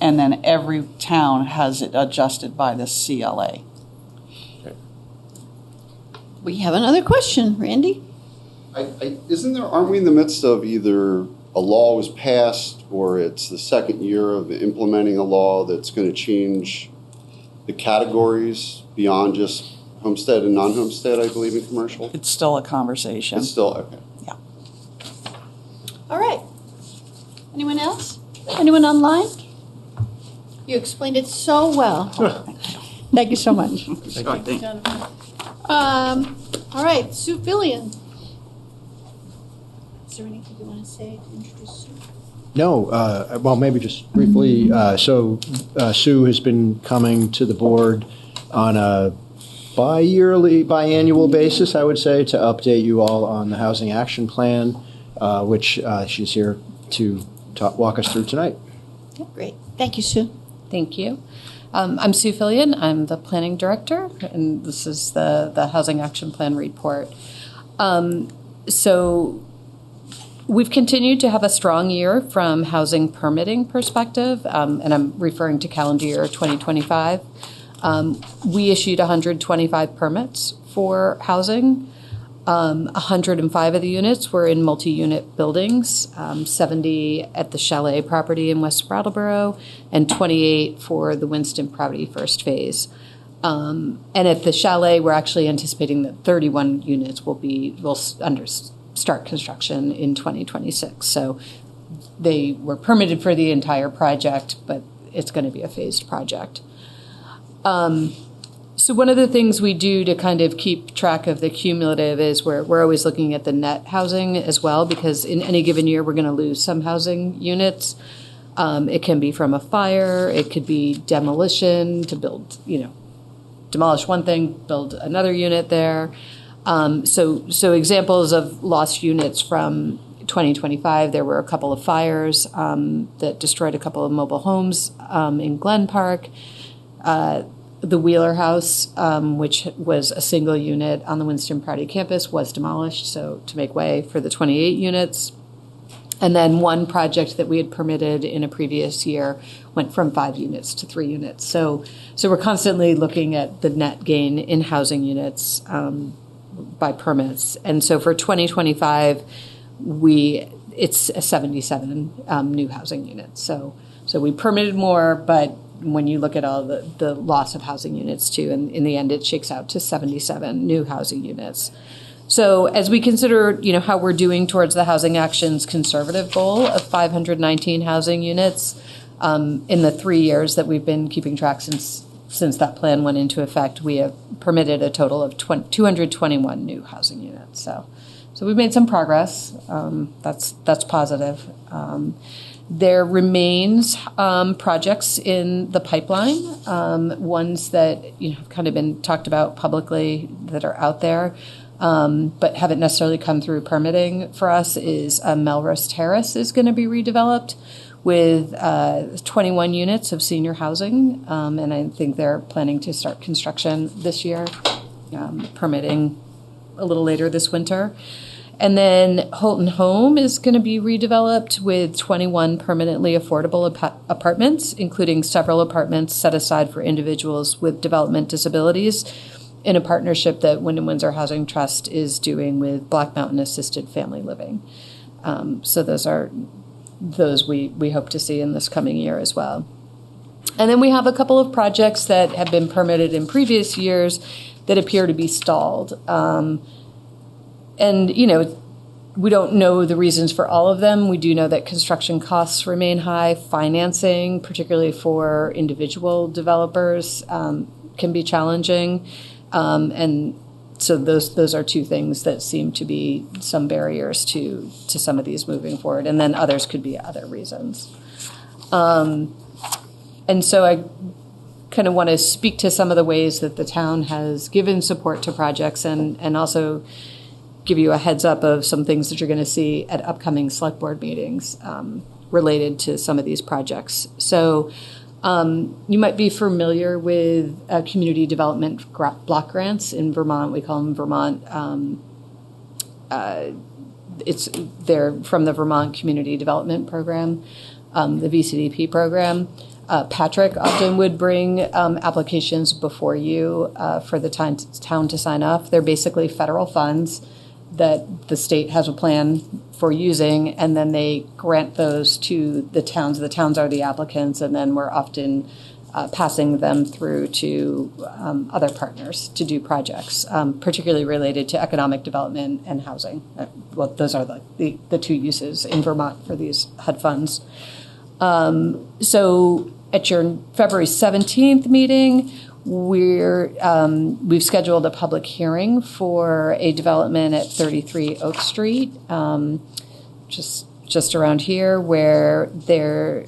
Speaker 8: and then every town has it adjusted by the CLA.
Speaker 4: Okay.
Speaker 1: We have another question, Randy.
Speaker 22: Aren't we in the midst of either a law was passed or it's the second year of implementing a law that's going to change the categories beyond just homestead and non-homestead, I believe, in commercial?
Speaker 8: It's still a conversation.
Speaker 22: It's still, okay.
Speaker 8: Yeah.
Speaker 1: All right. Anyone else? Anyone online? You explained it so well. Thank you so much.
Speaker 22: Thank you.
Speaker 1: All right, Sue Fillion. Is there anything you want to say to introduce Sue?
Speaker 2: No, well, maybe just briefly. Sue has been coming to the board on a biannual basis, I would say, to update you all on the Housing Action Plan, which she's here to walk us through tonight.
Speaker 1: Great. Thank you, Sue.
Speaker 3: Thank you. I'm Sue Fillion. I'm the planning director, and this is the Housing Action Plan report. So we've continued to have a strong year from housing permitting perspective, and I'm referring to calendar year 2025. We issued 125 permits for housing. 105 of the units were in multi-unit buildings, 70 at the Chalet property in West Brattleboro, and 28 for the Winston property first phase. And at the Chalet, we're actually anticipating that 31 units will start construction in 2026. So they were permitted for the entire project, but it's going to be a phased project. So one of the things we do to kind of keep track of the cumulative is we're always looking at the net housing as well, because in any given year we're going to lose some housing units. It can be from a fire, it could be demolition to build, demolish one thing, build another unit there. So examples of lost units from 2025, there were a couple of fires that destroyed a couple of mobile homes in Glen Park. The Wheeler House, which was a single unit on the Winston Prouty campus, was demolished, so to make way for the 28 units. And then one project that we had permitted in a previous year went from 5 units to 3 units. So we're constantly looking at the net gain in housing units by permits. And so for 2025, it's a 77 new housing units. So we permitted more, but when you look at all the loss of housing units too, and in the end it shakes out to 77 new housing units. So as we consider, how we're doing towards the Housing Action's conservative goal of 519 housing units, in the 3 years that we've been keeping track since that plan went into effect, we have permitted a total of 221 new housing units. So we've made some progress. That's positive. There remains projects in the pipeline, ones that have kind of been talked about publicly that are out there, but haven't necessarily come through permitting for us. Is Melrose Terrace is going to be redeveloped with 21 units of senior housing, and I think they're planning to start construction this year, permitting a little later this winter. And then Holton Home is going to be redeveloped with 21 permanently affordable apartments, including several apartments set aside for individuals with development disabilities, in a partnership that Wyndham Windsor Housing Trust is doing with Black Mountain Assisted Family Living. So those we hope to see in this coming year as well. And then we have a couple of projects that have been permitted in previous years that appear to be stalled. And, we don't know the reasons for all of them. We do know that construction costs remain high. Financing, particularly for individual developers, can be challenging. And so those are two things that seem to be some barriers to some of these moving forward. And then others could be other reasons. And so I kind of want to speak to some of the ways that the town has given support to projects, and also give you a heads up of some things that you're going to see at upcoming select board meetings related to some of these projects. So you might be familiar with community development block grants in Vermont. We call them Vermont. They're from the Vermont Community Development Program, the VCDP program. Patrick often would bring applications before you for the town to sign off. They're basically federal funds that the state has a plan for using, and then they grant those to the towns. The towns are the applicants, and then we're often passing them through to other partners to do projects, particularly related to economic development and housing. Well, those are the two uses in Vermont for these HUD funds. So at your February 17th meeting, we've scheduled a public hearing for a development at 33 Oak Street, just
Speaker 6: just around here where the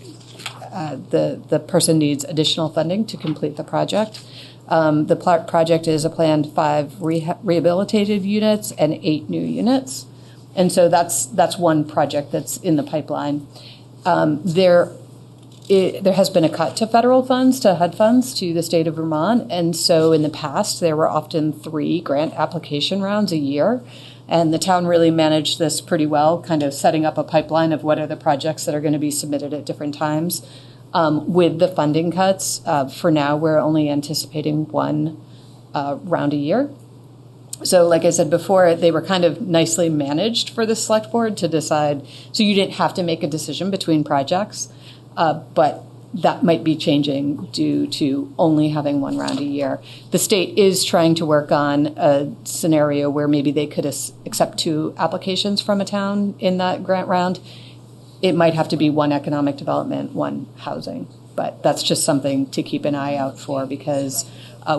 Speaker 6: person needs additional funding to complete the project. The project is a planned 5 rehabilitated units and 8 new units. And so that's one project that's in the pipeline. There has been a cut to federal funds, to HUD funds, to the state of Vermont. And so in the past, there were often 3 grant application rounds a year. And the town really managed this pretty well, kind of setting up a pipeline of what are the projects that are going to be submitted at different times. With the funding cuts, for now, we're only anticipating 1 round a year. So like I said before, they were kind of nicely managed for the select board to decide. So you didn't have to make a decision between projects, but that might be changing due to only having 1 round a year. The state is trying to work on a scenario where maybe they could accept 2 applications from a town in that grant round. It might have to be 1 economic development, 1 housing, but that's just something to keep an eye out for, because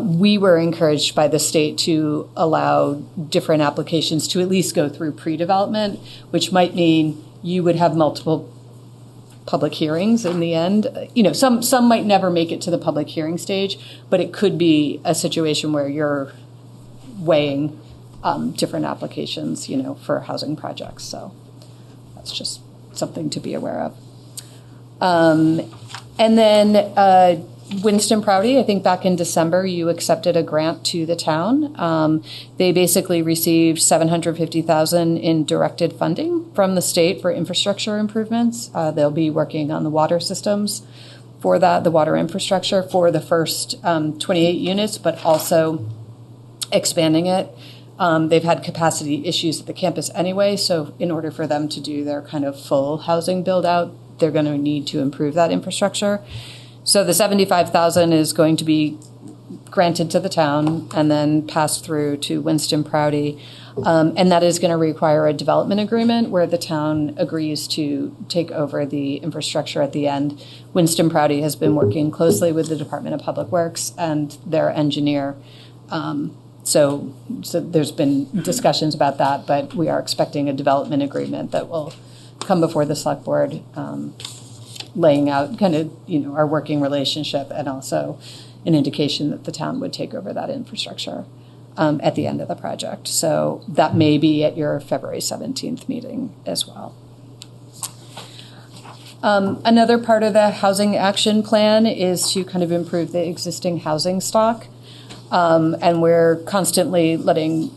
Speaker 6: we were encouraged by the state to allow different applications to at least go through pre-development, which might mean you would have multiple public hearings in the end. You know, some might never make it to the public hearing stage, but it could be a situation where you're weighing different applications, you know, for housing projects. So that's just something to be aware of. And then Winston Prouty, I think back in December, you accepted a grant to the town. They basically received $750,000 in directed funding from the state for infrastructure improvements. They'll be working on the water systems for that, the water infrastructure for the first 28 units, but also expanding it. They've had capacity issues at the campus anyway, so in order for them to do their kind of full housing build out, they're going to need to improve that infrastructure. So the $75,000 is going to be granted to the town and then passed through to Winston Prouty. And that is going to require a development agreement where the town agrees to take over the infrastructure at the end. Winston Prouty has been working closely with the Department of Public Works and their engineer. So there's been discussions about that, but we are expecting a development agreement that will come before the select board, laying out kind of, you know, our working relationship and also an indication that the town would take over that infrastructure at the end of the project. So that may be at your February 17th meeting as well. Another part of the housing action plan is to kind of improve the existing housing stock. And we're constantly letting,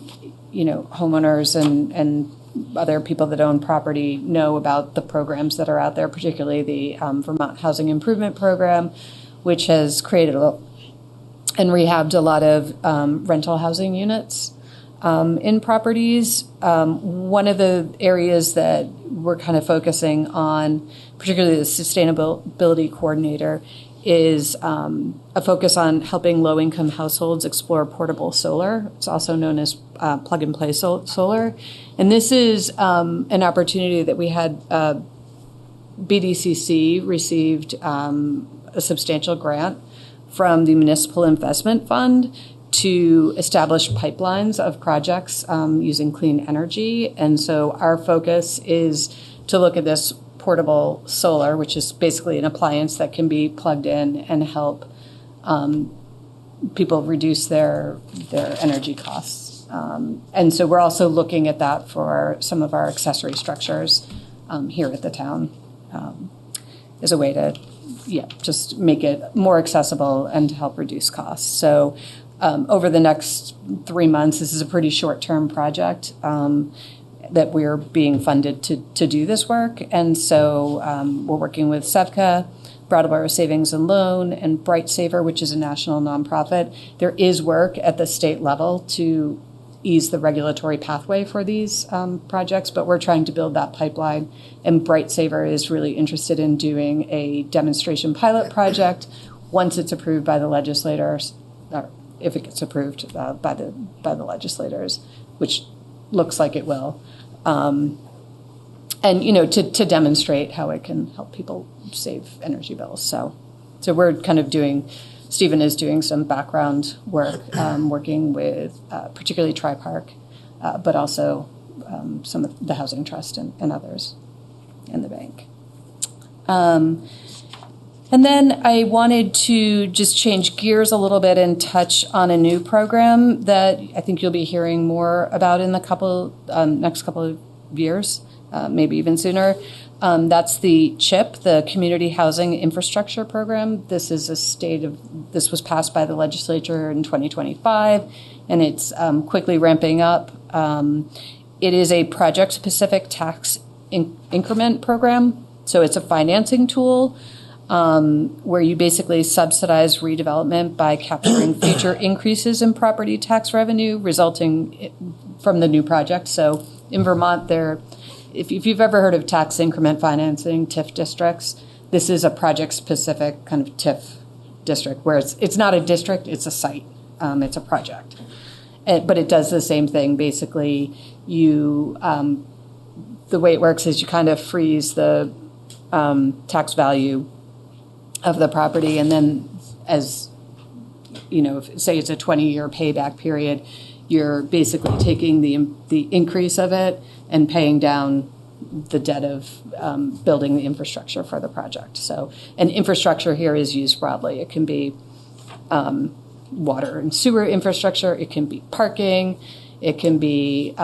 Speaker 6: you know, homeowners and other people that own property know about the programs that are out there, particularly the Vermont Housing Improvement Program, which has created and rehabbed a lot of rental housing units in properties. One of the areas that we're kind of focusing on, particularly the sustainability coordinator, is a focus on helping low-income households explore portable solar. It's also known as plug-and-play solar. And this is an opportunity that we had. BDCC received a substantial grant from the Municipal Investment Fund to establish pipelines of projects using clean energy. And so our focus is to look at this portable solar, which is basically an appliance that can be plugged in and help people reduce their energy costs. And so we're also looking at that for some of our accessory structures here at the town as a way to, just make it more accessible and to help reduce costs. So over the next 3 months, this is a pretty short-term project that we're being funded to do this work. And so we're working with SEVCA, Brattleboro Savings and Loan, and Bright Saver, which is a national nonprofit. There is work at the state level to ease the regulatory pathway for these projects, but we're trying to build that pipeline. And Bright Saver is really interested in doing a demonstration pilot project once it's approved by the legislators, or if it gets approved by the legislators, which looks like it will. And, to demonstrate how it can help people save energy bills. So we're kind of Stephen is doing some background work, working with particularly Tri-Park, but also some of the Housing Trust and others. in the bank. And then I wanted to just change gears a little bit and touch on a new program that I think you'll be hearing more about in the next couple of years, maybe even sooner. That's the CHIP, the Community Housing Infrastructure Program. This was passed by the legislature in 2025, and it's quickly ramping up. It is a project-specific tax increment program, so it's a financing tool where you basically subsidize redevelopment by capturing future increases in property tax revenue resulting from the new project. So in Vermont, if you've ever heard of tax increment financing, TIF districts, this is a project-specific kind of TIF district where it's not a district, it's a site, it's a project. But it does the same thing. Basically, the way it works is you kind of freeze the tax value of the property, and then as say it's a 20-year payback period, you're basically taking the increase of it and paying down the debt of building the infrastructure for the project. So, and infrastructure here is used broadly. It can be water and sewer infrastructure. It can be parking. It can be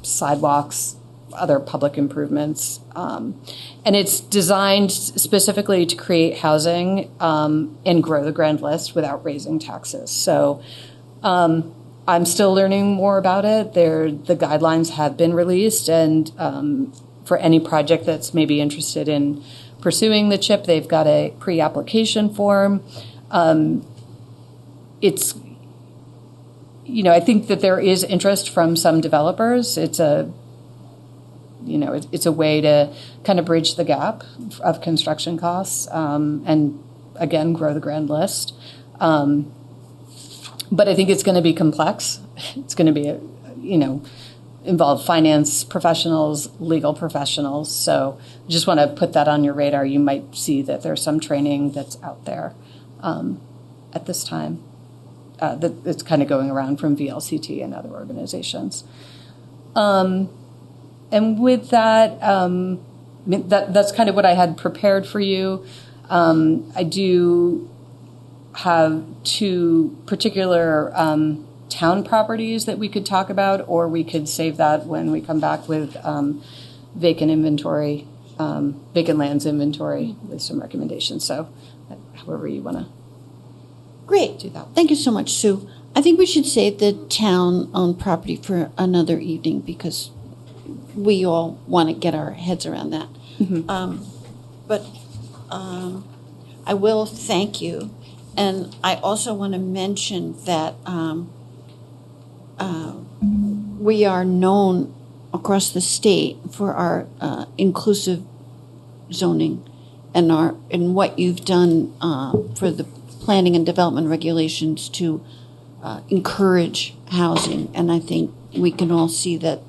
Speaker 6: sidewalks, other public improvements. And it's designed specifically to create housing and grow the grand list without raising taxes. So I'm still learning more about it. The guidelines have been released, and for any project that's maybe interested in pursuing the CHIP, they've got a pre-application form. It's, I think that there is interest from some developers. It's a way to kind of bridge the gap of construction costs and, again, grow the grand list. But I think it's going to be complex. It's going to be, involve finance professionals, legal professionals. So I just want to put that on your radar. You might see that there's some training that's out there at this time that's kind of going around from VLCT and other organizations. And with that, that's kind of what I had prepared for you. I do have two particular town properties that we could talk about, or we could save that when we come back with vacant lands inventory with some recommendations. So however you want to
Speaker 1: do that. Thank you so much, Sue. I think we should save the town-owned property for another evening because we all want to get our heads around that. Mm-hmm. But I will thank you. And I also want to mention that we are known across the state for our inclusive zoning and what you've done for the planning and development regulations to encourage housing. And I think we can all see that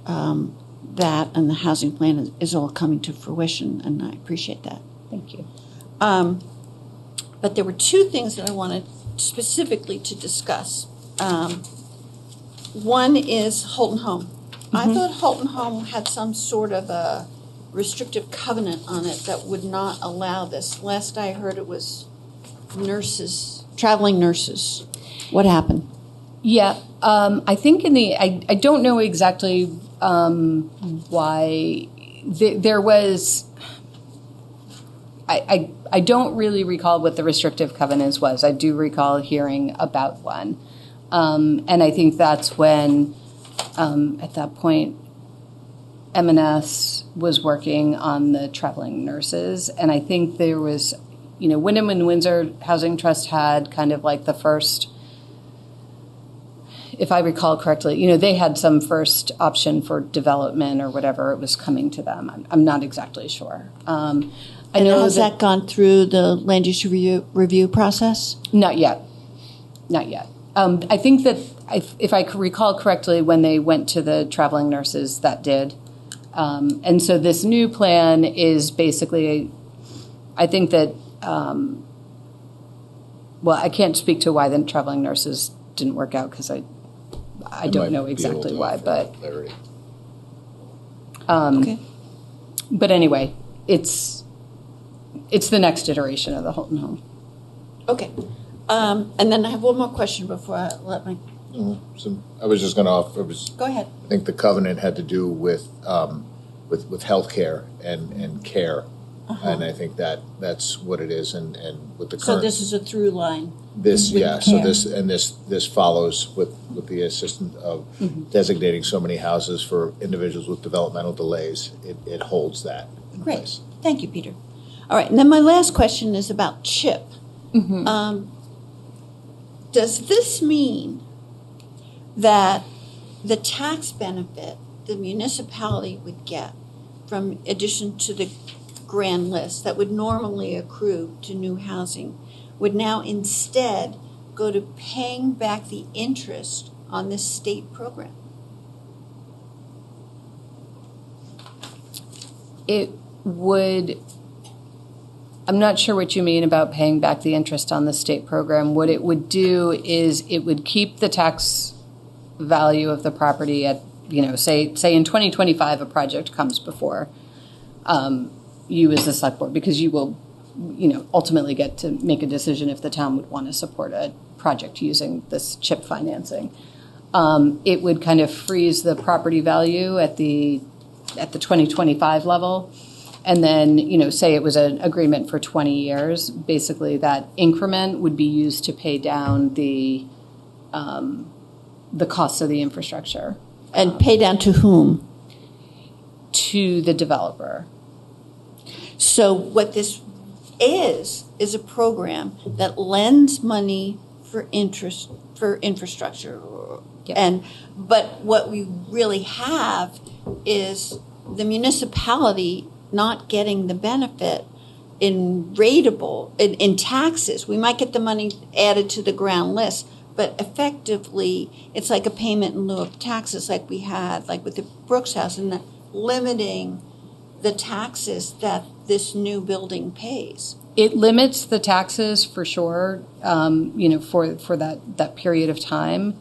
Speaker 1: that and the housing plan is all coming to fruition, and I appreciate that.
Speaker 6: Thank you.
Speaker 1: But there were two things that I wanted specifically to discuss. One is Holton Home. Mm-hmm. I thought Holton Home had some sort of a restrictive covenant on it that would not allow this. Last I heard it was traveling nurses. What happened?
Speaker 6: Yeah, I think I don't know exactly why there was. I don't really recall what the restrictive covenants was. I do recall hearing about one, and I think that's when, at that point, M&S was working on the traveling nurses, and I think there was, Wyndham and Windsor Housing Trust had kind of like the first. If I recall correctly, they had some first option for development or whatever it was coming to them. I'm not exactly sure.
Speaker 1: I know has that gone through the land use review process?
Speaker 6: Not yet. I think that if I recall correctly, when they went to the traveling nurses, that did. And so this new plan is basically, I think that, I can't speak to why the traveling nurses didn't work out because I don't know exactly why, but
Speaker 14: clarity.
Speaker 6: Okay. But anyway, it's the next iteration of the Holton Home.
Speaker 1: Okay. And then I have one more question before I let my...
Speaker 14: So I was just going to offer,
Speaker 1: Go ahead.
Speaker 14: I think the covenant had to do with healthcare and care. And I think that's what it is. And with the current...
Speaker 1: So this is a through line.
Speaker 14: This,
Speaker 1: with
Speaker 14: yeah.
Speaker 1: care.
Speaker 14: So this follows with the assistance of designating so many houses for individuals with developmental delays. It holds that in
Speaker 1: Great.
Speaker 14: place.
Speaker 1: Thank you, Peter. All right. And then my last question is about CHIP. Does this mean that the tax benefit the municipality would get from addition to the grand list that would normally accrue to new housing would now instead go to paying back the interest on this state program?
Speaker 6: It would, I'm not sure what you mean about paying back the interest on the state program. What it would do is it would keep the tax value of the property at, say in 2025 a project comes before you as the select board, because you will, ultimately get to make a decision if the town would want to support a project using this CHIP financing. It would kind of freeze the property value at the 2025 level. And then, say it was an agreement for 20 years, basically that increment would be used to pay down the costs of the infrastructure.
Speaker 1: And pay down to whom?
Speaker 6: To the developer.
Speaker 1: So what this is a program that lends money for interest for infrastructure.
Speaker 6: Yep.
Speaker 1: But what we really have is the municipality not getting the benefit in in taxes. We might get the money added to the ground list, but effectively it's like a payment in lieu of taxes like we had like with the Brooks House, and limiting the taxes that this new building pays.
Speaker 6: It limits the taxes for sure, for that period of time.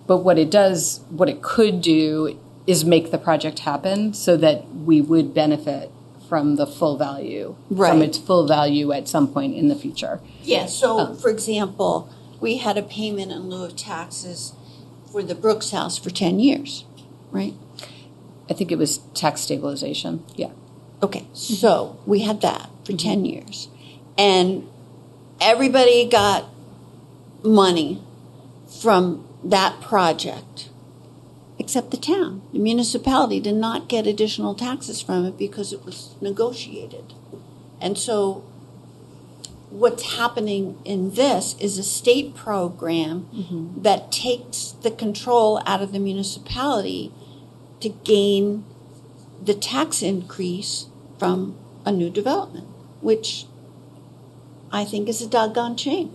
Speaker 6: But what it could do is make the project happen so that we would benefit from the full value, from its full value at some point in the future.
Speaker 1: Yeah, so for example, we had a payment in lieu of taxes for the Brooks House for 10 years, right?
Speaker 6: I think it was tax stabilization, yeah.
Speaker 1: Okay, so we had that for 10 years. And everybody got money from that project, except the town. The municipality did not get additional taxes from it because it was negotiated. And so what's happening in this is a state program that takes the control out of the municipality to gain the tax increase from a new development, which I think is a doggone shame.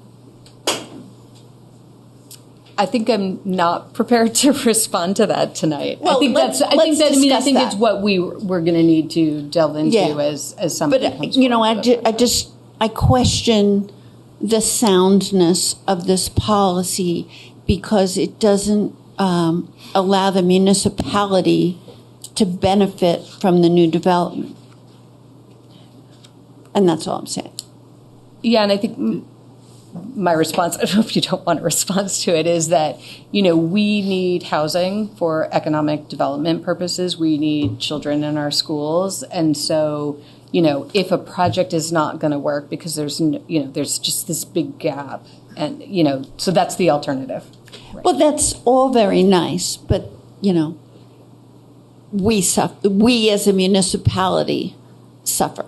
Speaker 6: I think I'm not prepared to respond to that tonight.
Speaker 1: Well,
Speaker 6: I think it's what we're going to need to delve into as something. But
Speaker 1: I question the soundness of this policy because it doesn't allow the municipality to benefit from the new development. And that's all I'm saying.
Speaker 6: Yeah, and I think my response, I don't know if you don't want a response to it, is that, we need housing for economic development purposes. We need children in our schools. And so, if a project is not going to work because there's just this big gap, and, so that's the alternative.
Speaker 1: Right. Well, that's all very nice, but, we as a municipality suffer.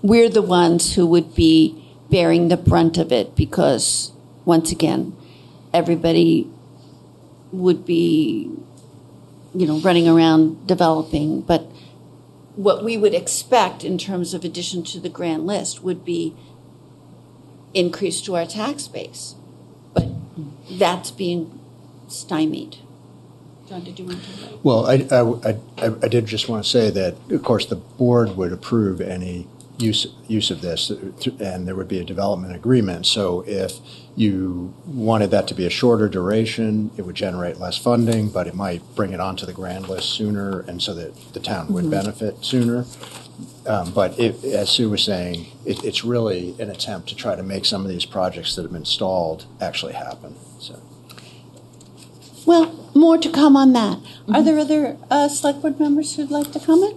Speaker 1: We're the ones who would be bearing the brunt of it because, once again, everybody would be, running around developing. But what we would expect in terms of addition to the grand list would be increase to our tax base. But that's being stymied. John, did you want to?
Speaker 2: Well, I did just want to say that, of course, the board would approve any use of this, and there would be a development agreement. So if you wanted that to be a shorter duration, it would generate less funding, but it might bring it onto the grand list sooner, and so that the town would benefit sooner. But as Sue was saying, it's really an attempt to try to make some of these projects that have been stalled actually happen. So.
Speaker 1: Well, more to come on that. Are there other select board members who'd like to comment?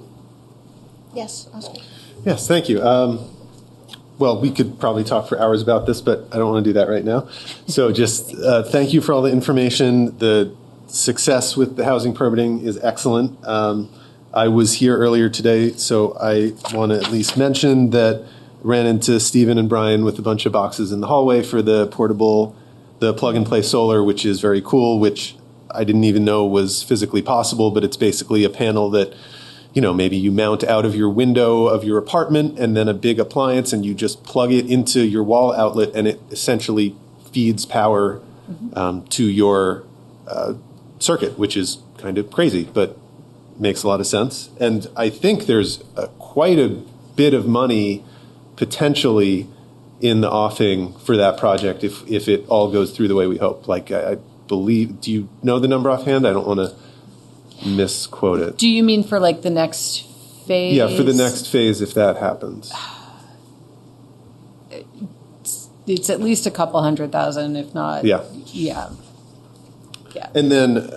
Speaker 1: Yes, Oscar.
Speaker 13: Yes, thank you. Well, we could probably talk for hours about this, but I don't want to do that right now. So just thank you for all the information. The success with the housing permitting is excellent. I was here earlier today, so I want to at least mention that I ran into Stephen and Brian with a bunch of boxes in the hallway for the plug-and-play solar, which is very cool, which I didn't even know was physically possible, but it's basically a panel that, maybe you mount out of your window of your apartment and then a big appliance, and you just plug it into your wall outlet, and it essentially feeds power to your circuit, which is kind of crazy, but makes a lot of sense. And I think there's quite a bit of money potentially in the offing for that project if it all goes through the way we hope. Like, I believe, do you know the number offhand? I don't want to misquote it.
Speaker 6: Do you mean for like the next phase?
Speaker 13: Yeah, for the next phase if that happens.
Speaker 6: It's at least a couple $100,000, if not.
Speaker 13: Yeah.
Speaker 6: Yeah.
Speaker 13: And then,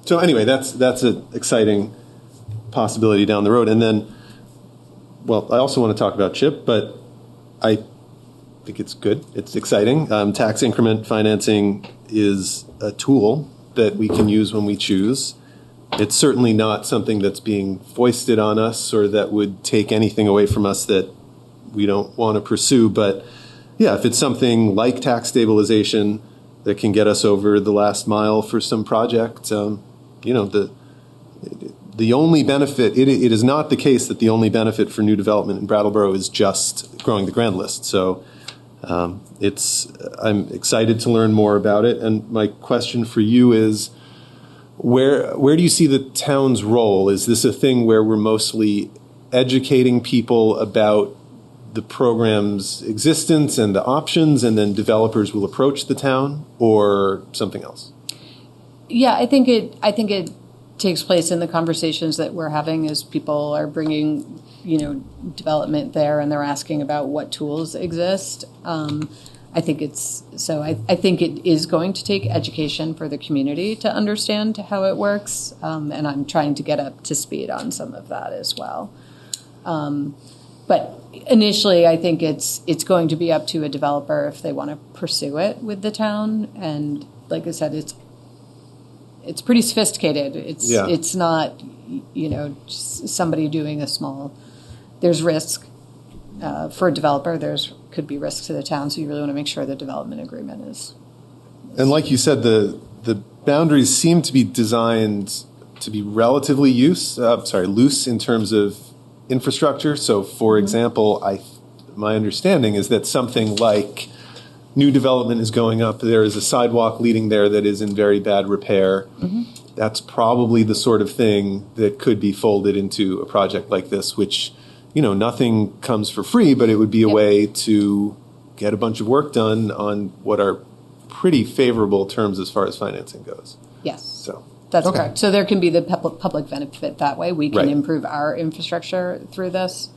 Speaker 13: so anyway, that's an exciting possibility down the road. And then, well, I also want to talk about CHIP, but I think it's good. It's exciting. Tax increment financing is a tool that we can use when we choose. It's certainly not something that's being foisted on us or that would take anything away from us that we don't want to pursue. But yeah, if it's something like tax stabilization that can get us over the last mile for some project, the only benefit, it is not the case that the only benefit for new development in Brattleboro is just growing the grand list. So I'm excited to learn more about it. And my question for you is, where do you see the town's role? Is this a thing where we're mostly educating people about the program's existence and the options, and then developers will approach the town, or something else?
Speaker 6: Yeah, I think it takes place in the conversations that we're having as people are bringing, development there, and they're asking about what tools exist. I think I think it is going to take education for the community to understand how it works, and I'm trying to get up to speed on some of that as well. But initially, I think it's going to be up to a developer if they want to pursue it with the town. And like I said, it's pretty sophisticated. It's not, just somebody doing a small. There's risk for a developer. Could be risk to the town. So you really want to make sure the development agreement is.
Speaker 13: And like you said, the boundaries seem to be designed to be relatively loose in terms of infrastructure. So, for example, my understanding is that something like new development is going up. There is a sidewalk leading there that is in very bad repair. That's probably the sort of thing that could be folded into a project like this, which, nothing comes for free, but it would be a way to get a bunch of work done on what are pretty favorable terms as far as financing goes.
Speaker 6: Yes.
Speaker 13: So.
Speaker 6: That's correct. So there can be the public benefit that way. We can improve our infrastructure through this.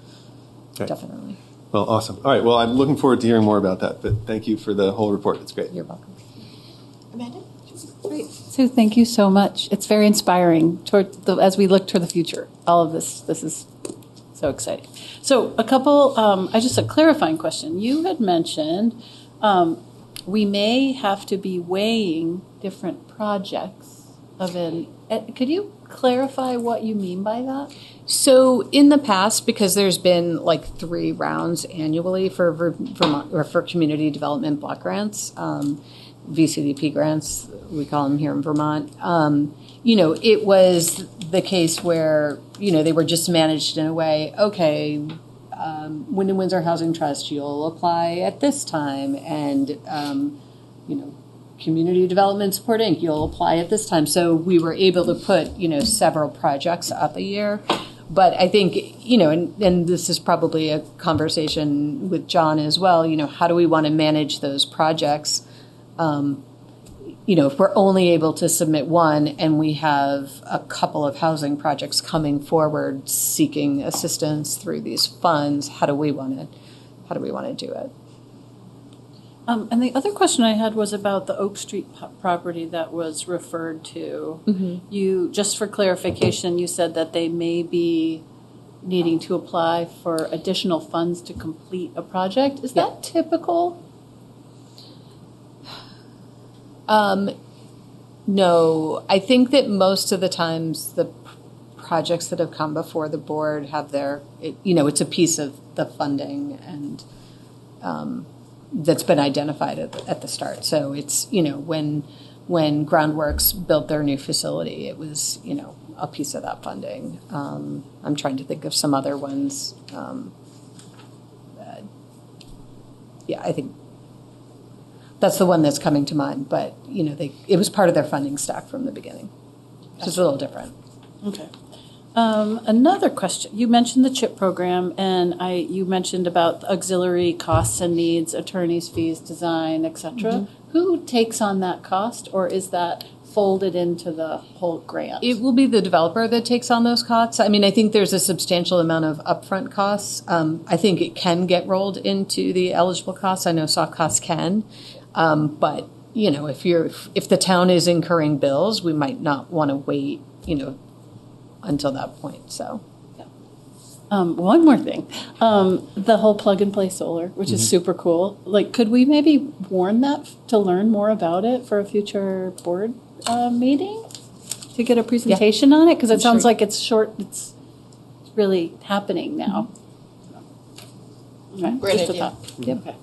Speaker 6: Okay. Definitely.
Speaker 13: Well, awesome. All right. Well, I'm looking forward to hearing more about that. But thank you for the whole report. It's great.
Speaker 6: You're welcome.
Speaker 1: Amanda?
Speaker 3: Great. Sue, thank you so much. It's very inspiring as we look toward the future. All of this is so exciting. So a couple, just a clarifying question. You had mentioned we may have to be weighing different projects. Could you clarify what you mean by that?
Speaker 6: So in the past, because there's been like 3 rounds annually for Vermont or for community development block grants, VCDP grants, we call them here in Vermont. It was the case where they were just managed in a way. Okay, Wyndham Windsor Housing Trust, you'll apply at this time, and Community Development Support Inc., you'll apply at this time. So we were able to put, several projects up a year. But I think, and this is probably a conversation with John as well, how do we want to manage those projects? if we're only able to submit one and we have a couple of housing projects coming forward seeking assistance through these funds, how do we want to do it?
Speaker 3: And the other question I had was about the Oak Street property that was referred to.
Speaker 6: Mm-hmm.
Speaker 3: You, just for clarification, you said that they may be needing to apply for additional funds to complete a project. Is that typical?
Speaker 6: No, I think that most of the times the projects that have come before the board have it's a piece of the funding and that's been identified at the start. So it's, when Groundworks built their new facility, it was, a piece of that funding. I'm trying to think of some other ones. I think that's the one that's coming to mind, but, it was part of their funding stack from the beginning. So it's a little different.
Speaker 3: Okay. Another question. You mentioned the CHIP program, and you mentioned about auxiliary costs and needs, attorney's fees, design, etc.
Speaker 6: Mm-hmm.
Speaker 3: Who takes on that cost, or is that folded into the whole grant?
Speaker 6: It will be the developer that takes on those costs. I mean, I think there's a substantial amount of upfront costs. I think it can get rolled into the eligible costs. I know soft costs can, but if the town is incurring bills, we might not want to wait, until that point. So,
Speaker 3: one more thing, the whole plug and play solar, which is super cool. Like, could we maybe warn that to learn more about it for a future board meeting to get a presentation on it? Because it sounds like it's really happening now. Okay.
Speaker 1: Great
Speaker 3: Just a
Speaker 1: idea.
Speaker 3: thought. Yep. Okay.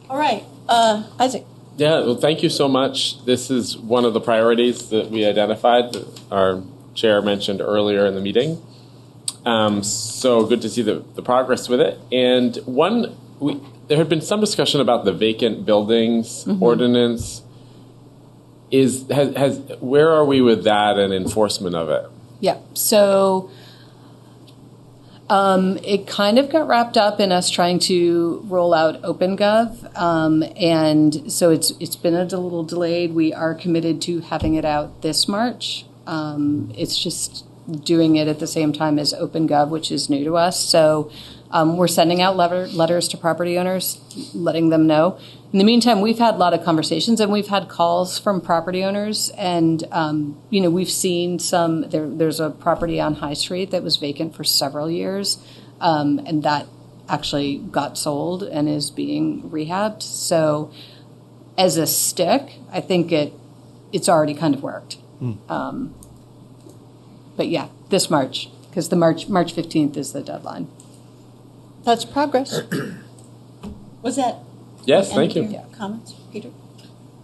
Speaker 1: All right, Isaac.
Speaker 4: Yeah, well, thank you so much. This is one of the priorities that we identified that our chair mentioned earlier in the meeting. So good to see the progress with it. And there had been some discussion about the vacant buildings ordinance. Where are we with that and enforcement of it?
Speaker 6: Yeah. So it kind of got wrapped up in us trying to roll out OpenGov, and so it's been a little delayed. We are committed to having it out this March. It's just doing it at the same time as OpenGov, which is new to us. So we're sending out letters to property owners, letting them know. In the meantime, we've had a lot of conversations and we've had calls from property owners, and we've seen some. There's a property on High Street that was vacant for several years, and that actually got sold and is being rehabbed. So, as a stick, I think it's already kind of worked. But yeah, this March, because the March 15th is the deadline.
Speaker 1: That's progress. Was that?
Speaker 4: Yes, thank you.
Speaker 1: Comments, Peter?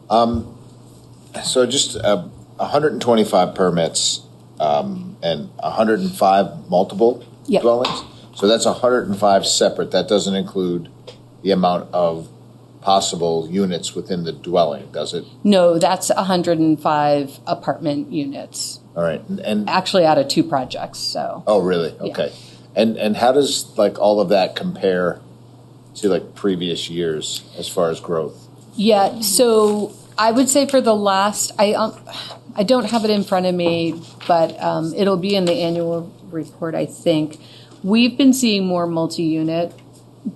Speaker 14: So just 125 permits and 105 multiple dwellings. So that's 105 separate. That doesn't include the amount of possible units within the dwelling, does it?
Speaker 6: No, that's 105 apartment units.
Speaker 14: All right, and
Speaker 6: actually out of 2 projects. So.
Speaker 14: Oh, really? Okay. And how does all of that compare to previous years as far as growth?
Speaker 6: Yeah, so I would say for the last, I don't have it in front of me, but it'll be in the annual report, I think. We've been seeing more multi-unit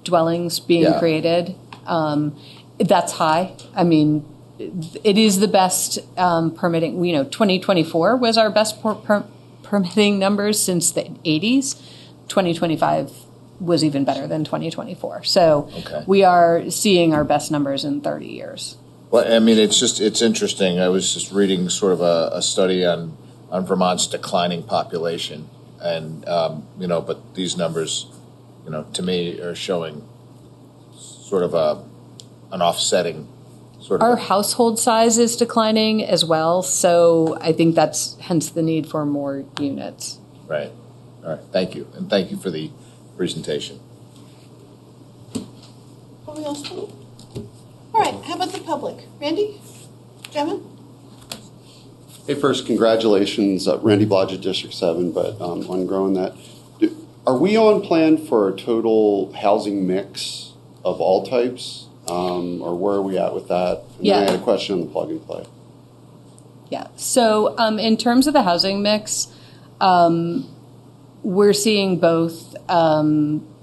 Speaker 6: dwellings being created. That's high. I mean, it is the best permitting. 2024 was our best permitting numbers since the 80s. 2025 was even better than 2024. So we are seeing our best numbers in 30 years.
Speaker 14: Well, I mean, it's interesting. I was just reading sort of a study on Vermont's declining population, and but these numbers, to me, are showing sort of an offsetting sort of.
Speaker 6: Our household size is declining as well, so I think that's hence the need for more units.
Speaker 14: Right. All right. Thank you, and thank you for the presentation.
Speaker 1: Are we all through? All right, how about the public? Randy? Gemma?
Speaker 22: Hey, first, congratulations, Randy Blodgett, District 7, but on growing that. Are we on plan for a total housing mix of all types? Or where are we at with that? And
Speaker 6: Yeah.
Speaker 22: then I had a question on the plug and play.
Speaker 6: Yeah. So in terms of the housing mix, we're seeing both.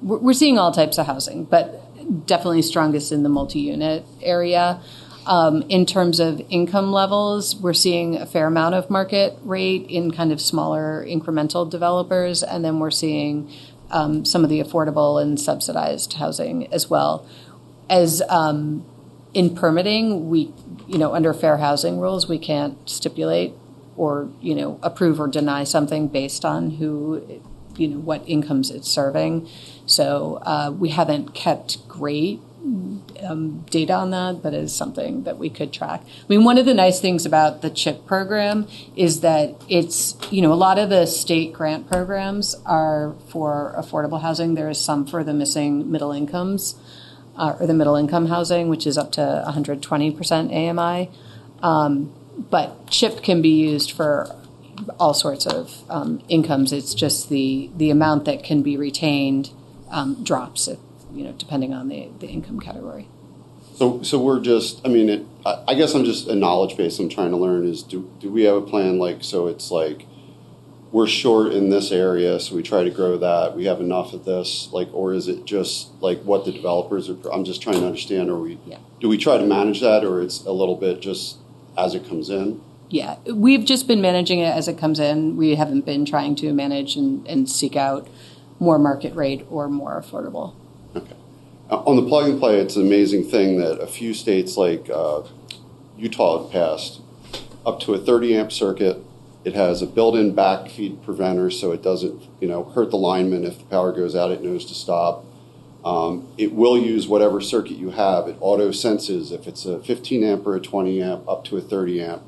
Speaker 6: We're seeing all types of housing, but definitely strongest in the multi-unit area. In terms of income levels, we're seeing a fair amount of market rate in kind of smaller incremental developers, and then we're seeing some of the affordable and subsidized housing as well. As in permitting, we, under fair housing rules, we can't stipulate or, approve or deny something based on who, what incomes it's serving. So we haven't kept great data on that, but it's something that we could track. I mean, one of the nice things about the CHIP program is that it's, a lot of the state grant programs are for affordable housing. There is some for the missing middle incomes, or the middle income housing, which is up to 120% AMI. But CHIP can be used for all sorts of incomes. It's just the amount that can be retained drops, depending on the income category.
Speaker 22: So we're just, I guess I'm just a knowledge base I'm trying to learn is do we have a plan so it's like we're short in this area, so we try to grow that, we have enough of this, or is it just what the developers are, I'm just trying to understand, do we try to manage that, or it's a little bit just as it comes in?
Speaker 6: Yeah, we've just been managing it as it comes in. We haven't been trying to manage and seek out more market rate or more affordable.
Speaker 22: Okay. On the plug and play, it's an amazing thing that a few states like Utah have passed up to a 30 amp circuit. It has a built-in backfeed preventer, so it doesn't, hurt the lineman. If the power goes out, it knows to stop. It will use whatever circuit you have. It auto senses if it's a 15 amp or a 20 amp up to a 30 amp,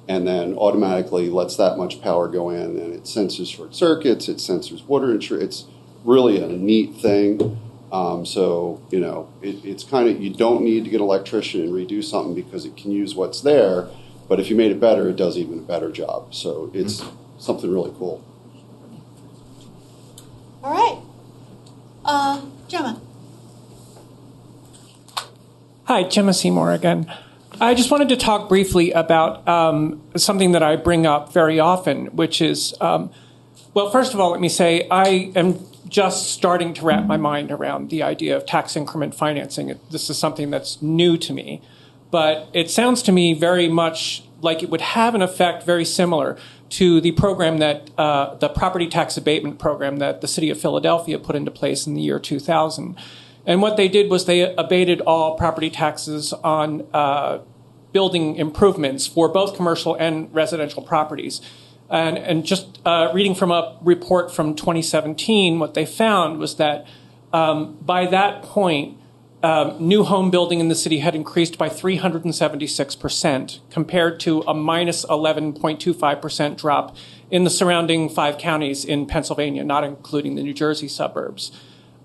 Speaker 22: and then automatically lets that much power go in, and it senses short circuits. It senses water intrusion. It's really a neat thing. It's kind of, you don't need to get an electrician and redo something because it can use what's there. But if you made it better, it does even a better job. So it's something really cool.
Speaker 1: All right. Gemma.
Speaker 10: Hi, Gemma Seymour again. I just wanted to talk briefly about something that I bring up very often, which is, first of all, let me say I am just starting to wrap my mind around the idea of tax increment financing. This is something that's new to me, but it sounds to me very much like it would have an effect very similar to the program that the property tax abatement program that the city of Philadelphia put into place in the year 2000. And what they did was they abated all property taxes on building improvements for both commercial and residential properties. And just reading from a report from 2017, what they found was that by that point, new home building in the city had increased by 376% compared to a minus 11.25% drop in the surrounding 5 counties in Pennsylvania, not including the New Jersey suburbs.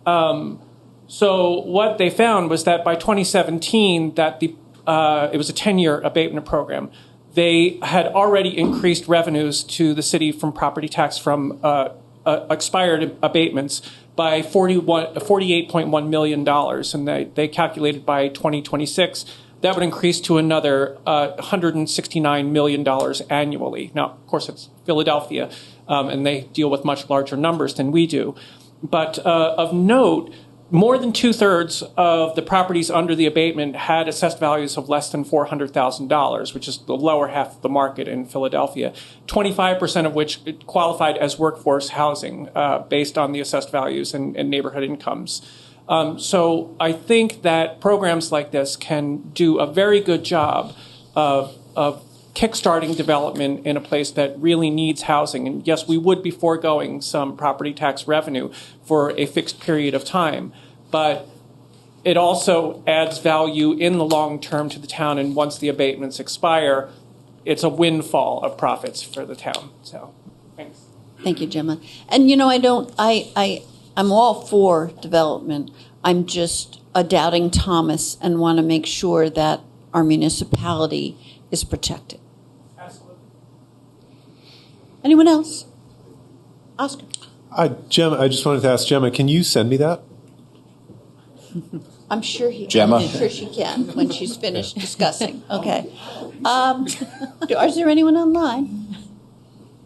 Speaker 10: So what they found was that by 2017, that it was a 10-year abatement program. They had already increased revenues to the city from property tax from expired abatements by $48.1 million. And they calculated by 2026, that would increase to another $169 million annually. Now, of course, it's Philadelphia, and they deal with much larger numbers than we do. But of note, more than 2/3 of the properties under the abatement had assessed values of less than $400,000, which is the lower half of the market in Philadelphia, 25% of which qualified as workforce housing based on the assessed values and neighborhood incomes. So I think that programs like this can do a very good job of kickstarting development in a place that really needs housing. And yes, we would be foregoing some property tax revenue for a fixed period of time, but it also adds value in the long term to the town. And once the abatements expire, it's a windfall of profits for the town. So, thanks.
Speaker 1: Thank you, Gemma. And I'm all for development. I'm just a doubting Thomas and want to make sure that our municipality is protected.
Speaker 10: Absolutely.
Speaker 1: Anyone else? Oscar.
Speaker 13: Gemma, I just wanted to ask Gemma, can you send me that?
Speaker 1: I'm sure
Speaker 14: Gemma?
Speaker 1: I'm sure she can when she's finished discussing. Okay. Is there anyone online?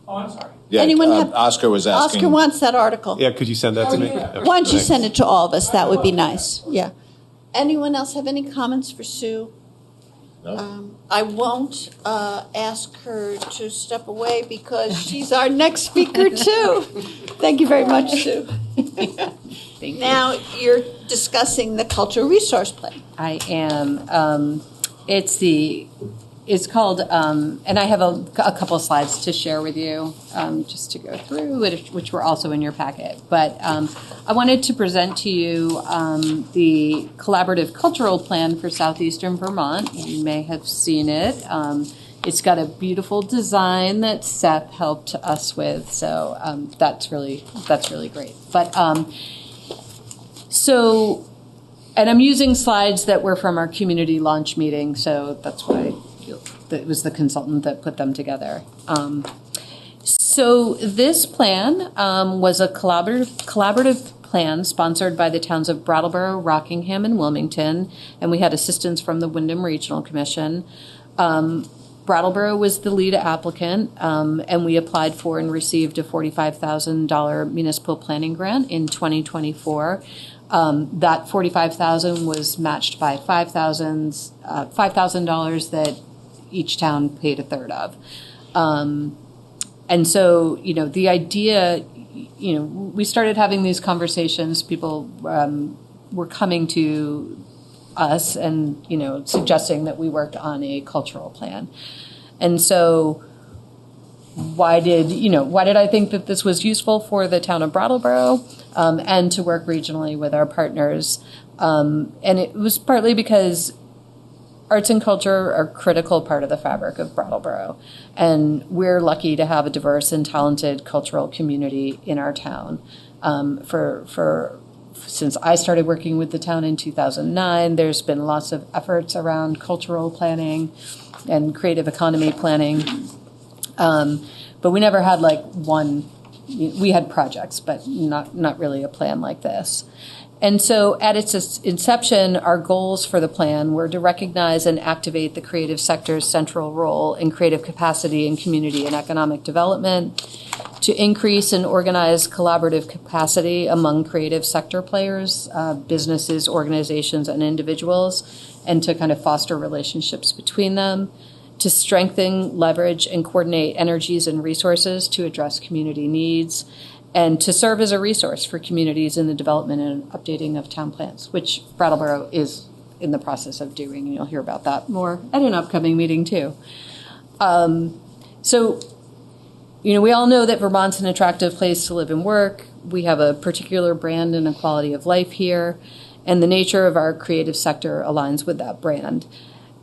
Speaker 10: Oh, I'm sorry.
Speaker 14: Yeah,
Speaker 1: Anyone have?
Speaker 14: Oscar was asking.
Speaker 1: Oscar wants that article.
Speaker 13: Yeah, could you send that to me?
Speaker 1: Why don't you send it to all of us? That would be nice. Yeah. Anyone else have any comments for Sue?
Speaker 14: No.
Speaker 1: I won't ask her to step away because she's our next speaker too. Thank you very much, Sue.
Speaker 6: Thank you.
Speaker 1: Now you're discussing the cultural resource plan.
Speaker 6: I am. It's called, and I have a couple slides to share with you, just to go through, which were also in your packet. But I wanted to present to you the collaborative cultural plan for southeastern Vermont. You may have seen it. It's got a beautiful design that Seth helped us with, so that's really great. But and I'm using slides that were from our community launch meeting, so that's why it was the consultant that put them together. So this plan was a collaborative plan sponsored by the towns of Brattleboro, Rockingham, and Wilmington, and we had assistance from the Wyndham Regional Commission. Brattleboro was the lead applicant, and we applied for and received a $45,000 municipal planning grant in 2024. That $45,000 was matched by $5,000 that each town paid a third of. And so, the idea, we started having these conversations. People were coming to us and, suggesting that we worked on a cultural plan. And so why did I think that this was useful for the town of Brattleboro and to work regionally with our partners? And it was partly because arts and culture are a critical part of the fabric of Brattleboro. And we're lucky to have a diverse and talented cultural community in our town. Since I started working with the town in 2009, there's been lots of efforts around cultural planning and creative economy planning. But we never had one. We had projects, but not really a plan like this. And so at its inception, our goals for the plan were to recognize and activate the creative sector's central role in creative capacity in community and economic development, to increase and organize collaborative capacity among creative sector players, businesses, organizations, and individuals, and to kind of foster relationships between them, to strengthen, leverage, and coordinate energies and resources to address community needs, and to serve as a resource for communities in the development and updating of town plans, which Brattleboro is in the process of doing. And you'll hear about that more at an upcoming meeting too. We all know that Vermont's an attractive place to live and work. We have a particular brand and a quality of life here, and the nature of our creative sector aligns with that brand.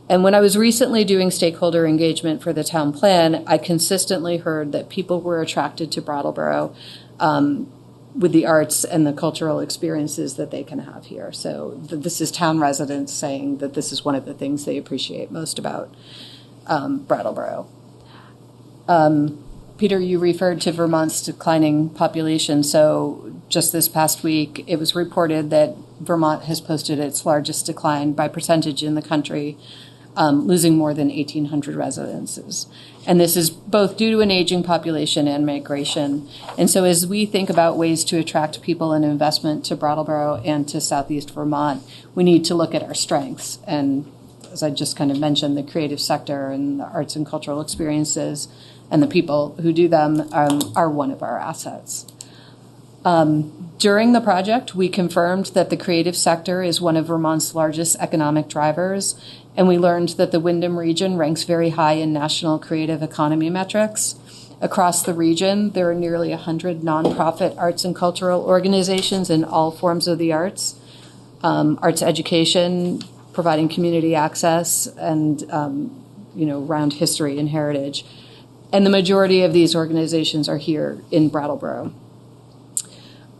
Speaker 6: And when I was recently doing stakeholder engagement for the town plan, I consistently heard that people were attracted to Brattleboro with the arts and the cultural experiences that they can have here. So this is town residents saying that this is one of the things they appreciate most about Brattleboro. Peter, you referred to Vermont's declining population. So just this past week, it was reported that Vermont has posted its largest decline by percentage in the country, losing more than 1,800 residences. And this is both due to an aging population and migration. And so as we think about ways to attract people and investment to Brattleboro and to Southeast Vermont, we need to look at our strengths. And as I just kind of mentioned, the creative sector and the arts and cultural experiences and the people who do them are one of our assets. During the project, we confirmed that the creative sector is one of Vermont's largest economic drivers, and we learned that the Wyndham region ranks very high in national creative economy metrics. Across the region, there are nearly 100 nonprofit arts and cultural organizations in all forms of the arts, arts education, providing community access, and around history and heritage. And the majority of these organizations are here in Brattleboro.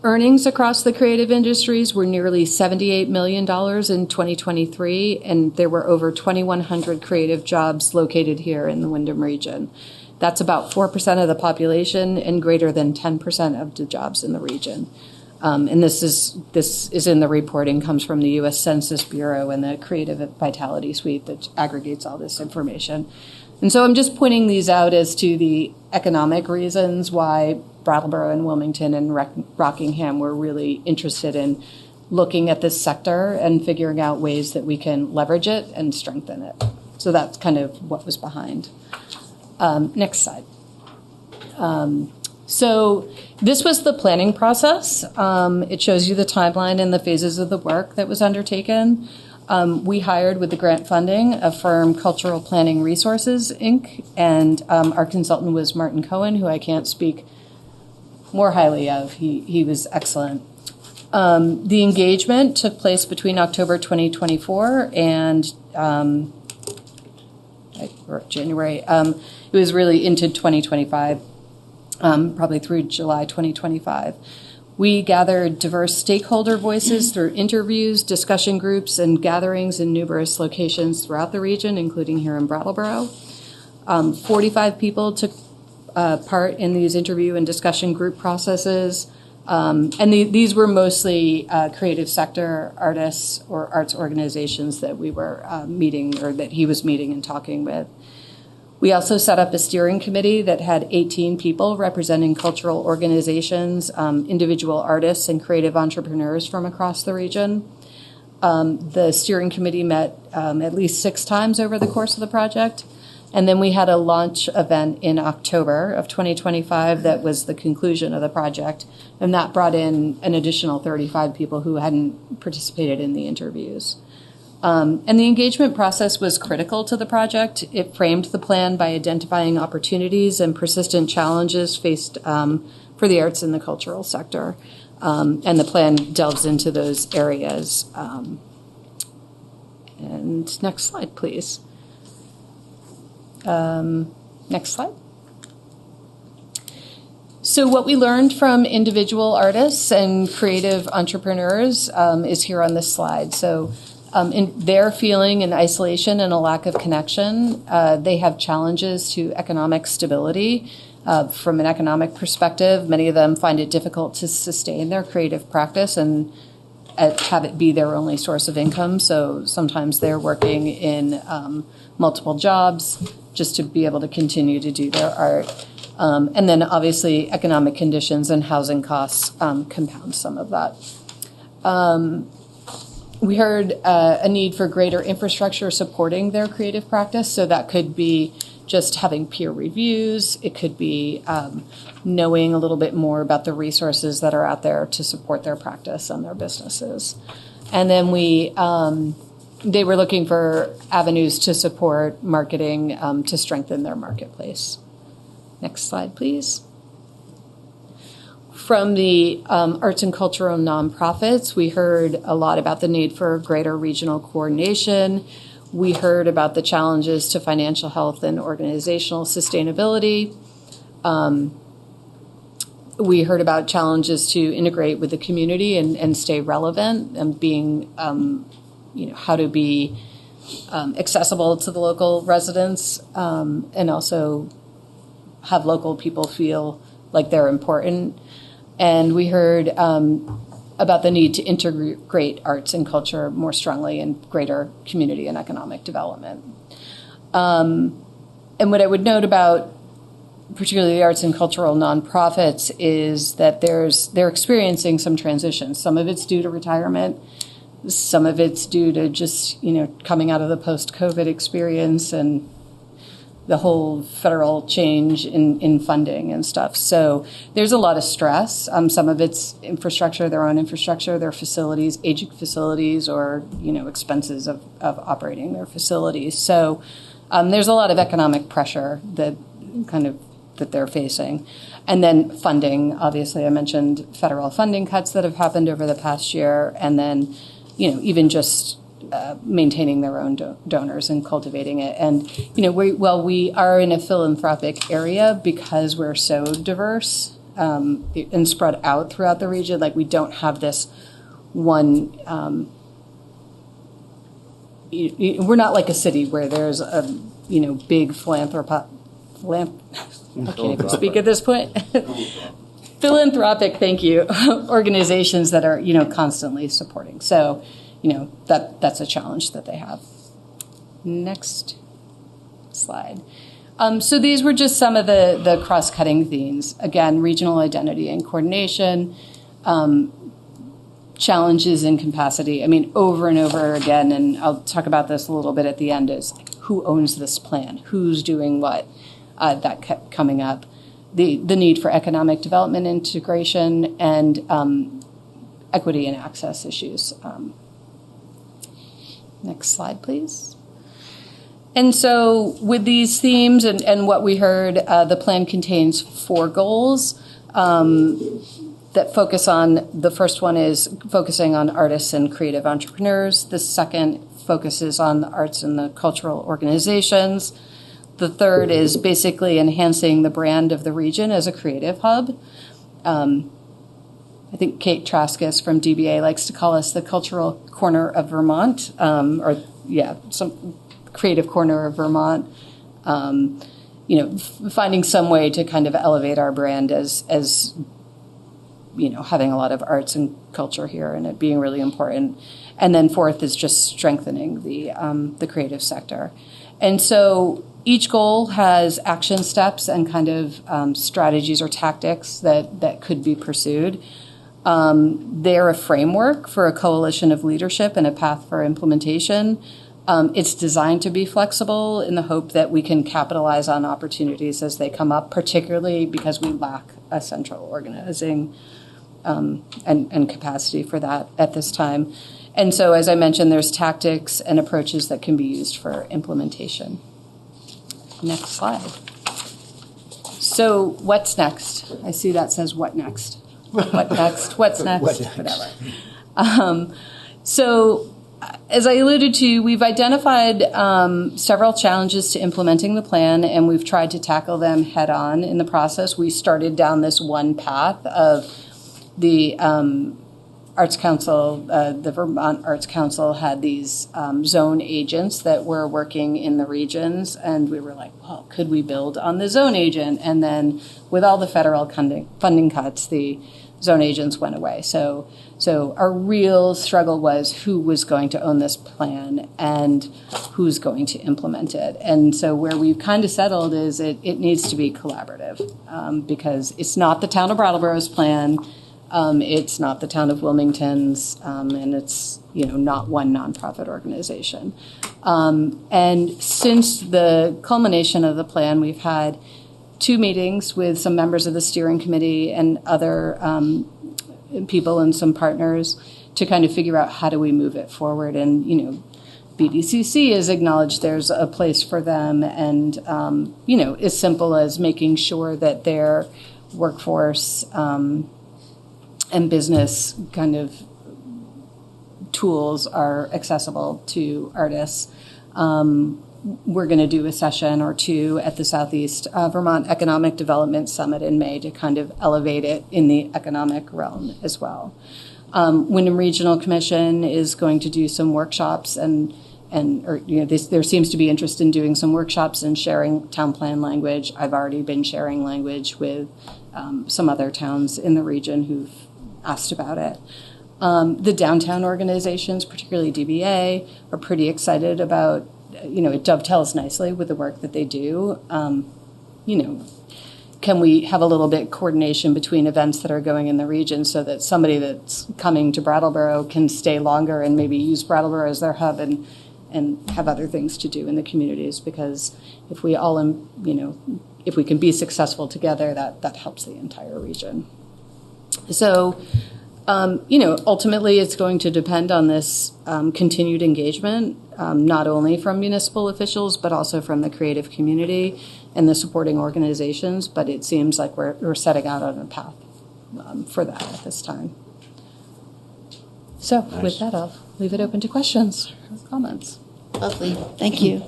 Speaker 6: Earnings across the creative industries were nearly $78 million in 2023, and there were over 2,100 creative jobs located here in the Wyndham region. That's about 4% of the population and greater than 10% of the jobs in the region. And this is in the reporting, comes from the U.S. Census Bureau and the Creative Vitality Suite that aggregates all this information. And so I'm just pointing these out as to the economic reasons why Brattleboro and Wilmington and Rockingham were really interested in looking at this sector and figuring out ways that we can leverage it and strengthen it. So that's kind of what was behind. Next slide. So this was the planning process. It shows you the timeline and the phases of the work that was undertaken. We hired, with the grant funding, a firm, Cultural Planning Resources, Inc., and our consultant was Martin Cohen, who I can't speak more highly of. He was excellent. The engagement took place between October 2024 and January. It was really into 2025. Probably through July 2025. We gathered diverse stakeholder voices through interviews, discussion groups, and gatherings in numerous locations throughout the region, including here in Brattleboro. 45 people took part in these interview and discussion group processes. And these were mostly creative sector artists or arts organizations that we were meeting, or that he was meeting and talking with. We also set up a steering committee that had 18 people representing cultural organizations, individual artists, and creative entrepreneurs from across the region. The steering committee met at least 6 times over the course of the project. And then we had a launch event in October of 2025 that was the conclusion of the project. And that brought in an additional 35 people who hadn't participated in the interviews. And the engagement process was critical to the project. It framed the plan by identifying opportunities and persistent challenges faced for the arts and the cultural sector. And the plan delves into those areas. And next slide, please. Next slide. So what we learned from individual artists and creative entrepreneurs is here on this slide. So in their feeling in isolation and a lack of connection, they have challenges to economic stability. From an economic perspective, many of them find it difficult to sustain their creative practice and have it be their only source of income. So sometimes they're working in multiple jobs just to be able to continue to do their art. And then obviously economic conditions and housing costs compound some of that. We heard a need for greater infrastructure supporting their creative practice. So that could be just having peer reviews. It could be knowing a little bit more about the resources that are out there to support their practice and their businesses. And then they were looking for avenues to support marketing to strengthen their marketplace. Next slide, please. From the arts and cultural nonprofits, we heard a lot about the need for greater regional coordination. We heard about the challenges to financial health and organizational sustainability. We heard about challenges to integrate with the community and stay relevant, and being, how to be accessible to the local residents, and also have local people feel like they're important. And we heard about the need to integrate arts and culture more strongly in greater community and economic development. And what I would note about particularly the arts and cultural nonprofits is that they're experiencing some transition. Some of it's due to retirement. Some of it's due to just, coming out of the post-COVID experience and the whole federal change in funding and stuff. So there's a lot of stress. Some of it's infrastructure, their own infrastructure, their facilities, aging facilities, or, expenses of operating their facilities. So there's a lot of economic pressure that they're facing. And then funding, obviously I mentioned federal funding cuts that have happened over the past year. And then, even just maintaining their own donors and cultivating it. And, we are in a philanthropic area because we're so diverse and spread out throughout the region. Like, we don't have this one, we're not like a city where there's a, big I can't even speak at this point. philanthropic, thank you, organizations that are, constantly supporting. So, that's a challenge that they have. Next slide. So these were just some of the cross-cutting themes. Again, regional identity and coordination, challenges in capacity. I mean, over and over again, and I'll talk about this a little bit at the end, is who owns this plan? Who's doing what? That kept coming up. The need for economic development integration and equity and access issues. Next slide, please. And so with these themes and what we heard, the plan contains 4 goals that focus on, the first one is focusing on artists and creative entrepreneurs. The second focuses on the arts and the cultural organizations. The third is basically enhancing the brand of the region as a creative hub. I think Kate Traskus from DBA likes to call us the cultural corner of Vermont, some creative corner of Vermont. Finding some way to kind of elevate our brand as having a lot of arts and culture here and it being really important. And then fourth is just strengthening the creative sector. And so each goal has action steps and kind of strategies or tactics that could be pursued. They're a framework for a coalition of leadership and a path for implementation. It's designed to be flexible in the hope that we can capitalize on opportunities as they come up, particularly because we lack a central organizing and capacity for that at this time. And so, as I mentioned, there's tactics and approaches that can be used for implementation. Next slide. So what's next? I see that says what next. What next? What's next? Whatever. So as I alluded to, we've identified several challenges to implementing the plan, and we've tried to tackle them head on in the process. We started down this one path of the Arts Council, the Vermont Arts Council had these zone agents that were working in the regions, and we were like, well, could we build on the zone agent? And then with all the federal funding cuts, the zone agents went away. So our real struggle was who was going to own this plan and who's going to implement it. And so where we've kind of settled is it needs to be collaborative because it's not the town of Brattleboro's plan. It's not the town of Wilmington's, and it's not one nonprofit organization. And since the culmination of the plan, we've had 2 meetings with some members of the steering committee and other people and some partners to kind of figure out how do we move it forward. And BDCC has acknowledged there's a place for them, and as simple as making sure that their workforce and business kind of tools are accessible to artists. We're going to do a session or 2 at the Southeast Vermont Economic Development Summit in May to kind of elevate it in the economic realm as well. Wyndham Regional Commission is going to do some workshops there seems to be interest in doing some workshops and sharing town plan language. I've already been sharing language with some other towns in the region who've asked about it. The downtown organizations, particularly DBA, are pretty excited about, it dovetails nicely with the work that they do. Can we have a little bit coordination between events that are going in the region so that somebody that's coming to Brattleboro can stay longer and maybe use Brattleboro as their hub and have other things to do in the communities? Because if we all, if we can be successful together, that helps the entire region. So, ultimately it's going to depend on this continued engagement, not only from municipal officials, but also from the creative community and the supporting organizations. But it seems like we're setting out on a path for that at this time. So with that, I'll leave it open to questions or comments.
Speaker 1: Lovely. Thank you.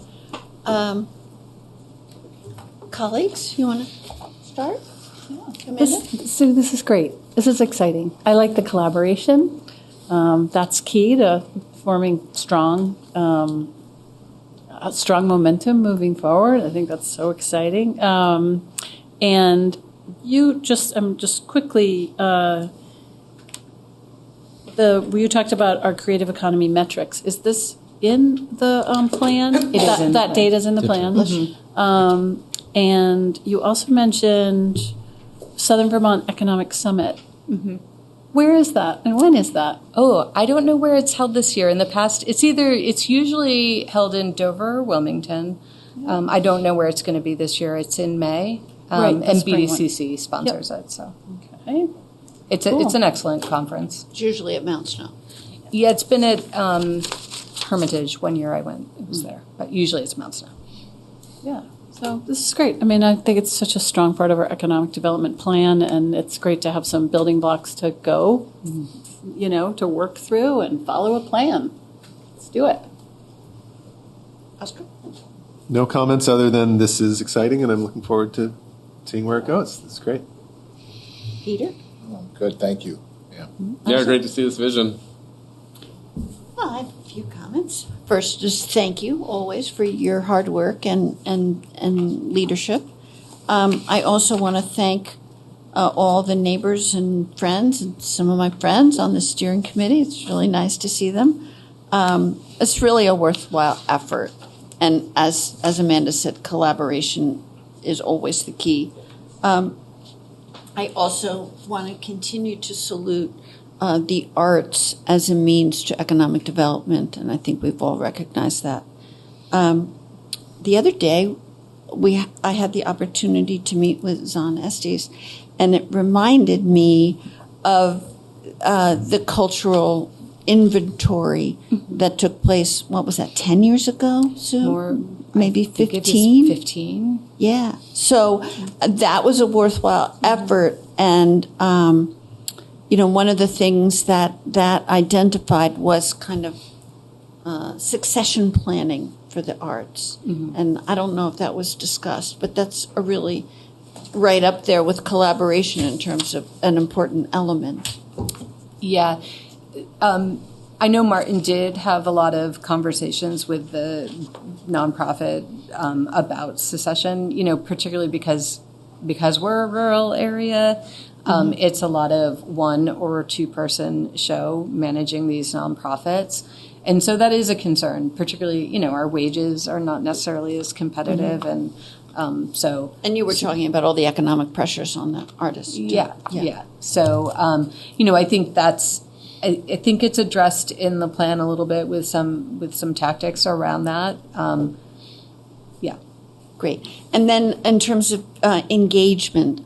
Speaker 1: Colleagues, you want to start?
Speaker 3: So this is great. This is exciting. I like the collaboration. That's key to forming strong momentum moving forward. I think that's so exciting. And You just quickly, you talked about our creative economy metrics. Is this in the plan?
Speaker 6: It is in the
Speaker 3: that
Speaker 6: plan.
Speaker 3: data's in the plan. And you also mentioned Southern Vermont Economic Summit. Where is that and when is that?
Speaker 6: Oh, I don't know where it's held this year. In the past, it's usually held in Dover or Wilmington. I don't know where it's going to be this year. It's in May.
Speaker 3: Right, the
Speaker 6: and
Speaker 3: spring one.
Speaker 6: BDCC sponsors it. So
Speaker 3: Okay.
Speaker 6: it's
Speaker 3: Cool.
Speaker 6: it's an excellent conference.
Speaker 1: It's usually at Mount Snow.
Speaker 6: Yeah, it's been at Hermitage. One year I went, it was there, but usually it's Mount Snow.
Speaker 3: Yeah. So this is great. I mean, I think it's such a strong part of our economic development plan, and it's great to have some building blocks to go, to work through and follow a plan. Let's do it.
Speaker 1: Oscar?
Speaker 13: No comments other than this is exciting, and I'm looking forward to seeing where it goes. It's great.
Speaker 1: Peter?
Speaker 14: Good, thank you. Yeah.
Speaker 4: Yeah, great to see this vision.
Speaker 1: Well, I have a few comments. First, just thank you always for your hard work and leadership. I also want to thank all the neighbors and friends and some of my friends on the steering committee. It's really nice to see them. It's really a worthwhile effort. And as Amanda said, collaboration is always the key. I also want to continue to salute the arts as a means to economic development, and I think we've all recognized that. The other day, I had the opportunity to meet with Zahn Estes, and it reminded me of the cultural inventory that took place, what was that, 10 years ago, Sue?
Speaker 6: Or
Speaker 1: maybe 15?
Speaker 6: 15.
Speaker 1: Yeah. So that was a worthwhile effort. And, one of the things that identified was kind of succession planning for the arts. And I don't know if that was discussed, but that's a really right up there with collaboration in terms of an important element.
Speaker 6: Yeah. I know Martin did have a lot of conversations with the nonprofit about secession, particularly because we're a rural area. It's a lot of one or two person show managing these nonprofits. And so that is a concern, particularly, our wages are not necessarily as competitive. And
Speaker 1: And you were talking about all the economic pressures on the artists.
Speaker 6: Yeah. So, I think I think it's addressed in the plan a little bit with some tactics around that.
Speaker 1: Great. And then in terms of engagement,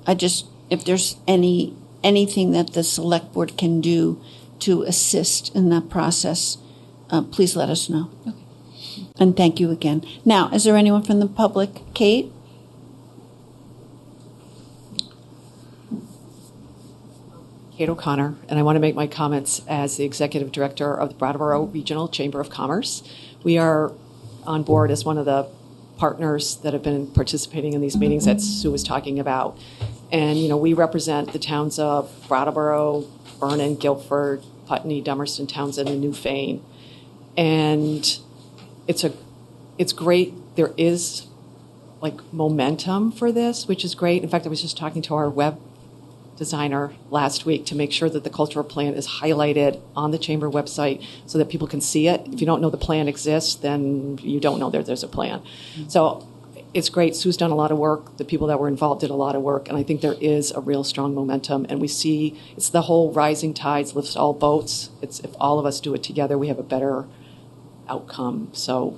Speaker 1: if there's anything that the select board can do to assist in that process, please let us know. Okay. And thank you again. Now, is there anyone from the public? Kate?
Speaker 17: Kate O'Connor, and I want to make my comments as the Executive Director of the Brattleboro Regional Chamber of Commerce. We are on board as one of the partners that have been participating in these meetings that Sue was talking about. And, we represent the towns of Brattleboro, Vernon, Guilford, Putney, Dummerston, Townsend, and Newfane. And it's great. There is momentum for this, which is great. In fact, I was just talking to our web designer last week to make sure that the cultural plan is highlighted on the chamber website so that people can see it. If you don't know the plan exists, then you don't know there's a plan. So it's great. Sue's done a lot of work. The people that were involved did a lot of work, and I think there is a real strong momentum. And we see it's the whole rising tides lifts all boats. It's if all of us do it together, we have a better outcome. So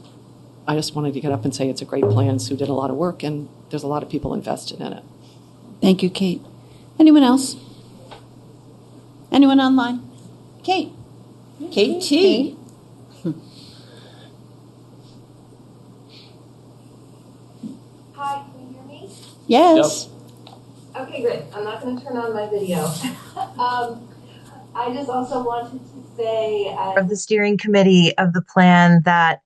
Speaker 17: I just wanted to get up and say it's a great plan. Sue did a lot of work, and there's a lot of people invested in it.
Speaker 1: Thank you, Kate. Anyone else? Anyone online? Kate. Kate T.
Speaker 18: Hi, can you hear me?
Speaker 1: Yes.
Speaker 18: Yep. Okay, good. I'm not going to turn on my video. I just also wanted to say of the steering committee of the plan that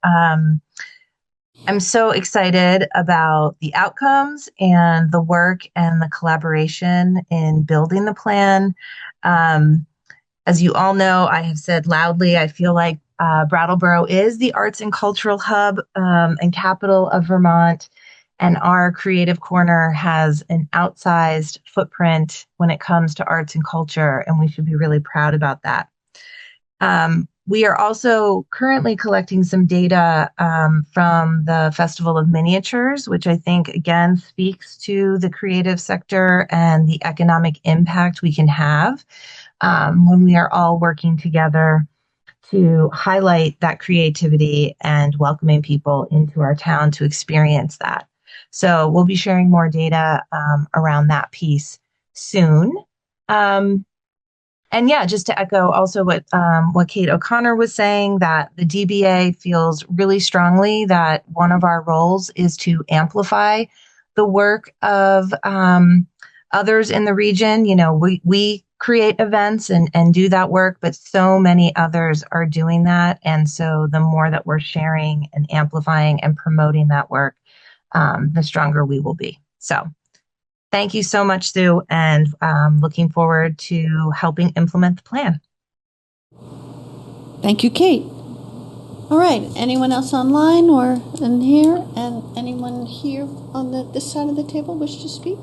Speaker 18: I'm so excited about the outcomes and the work and the collaboration in building the plan. As you all know, I have said loudly, I feel like Brattleboro is the arts and cultural hub and capital of Vermont. And our creative corner has an outsized footprint when it comes to arts and culture, and we should be really proud about that. We are also currently collecting some data from the Festival of Miniatures, which I think, again, speaks to the creative sector and the economic impact we can have when we are all working together to highlight that creativity and welcoming people into our town to experience that. So we'll be sharing more data around that piece soon. And yeah, just to echo also what Kate O'Connor was saying, that the DBA feels really strongly that one of our roles is to amplify the work of others in the region. You know, we create events and do that work, but so many others are doing that. And so the more that we're sharing and amplifying and promoting that work, the stronger we will be. So thank you so much, Sue, and looking forward to helping implement the plan.
Speaker 1: Thank you, Kate. All right, anyone else online or in here? And anyone here on this side of the table wish to speak?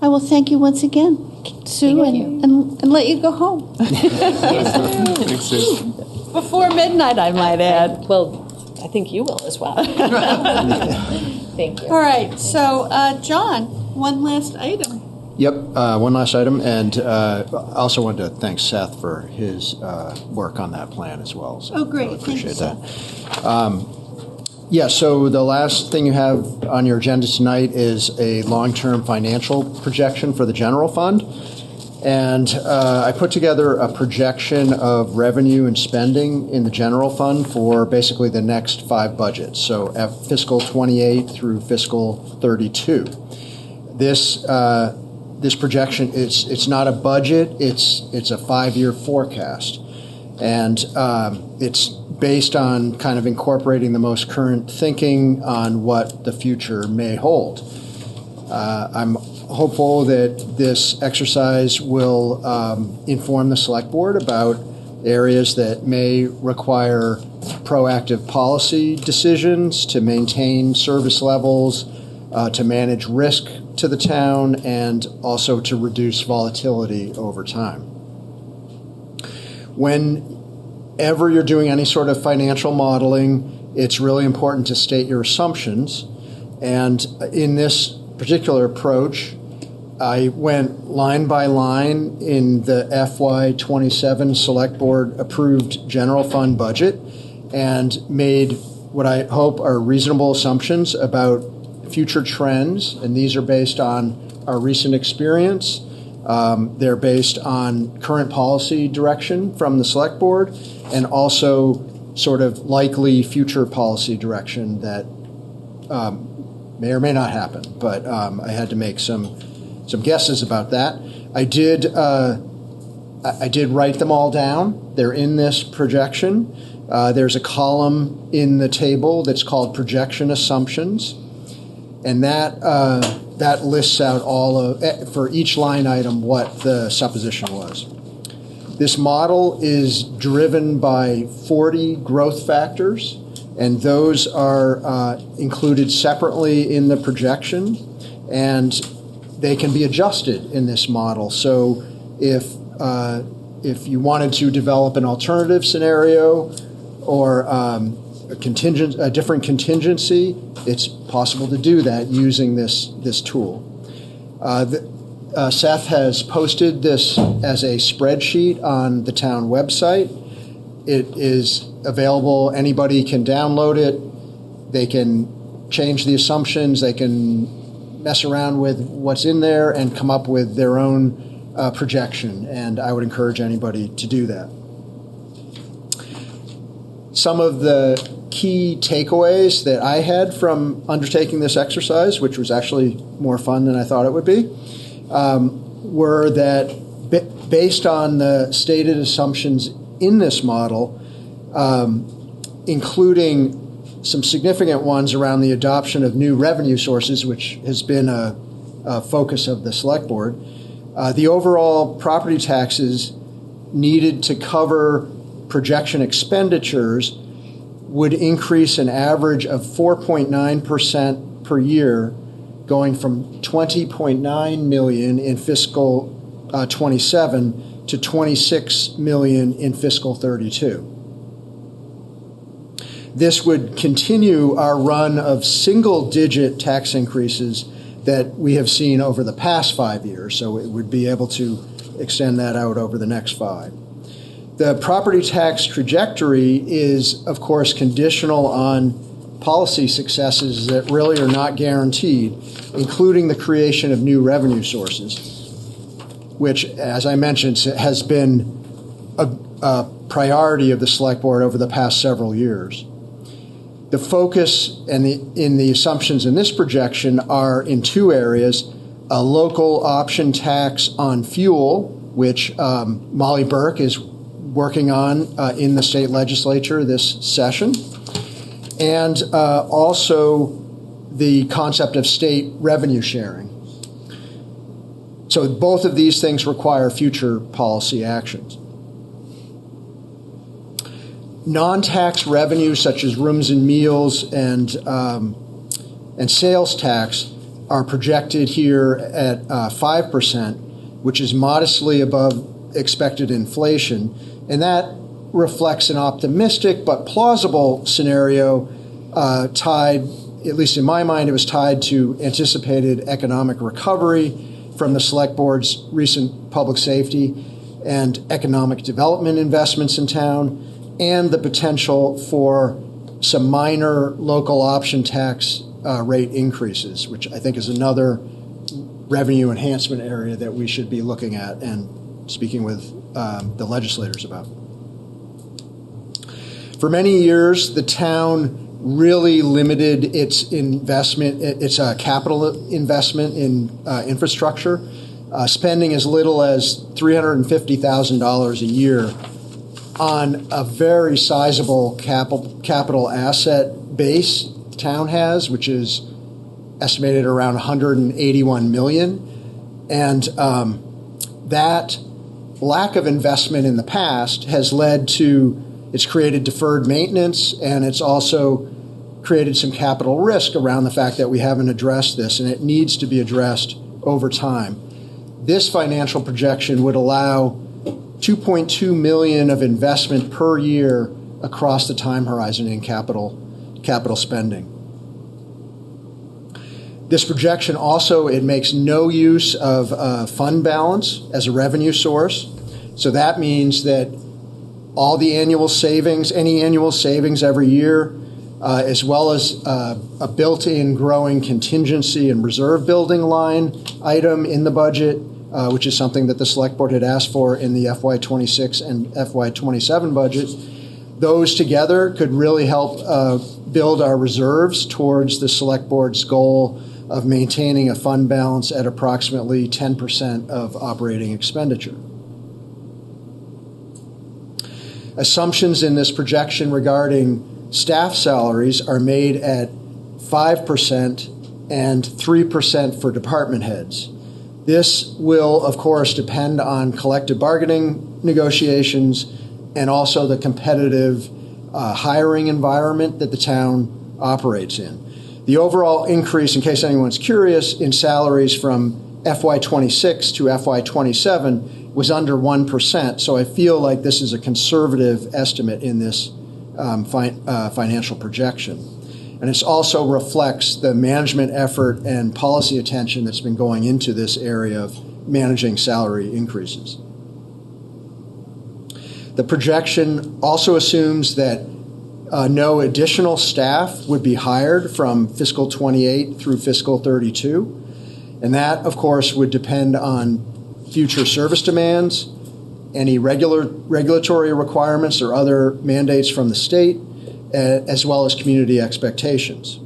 Speaker 1: I will thank you once again, Sue, and let you go home.
Speaker 13: Thanks, Sue.
Speaker 1: Before midnight, I might add.
Speaker 17: Well, I think you will as well. Thank you.
Speaker 1: All right, so John, one last item.
Speaker 2: Yep, one last item, and I also wanted to thank Seth for his work on that plan as well. So
Speaker 1: Oh, great.
Speaker 2: really appreciate
Speaker 1: Thank
Speaker 2: that. Yeah, so the last thing you have on your agenda tonight is a long-term financial projection for the general fund. And I put together a projection of revenue and spending in the general fund for basically the next 5 budgets, so fiscal 28 through fiscal 32. This projection, it's not a budget, it's a 5-year forecast. And it's based on kind of incorporating the most current thinking on what the future may hold. I'm hopeful that this exercise will inform the select board about areas that may require proactive policy decisions to maintain service levels, to manage risk to the town, and also to reduce volatility over time. Whenever you're doing any sort of financial modeling, it's really important to state your assumptions. And in this particular approach, I went line by line in the FY27 Select Board approved general fund budget and made what I hope are reasonable assumptions about future trends. And these are based on our recent experience. They're based on current policy direction from the Select Board and also sort of likely future policy direction that may or may not happen. But I had to make some guesses about that. I did write them all down. They're in this projection. There's a column in the table that's called projection assumptions, and that lists out all of, for each line item, what the supposition was. This model is driven by 40 growth factors, and those are included separately in the projection, and they can be adjusted in this model. So if you wanted to develop an alternative scenario or a different contingency, it's possible to do that using this tool. Seth has posted this as a spreadsheet on the town website. It is available. Anybody can download it. They can change the assumptions. They can mess around with what's in there and come up with their own projection. And I would encourage anybody to do that. Some of the key takeaways that I had from undertaking this exercise, which was actually more fun than I thought it would be, were that based on the stated assumptions in this model, including some significant ones around the adoption of new revenue sources, which has been a focus of the Select Board, the overall property taxes needed to cover projection expenditures would increase an average of 4.9% per year, going from 20.9 million in fiscal 27 to 26 million in fiscal 32. This would continue our run of single-digit tax increases that we have seen over the past 5 years, so it would be able to extend that out over the next 5. The property tax trajectory is, of course, conditional on policy successes that really are not guaranteed, including the creation of new revenue sources, which, as I mentioned, has been a priority of the Select Board over the past several years. The focus and in the assumptions in this projection are in 2 areas: a local option tax on fuel, which Molly Burke is working on in the state legislature this session, and also the concept of state revenue sharing. So both of these things require future policy actions. Non-tax revenues such as rooms and meals and sales tax are projected here at 5%, which is modestly above expected inflation, and that reflects an optimistic but plausible scenario tied, at least in my mind, it was tied to anticipated economic recovery from the Select Board's recent public safety and economic development investments in town, and the potential for some minor local option tax rate increases, which I think is another revenue enhancement area that we should be looking at and speaking with the legislators about. For many years, the town really limited its investment, its capital investment in infrastructure, spending as little as $350,000 a year on a very sizable capital asset base the town has, which is estimated around 181 million. And that lack of investment in the past has led to, it's created deferred maintenance, and it's also created some capital risk around the fact that we haven't addressed this, and it needs to be addressed over time. This financial projection would allow 2.2 million of investment per year across the time horizon in capital spending. This projection also, it makes no use of fund balance as a revenue source. So that means that all the annual savings, any annual savings every year, as well as a built-in growing contingency and reserve building line item in the budget, which is something that the Select Board had asked for in the FY26 and FY27 budgets. Those together could really help build our reserves towards the Select Board's goal of maintaining a fund balance at approximately 10% of operating expenditure. Assumptions in this projection regarding staff salaries are made at 5% and 3% for department heads. This will, of course, depend on collective bargaining negotiations and also the competitive hiring environment that the town operates in. The overall increase, in case anyone's curious, in salaries from FY26 to FY27 was under 1%, so I feel like this is a conservative estimate in this financial projection. And it also reflects the management effort and policy attention that's been going into this area of managing salary increases. The projection also assumes that no additional staff would be hired from fiscal 28 through fiscal 32. And that, of course, would depend on future service demands, any regulatory requirements or other mandates from the state, as well as community expectations.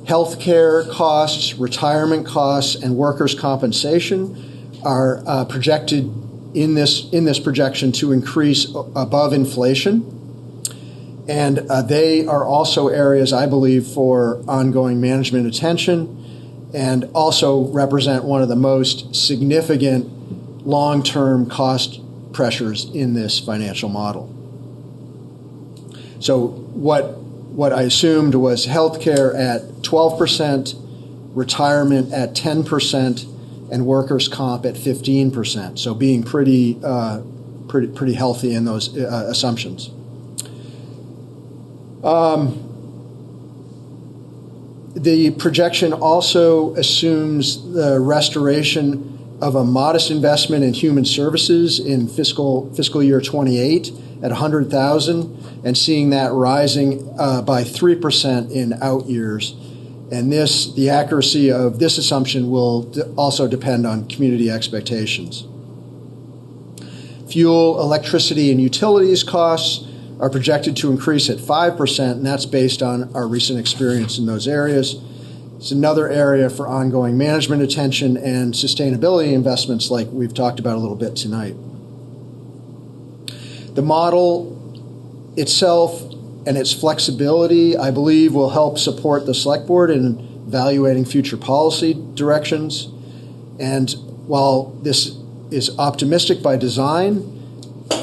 Speaker 2: Healthcare costs, retirement costs, and workers' compensation are projected in this projection to increase above inflation. And they are also areas, I believe, for ongoing management attention, and also represent one of the most significant long-term cost pressures in this financial model. So what what I assumed was healthcare at 12%, retirement at 10%, and workers' comp at 15%. So being pretty healthy in those assumptions. The projection also assumes the restoration of a modest investment in human services in fiscal year 28 at $100,000, and seeing that rising by 3% in out years. And the accuracy of this assumption will also depend on community expectations. Fuel, electricity, and utilities costs are projected to increase at 5%, and that's based on our recent experience in those areas. It's another area for ongoing management attention and sustainability investments like we've talked about a little bit tonight. The model itself and its flexibility, I believe, will help support the Select Board in evaluating future policy directions. And while this is optimistic by design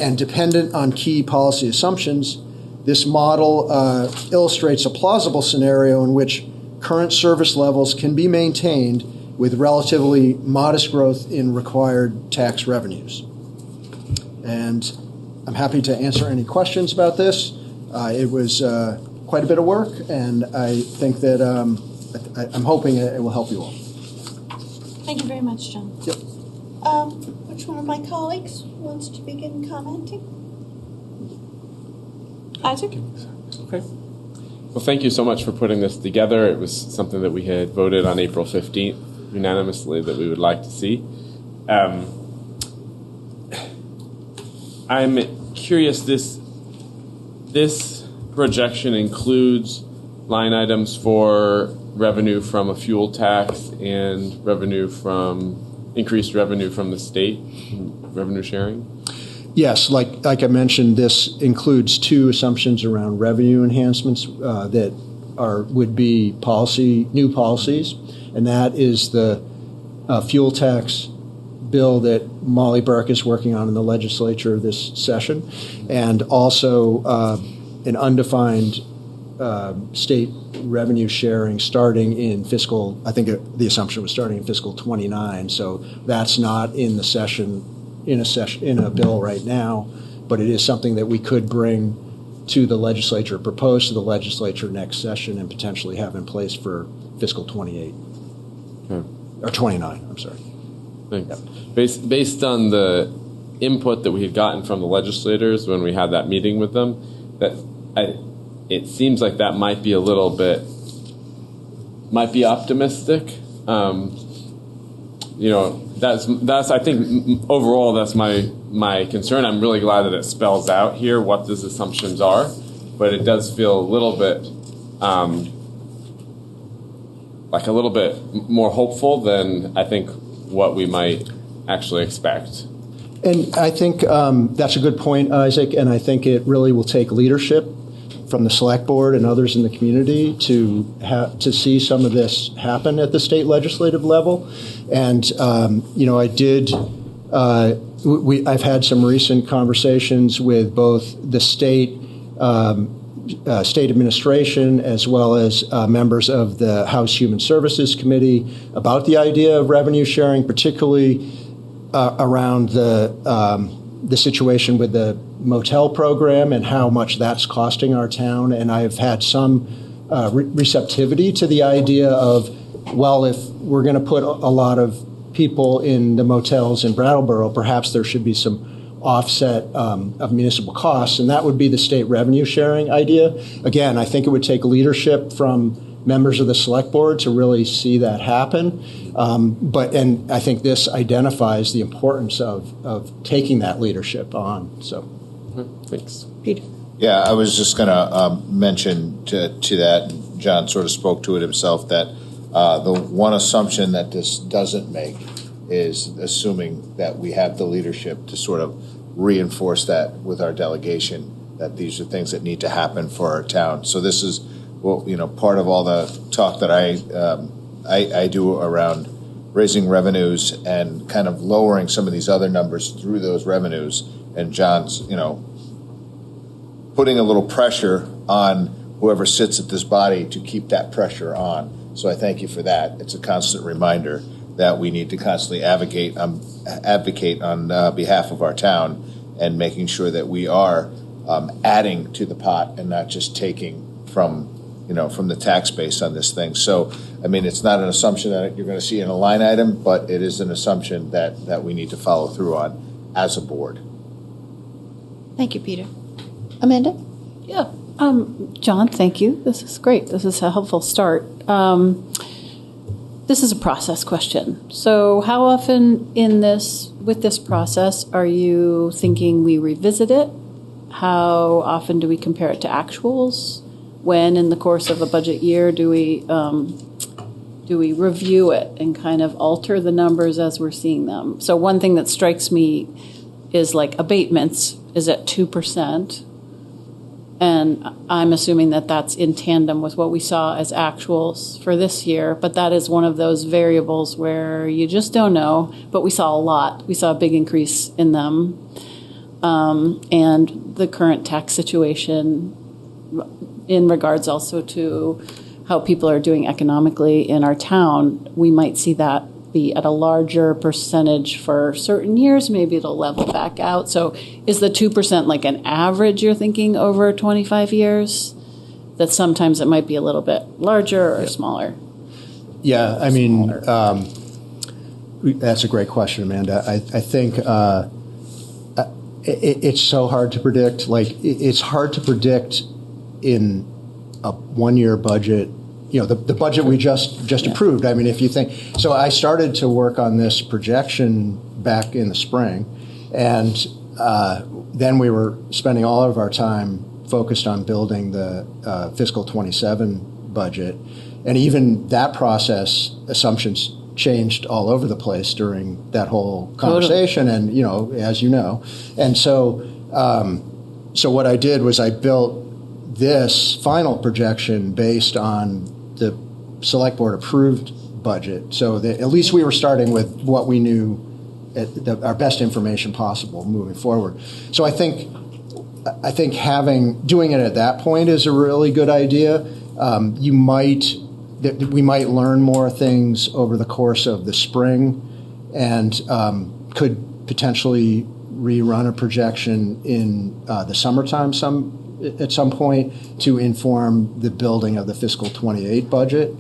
Speaker 2: and dependent on key policy assumptions, this model illustrates a plausible scenario in which current service levels can be maintained with relatively modest growth in required tax revenues. And I'm happy to answer any questions about this. It was quite a bit of work, and I think that I'm hoping it will help you all.
Speaker 1: Thank you very much, John.
Speaker 2: Yep.
Speaker 1: Which one of my colleagues wants to begin commenting? Isaac?
Speaker 4: Okay. Well, thank you so much for putting this together. It was something that we had voted on April 15th unanimously that we would like to see. I'm curious, this projection includes line items for revenue from a fuel tax and increased revenue from the state, revenue sharing?
Speaker 2: Yes, like I mentioned, this includes two assumptions around revenue enhancements that would be new policies, and that is the fuel tax bill that Molly Burke is working on in the legislature this session, and also an undefined state revenue sharing starting in fiscal, I think the assumption was starting in fiscal 29, so that's not in the session, in a bill right now, but it is something that we could bring to the legislature, propose to the legislature next session, and potentially have in place for fiscal 28. Or 29, I'm sorry.
Speaker 4: Thanks. Yep. Based on the input that we had gotten from the legislators when we had that meeting with them, it seems like that might be optimistic. That's I think overall that's my concern. I'm really glad that it spells out here what these assumptions are, but it does feel a little bit more hopeful than I think what we might actually expect.
Speaker 2: And I think that's a good point, Isaac, and I think it really will take leadership from the Select Board and others in the community to see some of this happen at the state legislative level. And I've had some recent conversations with both the state administration as well as members of the House Human Services Committee about the idea of revenue sharing, particularly around the situation with the motel program and how much that's costing our town. And I've had some receptivity to the idea of, well, if we're going to put a lot of people in the motels in Brattleboro, perhaps there should be some offset of municipal costs, and that would be the state revenue sharing idea. Again, I think it would take leadership from members of the Select Board to really see that happen. And I think this identifies the importance of taking that leadership on. So,
Speaker 4: thanks,
Speaker 17: Peter.
Speaker 14: Yeah, I was just going to mention to that. John sort of spoke to it himself, that the one assumption that this doesn't make is assuming that we have the leadership to sort of reinforce that with our delegation, that these are things that need to happen for our town. So this is, part of all the talk that I do around raising revenues and kind of lowering some of these other numbers through those revenues. And John's, putting a little pressure on whoever sits at this body to keep that pressure on. So I thank you for that. It's a constant reminder that we need to constantly advocate on behalf of our town and making sure that we are adding to the pot and not just taking from the tax base on this thing. So, I mean, it's not an assumption that you're going to see in a line item, but it is an assumption that we need to follow through on as a board.
Speaker 1: Thank you, Peter. Amanda?
Speaker 3: Yeah. John, thank you. This is great. This is a helpful start. This is a process question. So how often with this process, are you thinking we revisit it? How often do we compare it to actuals? When in the course of a budget year do we review it and kind of alter the numbers as we're seeing them? So one thing that strikes me is like abatements is at 2%. And I'm assuming that that's in tandem with what we saw as actuals for this year. But that is one of those variables where you just don't know. But we saw a lot. We saw a big increase in them. And the current tax situation in regards also to how people are doing economically in our town, we might see that be at a larger percentage for certain years. Maybe it'll level back out. So is the 2% like an average you're thinking over 25 years? That sometimes it might be a little bit larger or smaller?
Speaker 2: Yeah, I mean, that's a great question, Amanda. I think it's so hard to predict. Like, it's hard to predict in a one-year budget. The budget we just approved. I mean, if you think, so I started to work on this projection back in the spring, and then we were spending all of our time focused on building the fiscal 27 budget. And even that process, assumptions changed all over the place during that whole conversation. Totally. And, as you know. And so what I did was I built this final projection based on the select board approved budget, so that at least we were starting with what we knew, our best information possible moving forward. So I think doing it at that point is a really good idea. We might learn more things over the course of the spring, and could potentially rerun a projection in the summertime at some point to inform the building of the fiscal 28 budget.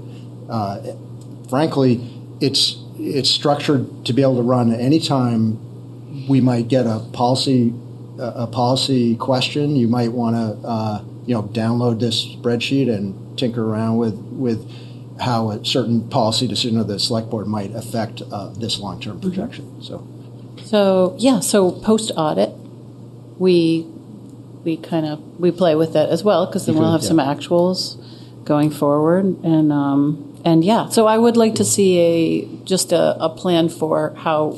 Speaker 2: Frankly, it's structured to be able to run anytime we might get a policy question. You might want to download this spreadsheet and tinker around with how a certain policy decision of the select board might affect this long-term projection. So post audit, we play with it as well, because then we'll have some actuals going forward, and so I would like to see a plan for how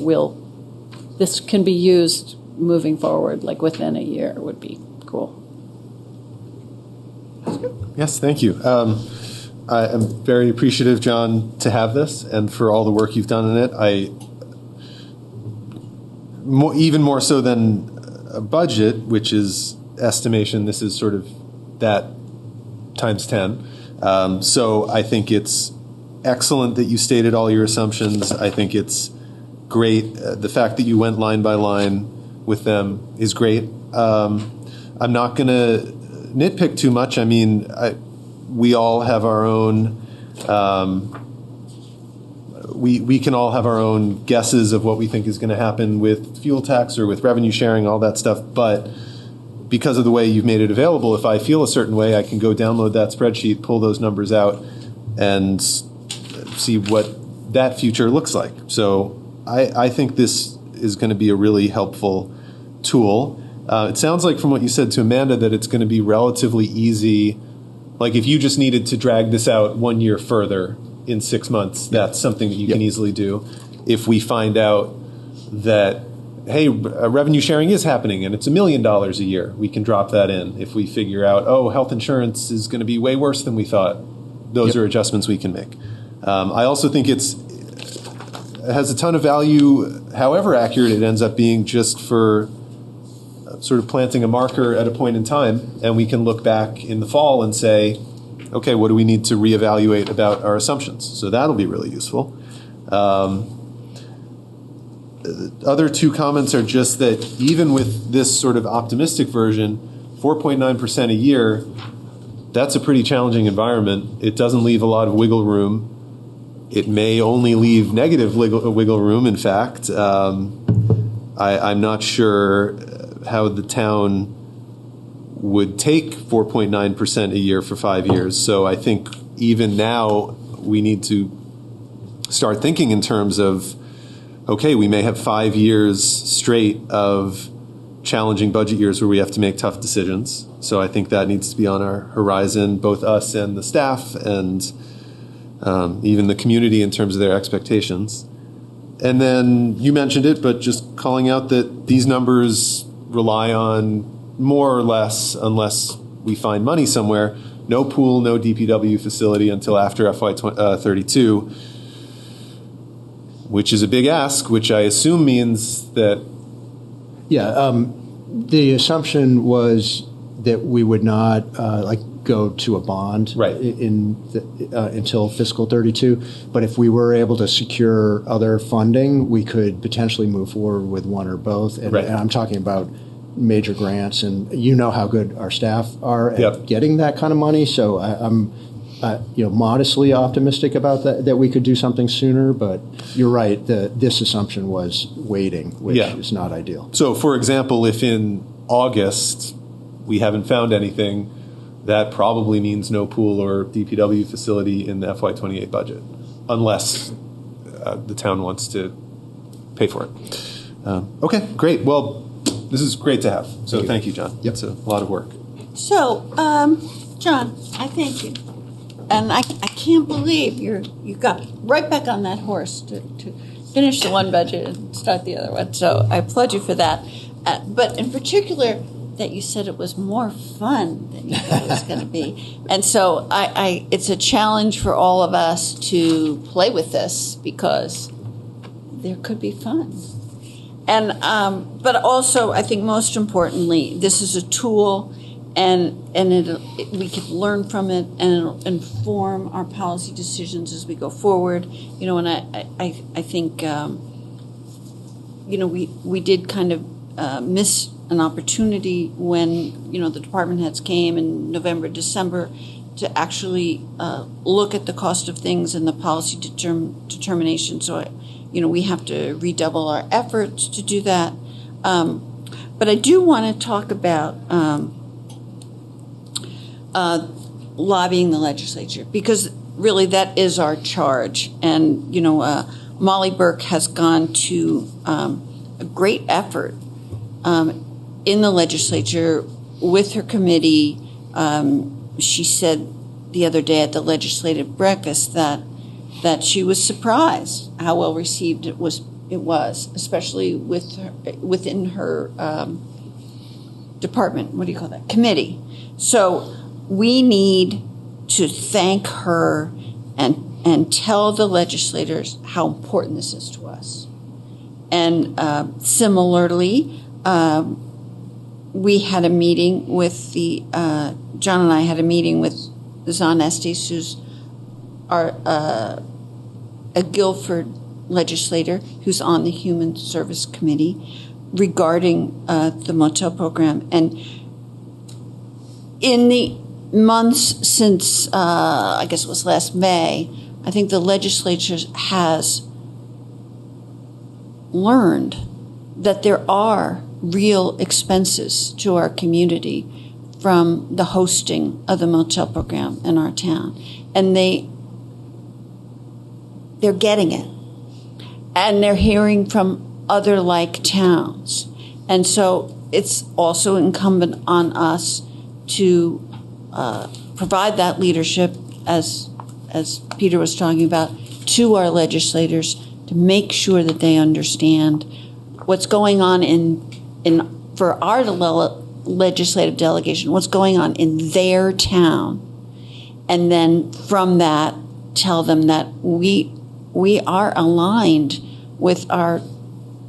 Speaker 2: this can be used moving forward, like within a year would be cool.
Speaker 13: Yes, thank you. I am very appreciative, John, to have this and for all the work you've done in it. Even more so than a budget, which is estimation, this is sort of that times 10. So I think it's excellent that you stated all your assumptions. I think it's great. The fact that you went line by line with them is great. I'm not going to nitpick too much. I mean, we all have our own, we can all have our own guesses of what we think is going to happen with fuel tax or with revenue sharing, all that stuff. But because of the way you've made it available, if I feel a certain way, I can go download that spreadsheet, pull those numbers out, and see what that future looks like. So I think this is going to be a really helpful tool. It sounds like from what you said to Amanda that it's going to be relatively easy. Like if you just needed to drag this out 1 year further in 6 months, that's something that you can easily do. If we find out that, hey, revenue sharing is happening and it's $1 million a year, we can drop that in. If we figure out, health insurance is going to be way worse than we thought, those are adjustments we can make. I also think it has a ton of value, however accurate it ends up being, just for sort of planting a marker at a point in time, and we can look back in the fall and say, okay, what do we need to reevaluate about our assumptions? So that'll be really useful. The other two comments are just that even with this sort of optimistic version, 4.9% a year, that's a pretty challenging environment. It doesn't leave a lot of wiggle room. It may only leave negative wiggle room, in fact. I'm not sure how the town would take 4.9% a year for 5 years. So I think even now we need to start thinking in terms of, okay, we may have 5 years straight of challenging budget years where we have to make tough decisions. So I think that needs to be on our horizon, both us and the staff and even the community in terms of their expectations. And then you mentioned it, but just calling out that these numbers rely on more or less, unless we find money somewhere, no pool, no DPW facility until after FY32, which is a big ask, which I assume means that...
Speaker 2: Yeah, the assumption was that we would not go to a bond until fiscal 32. But if we were able to secure other funding, we could potentially move forward with one or both. And, and I'm talking about major grants, and you know how good our staff are at getting that kind of money. So I'm modestly optimistic about that we could do something sooner. But you're right, this assumption was waiting, which is not ideal.
Speaker 13: So, for example, if in August we haven't found anything, that probably means no pool or DPW facility in the FY28 budget, unless the town wants to pay for it. Okay, great. Well, this is great to have. So thank you, John. It's a lot of work.
Speaker 1: So, John, I thank you. And I can't believe you got right back on that horse to finish the one budget and start the other one. So I applaud you for that. But in particular, that you said it was more fun than you thought it was going to be. And so it's a challenge for all of us to play with this because there could be fun. And but also, I think most importantly, this is a tool, and we can learn from it, and it'll inform our policy decisions as we go forward. And I think we did kind of miss an opportunity when the department heads came in November, December to actually look at the cost of things and the policy determination. So we have to redouble our efforts to do that. But I do want to talk about lobbying the legislature, because really that is our charge. And, Molly Burke has gone to a great effort in the legislature with her committee. She said the other day at the legislative breakfast that she was surprised how well received it was, especially within her department. What do you call that? Committee. So we need to thank her and tell the legislators how important this is to us. And similarly, we had a meeting with John and I had a meeting with Zahn Estes, who's a Guilford legislator who's on the Human Service Committee, regarding the motel program. And in the months since, I guess it was last May, I think the legislature has learned that there are real expenses to our community from the hosting of the motel program in our town. And they're getting it. And they're hearing from other like towns. And so it's also incumbent on us to provide that leadership, as Peter was talking about, to our legislators to make sure that they understand what's going on for our legislative delegation, what's going on in their town. And then from that, tell them that we are aligned with our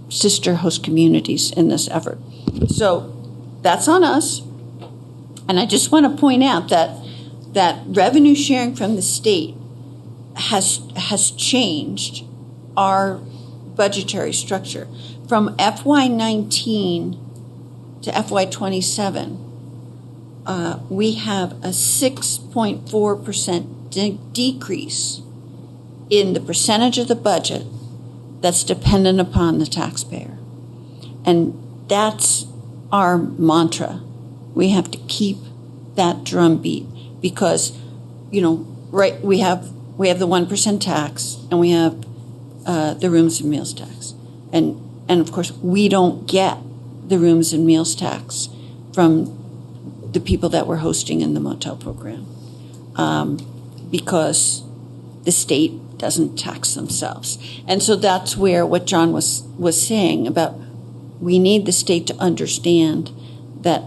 Speaker 1: sister host communities in this effort. So that's on us. And I just want to point out that revenue sharing from the state has changed our budgetary structure from FY19 to FY27. We have a 6.4% decrease in the percentage of the budget that's dependent upon the taxpayer. And that's our mantra. We have to keep that drumbeat because, right, we have the 1% tax and we have the rooms and meals tax. And of course, we don't get the rooms and meals tax from the people that we're hosting in the motel program because the state doesn't tax themselves. And so that's where what John was saying about we need the state to understand that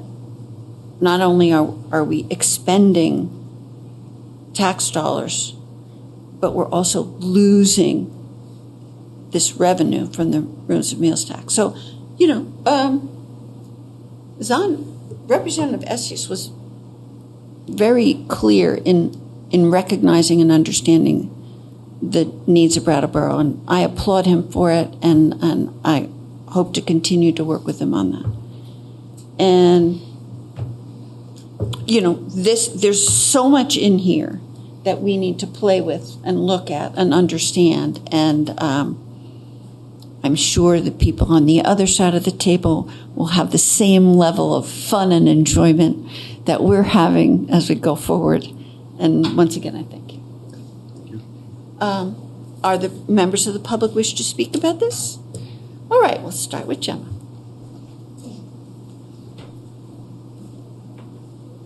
Speaker 1: not only are we expending tax dollars, but we're also losing this revenue from the rooms and meals tax. So, Representative Estes was very clear in recognizing and understanding the needs of Brattleboro, and I applaud him for it, and I hope to continue to work with him on that. And there's so much in here that we need to play with and look at and understand, and I'm sure the people on the other side of the table will have the same level of fun and enjoyment that we're having as we go forward. And once again, I thank you. Are the members of the public wish to speak about this? All right, we'll start with Gemma.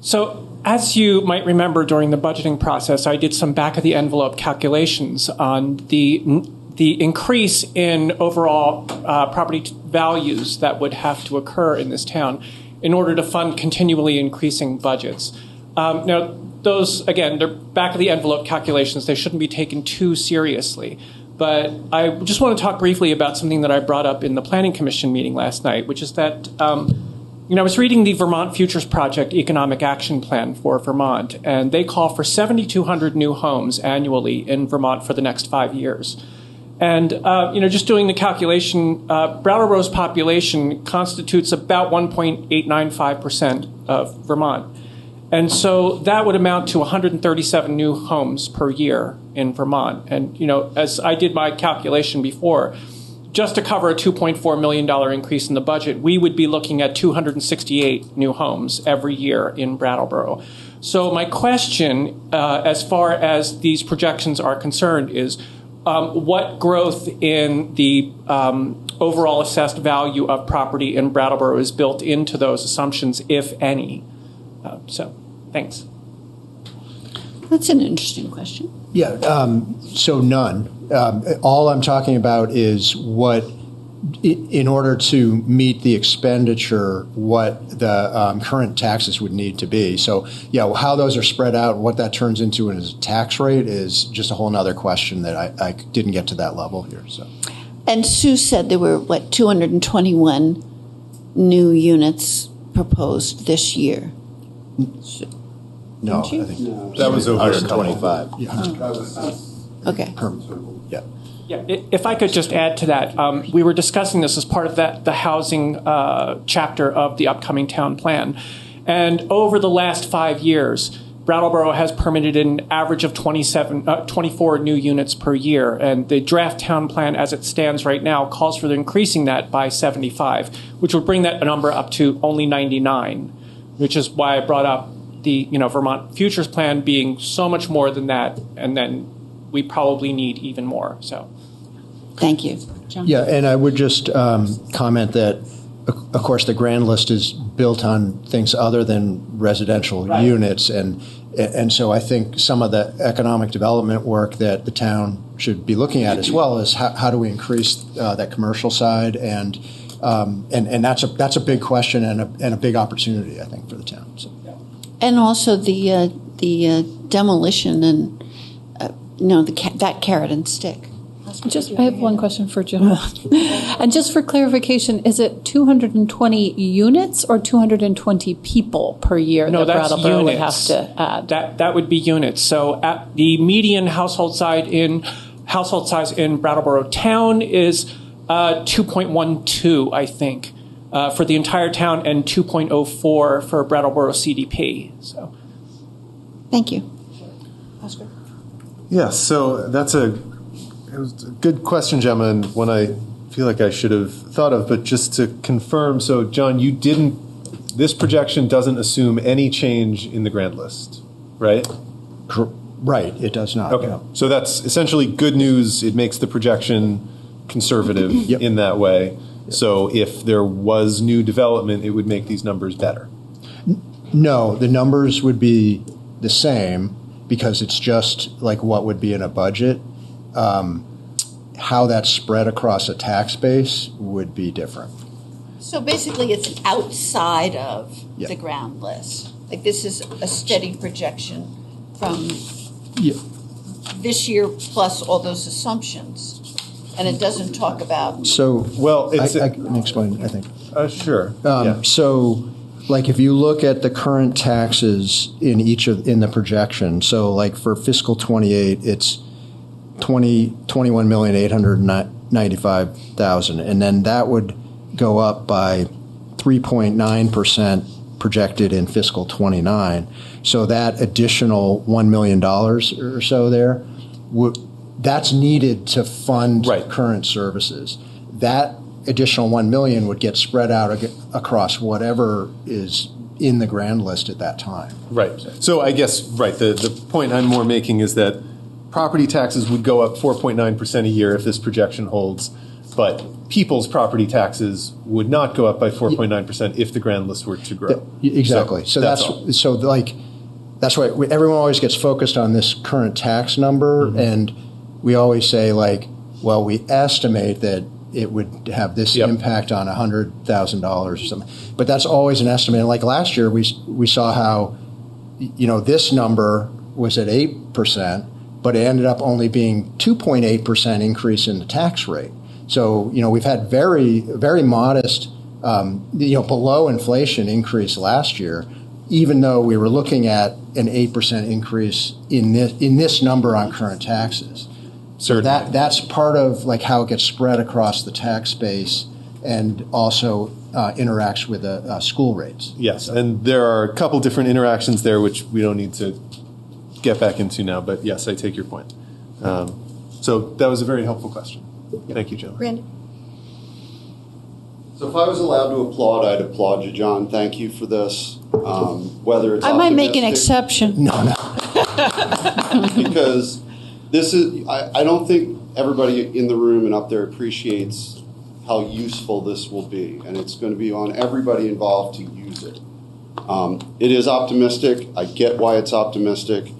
Speaker 10: So, as you might remember during the budgeting process, I did some back-of-the-envelope calculations on the increase in overall property values that would have to occur in this town in order to fund continually increasing budgets. Now, those, again, they're back-of-the-envelope calculations. They shouldn't be taken too seriously. But I just want to talk briefly about something that I brought up in the Planning Commission meeting last night, which is that I was reading the Vermont Futures Project Economic Action Plan for Vermont, and they call for 7,200 new homes annually in Vermont for the next 5 years. And, just doing the calculation, Brattleboro's population constitutes about 1.895% of Vermont. And so that would amount to 137 new homes per year in Vermont. And, as I did my calculation before, just to cover a $2.4 million increase in the budget, we would be looking at 268 new homes every year in Brattleboro. So my question, as far as these projections are concerned, is what growth in the overall assessed value of property in Brattleboro is built into those assumptions, if any? Thanks.
Speaker 1: That's an interesting question.
Speaker 2: Yeah, so none. All I'm talking about is what, in order to meet the expenditure, what the current taxes would need to be. So, yeah, how those are spread out and what that turns into as a tax rate is just a whole nother question that I didn't get to that level here. So.
Speaker 1: And Sue said there were, 221 new units proposed this year.
Speaker 2: No,
Speaker 1: I
Speaker 2: think
Speaker 14: that was over
Speaker 2: 125.
Speaker 1: Okay.
Speaker 2: Yeah.
Speaker 10: Yeah, if I could just add to that, we were discussing this as part of the housing chapter of the upcoming town plan. And over the last 5 years, Brattleboro has permitted an average of 24 new units per year. And the draft town plan as it stands right now calls for increasing that by 75, which would bring that number up to only 99, which is why I brought up the Vermont Futures Plan being so much more than that, and then we probably need even more. So,
Speaker 1: thank you, John.
Speaker 2: Yeah, and I would just comment that, of course, the grand list is built on things other than residential units, and so I think some of the economic development work that the town should be looking at as well is how do we increase that commercial side, and that's a big question and a big opportunity, I think, for the town. So.
Speaker 1: And also the demolition and that carrot and stick.
Speaker 3: I have one question for Joe. And just for clarification, is it 220 units or 220 people per year
Speaker 10: No,
Speaker 3: that
Speaker 10: that's
Speaker 3: Brattleboro would have
Speaker 10: units.
Speaker 3: to add?
Speaker 10: That would be units. So at the median household size in Brattleboro town is 2.12, I think, for the entire town, and 2.04 for Brattleboro CDP. So,
Speaker 1: Thank you. Oscar?
Speaker 13: Yeah, so it was a good question, Gemma, and one I feel like I should have thought of, but just to confirm, so John, this projection doesn't assume any change in the grand list, right?
Speaker 2: Right, it does not.
Speaker 13: Okay,
Speaker 2: no.
Speaker 13: so that's essentially good news. It makes the projection conservative in that way. Yep. So if there was new development, it would make these numbers better.
Speaker 2: No, the numbers would be the same because it's just like what would be in a budget. How that's spread across a tax base would be different.
Speaker 1: So basically, it's outside of the ground list. Like this is a steady projection from this year plus all those assumptions, and it doesn't talk about.
Speaker 2: So, I can explain, I think.
Speaker 13: Sure.
Speaker 2: So, like if you look at the current taxes in the projection, so like for fiscal 28, it's $21,895,000, and then that would go up by 3.9% projected in fiscal 29. So that additional $1 million or so there, that's needed to fund current services. That additional $1 million would get spread out across whatever is in the grand list at that time.
Speaker 13: Right. So I guess, the point I'm more making is that property taxes would go up 4.9% a year if this projection holds, but people's property taxes would not go up by 4.9% if the grand list were to grow.
Speaker 2: Exactly. So that's why everyone always gets focused on this current tax number, and we always say we estimate that it would have this impact on $100,000 or something. But that's always an estimate. Like last year, we saw how, this number was at 8%, but it ended up only being 2.8% increase in the tax rate. So, we've had very, very modest, below inflation increase last year, even though we were looking at an 8% increase in this number on current taxes. So that's part of how it gets spread across the tax base and also interacts with school rates.
Speaker 13: Yes, and there are a couple different interactions there which we don't need to get back into now, but yes, I take your point. So that was a very helpful question. Thank you, Joe.
Speaker 1: Randy?
Speaker 22: So if I was allowed to applaud, I'd applaud you, John. Thank you for this. Whether it's
Speaker 1: I might make an exception.
Speaker 2: No.
Speaker 22: Because this is, I don't think everybody in the room and up there appreciates how useful this will be, and it's going to be on everybody involved to use it. It is optimistic. I get why it's optimistic.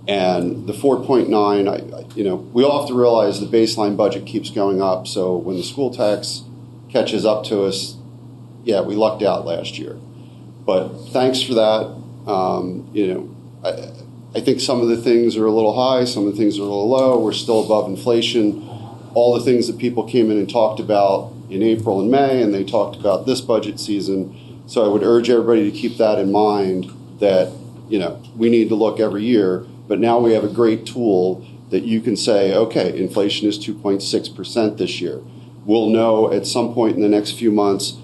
Speaker 22: And the 4.9, we all have to realize the baseline budget keeps going up. So when the school tax catches up to us, we lucked out last year. But thanks for that. I think some of the things are a little high, some of the things are a little low. We're still above inflation. All the things that people came in and talked about in April and May, and they talked about this budget season. So I would urge everybody to keep that in mind, that we need to look every year. But now we have a great tool that you can say, okay, inflation is 2.6% this year. We'll know at some point in the next few months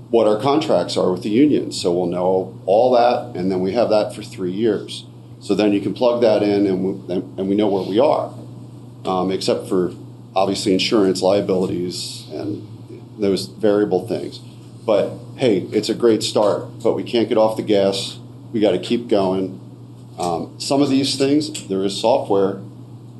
Speaker 22: what our contracts are with the unions. So we'll know all that, and then we have that for 3 years. So then you can plug that in, and we know where we are, except for obviously insurance liabilities and those variable things. But hey, it's a great start, but we can't get off the gas. We got to keep going. Some of these things, there is software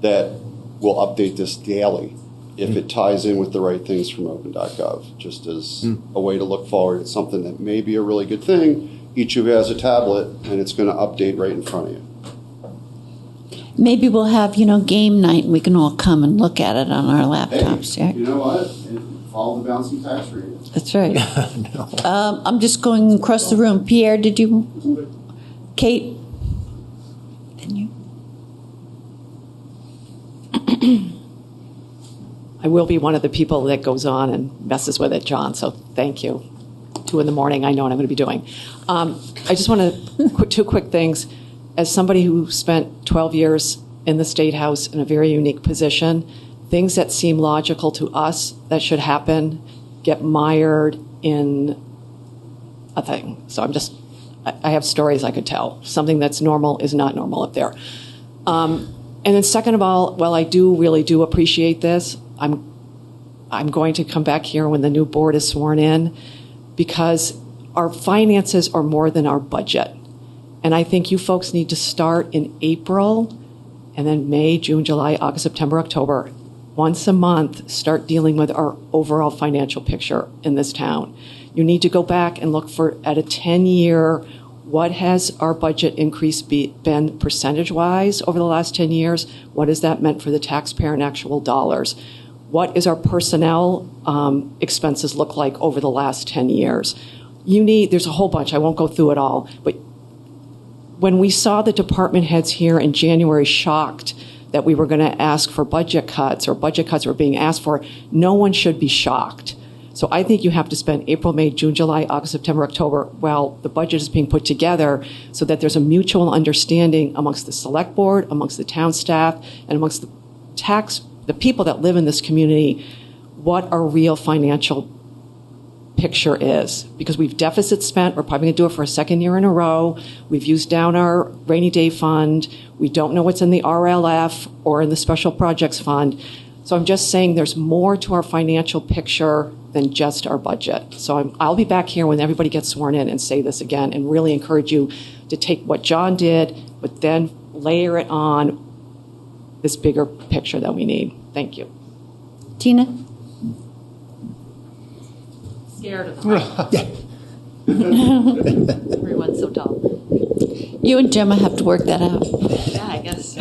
Speaker 22: that will update this daily if it ties in with the right things from open.gov, just as a way to look forward. It's something that may be a really good thing. Each of you has a tablet, and it's going to update right in front of you.
Speaker 1: Maybe we'll have, game night, and we can all come and look at it on our laptops.
Speaker 22: Hey, you know what? Follow the bouncing tax rate.
Speaker 1: That's right. I'm just going across the room. Pierre, did you? Kate? Then you?
Speaker 17: I will be one of the people that goes on and messes with it, John, so thank you. 2 a.m, I know what I'm going to be doing. I just want to, 2 quick things. As somebody who spent 12 years in the State House in a very unique position, things that seem logical to us that should happen get mired in a thing. So I have stories I could tell. Something that's normal is not normal up there. And then second of all, while I really do appreciate this, I'm going to come back here when the new board is sworn in, because our finances are more than our budget. And I think you folks need to start in April, and then May, June, July, August, September, October. Once a month, start dealing with our overall financial picture in this town. You need to go back and look at a 10-year, what has our budget increase been percentage-wise over the last 10 years? What has that meant for the taxpayer in actual dollars? What is our personnel expenses look like over the last 10 years? There's a whole bunch, I won't go through it all, but when we saw the department heads here in January shocked that we were going to ask for budget cuts, or budget cuts were being asked for, no one should be shocked. So I think you have to spend April, May, June, July, August, September, October while the budget is being put together, so that there's a mutual understanding amongst the select board, amongst the town staff, and amongst the people that live in this community, what our real financial picture is. Because we've deficit spent, we're probably going to do it for a second year in a row. We've used down our rainy day fund. We don't know what's in the RLF or in the special projects fund. So I'm just saying there's more to our financial picture than just our budget. So I'll be back here when everybody gets sworn in and say this again, and really encourage you to take what John did, but then layer it on this bigger picture that we need. Thank you.
Speaker 1: Tina?
Speaker 9: Scared of everyone's so tall.
Speaker 1: You and Gemma have to work that out.
Speaker 9: Yeah, I guess so.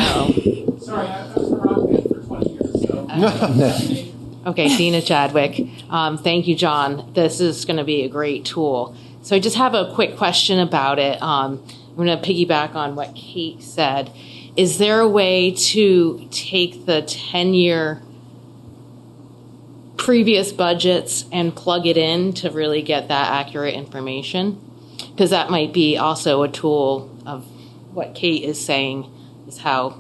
Speaker 19: Sorry, I was around for 20 years. So.
Speaker 9: Okay, Dina Chadwick. Thank you, John. This is going to be a great tool. So I just have a quick question about it. I'm going to piggyback on what Kate said. Is there a way to take the 10-year previous budgets and plug it in to really get that accurate information? Because that might be also a tool of what Kate is saying, is how,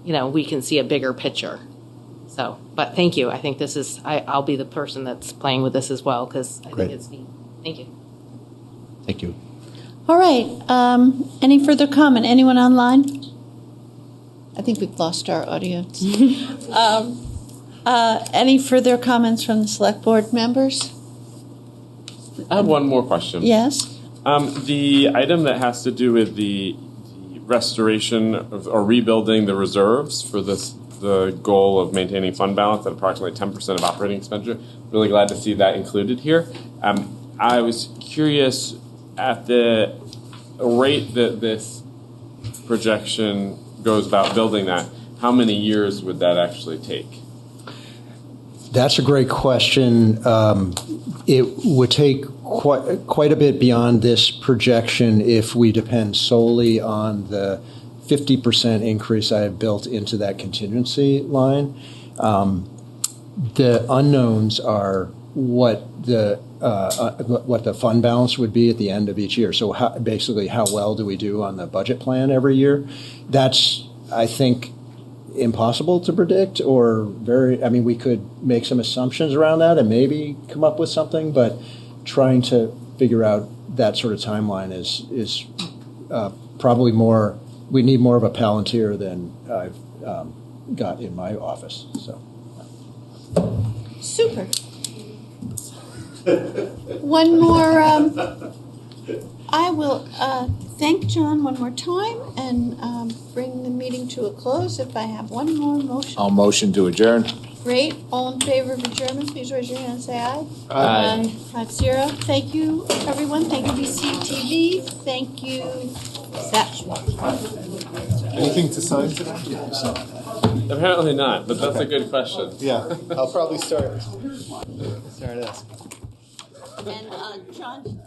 Speaker 9: we can see a bigger picture. So, but thank you. I think this is, I'll be the person that's playing with this as well, because I think it's neat. Thank you.
Speaker 2: Thank you.
Speaker 1: All right. Any further comment? Anyone online? I think we've lost our audience. Any further comments from the select board members?
Speaker 4: I have one more question.
Speaker 1: Yes.
Speaker 4: The item that has to do with the restoration or rebuilding the reserves for the goal of maintaining fund balance at approximately 10% of operating expenditure. Really glad to see that included here. I was curious at the rate that this projection goes about building that, how many years would that actually take?
Speaker 2: That's a great question. It would take quite a bit beyond this projection if we depend solely on the 50% increase I have built into that contingency line. The unknowns are what the fund balance would be at the end of each year. So basically, how well do we do on the budget plan every year? That's, I think, impossible to predict, or we could make some assumptions around that and maybe come up with something, but trying to figure out that sort of timeline is probably more, we need more of a Palantir than I've got in my office. So.
Speaker 1: Super. One more, I will thank John one more time and bring the meeting to a close. If I have one more motion.
Speaker 14: I'll motion to adjourn.
Speaker 1: Great. All in favor of adjournment, please raise your hand and say aye.
Speaker 14: Aye.
Speaker 1: 5-0. Thank you, everyone. Thank you, BCTV. Thank you, Satch.
Speaker 13: Anything to sign today?
Speaker 4: Apparently not, but that's a good question.
Speaker 13: Yeah, I'll probably start.
Speaker 14: Start asking.
Speaker 1: And John.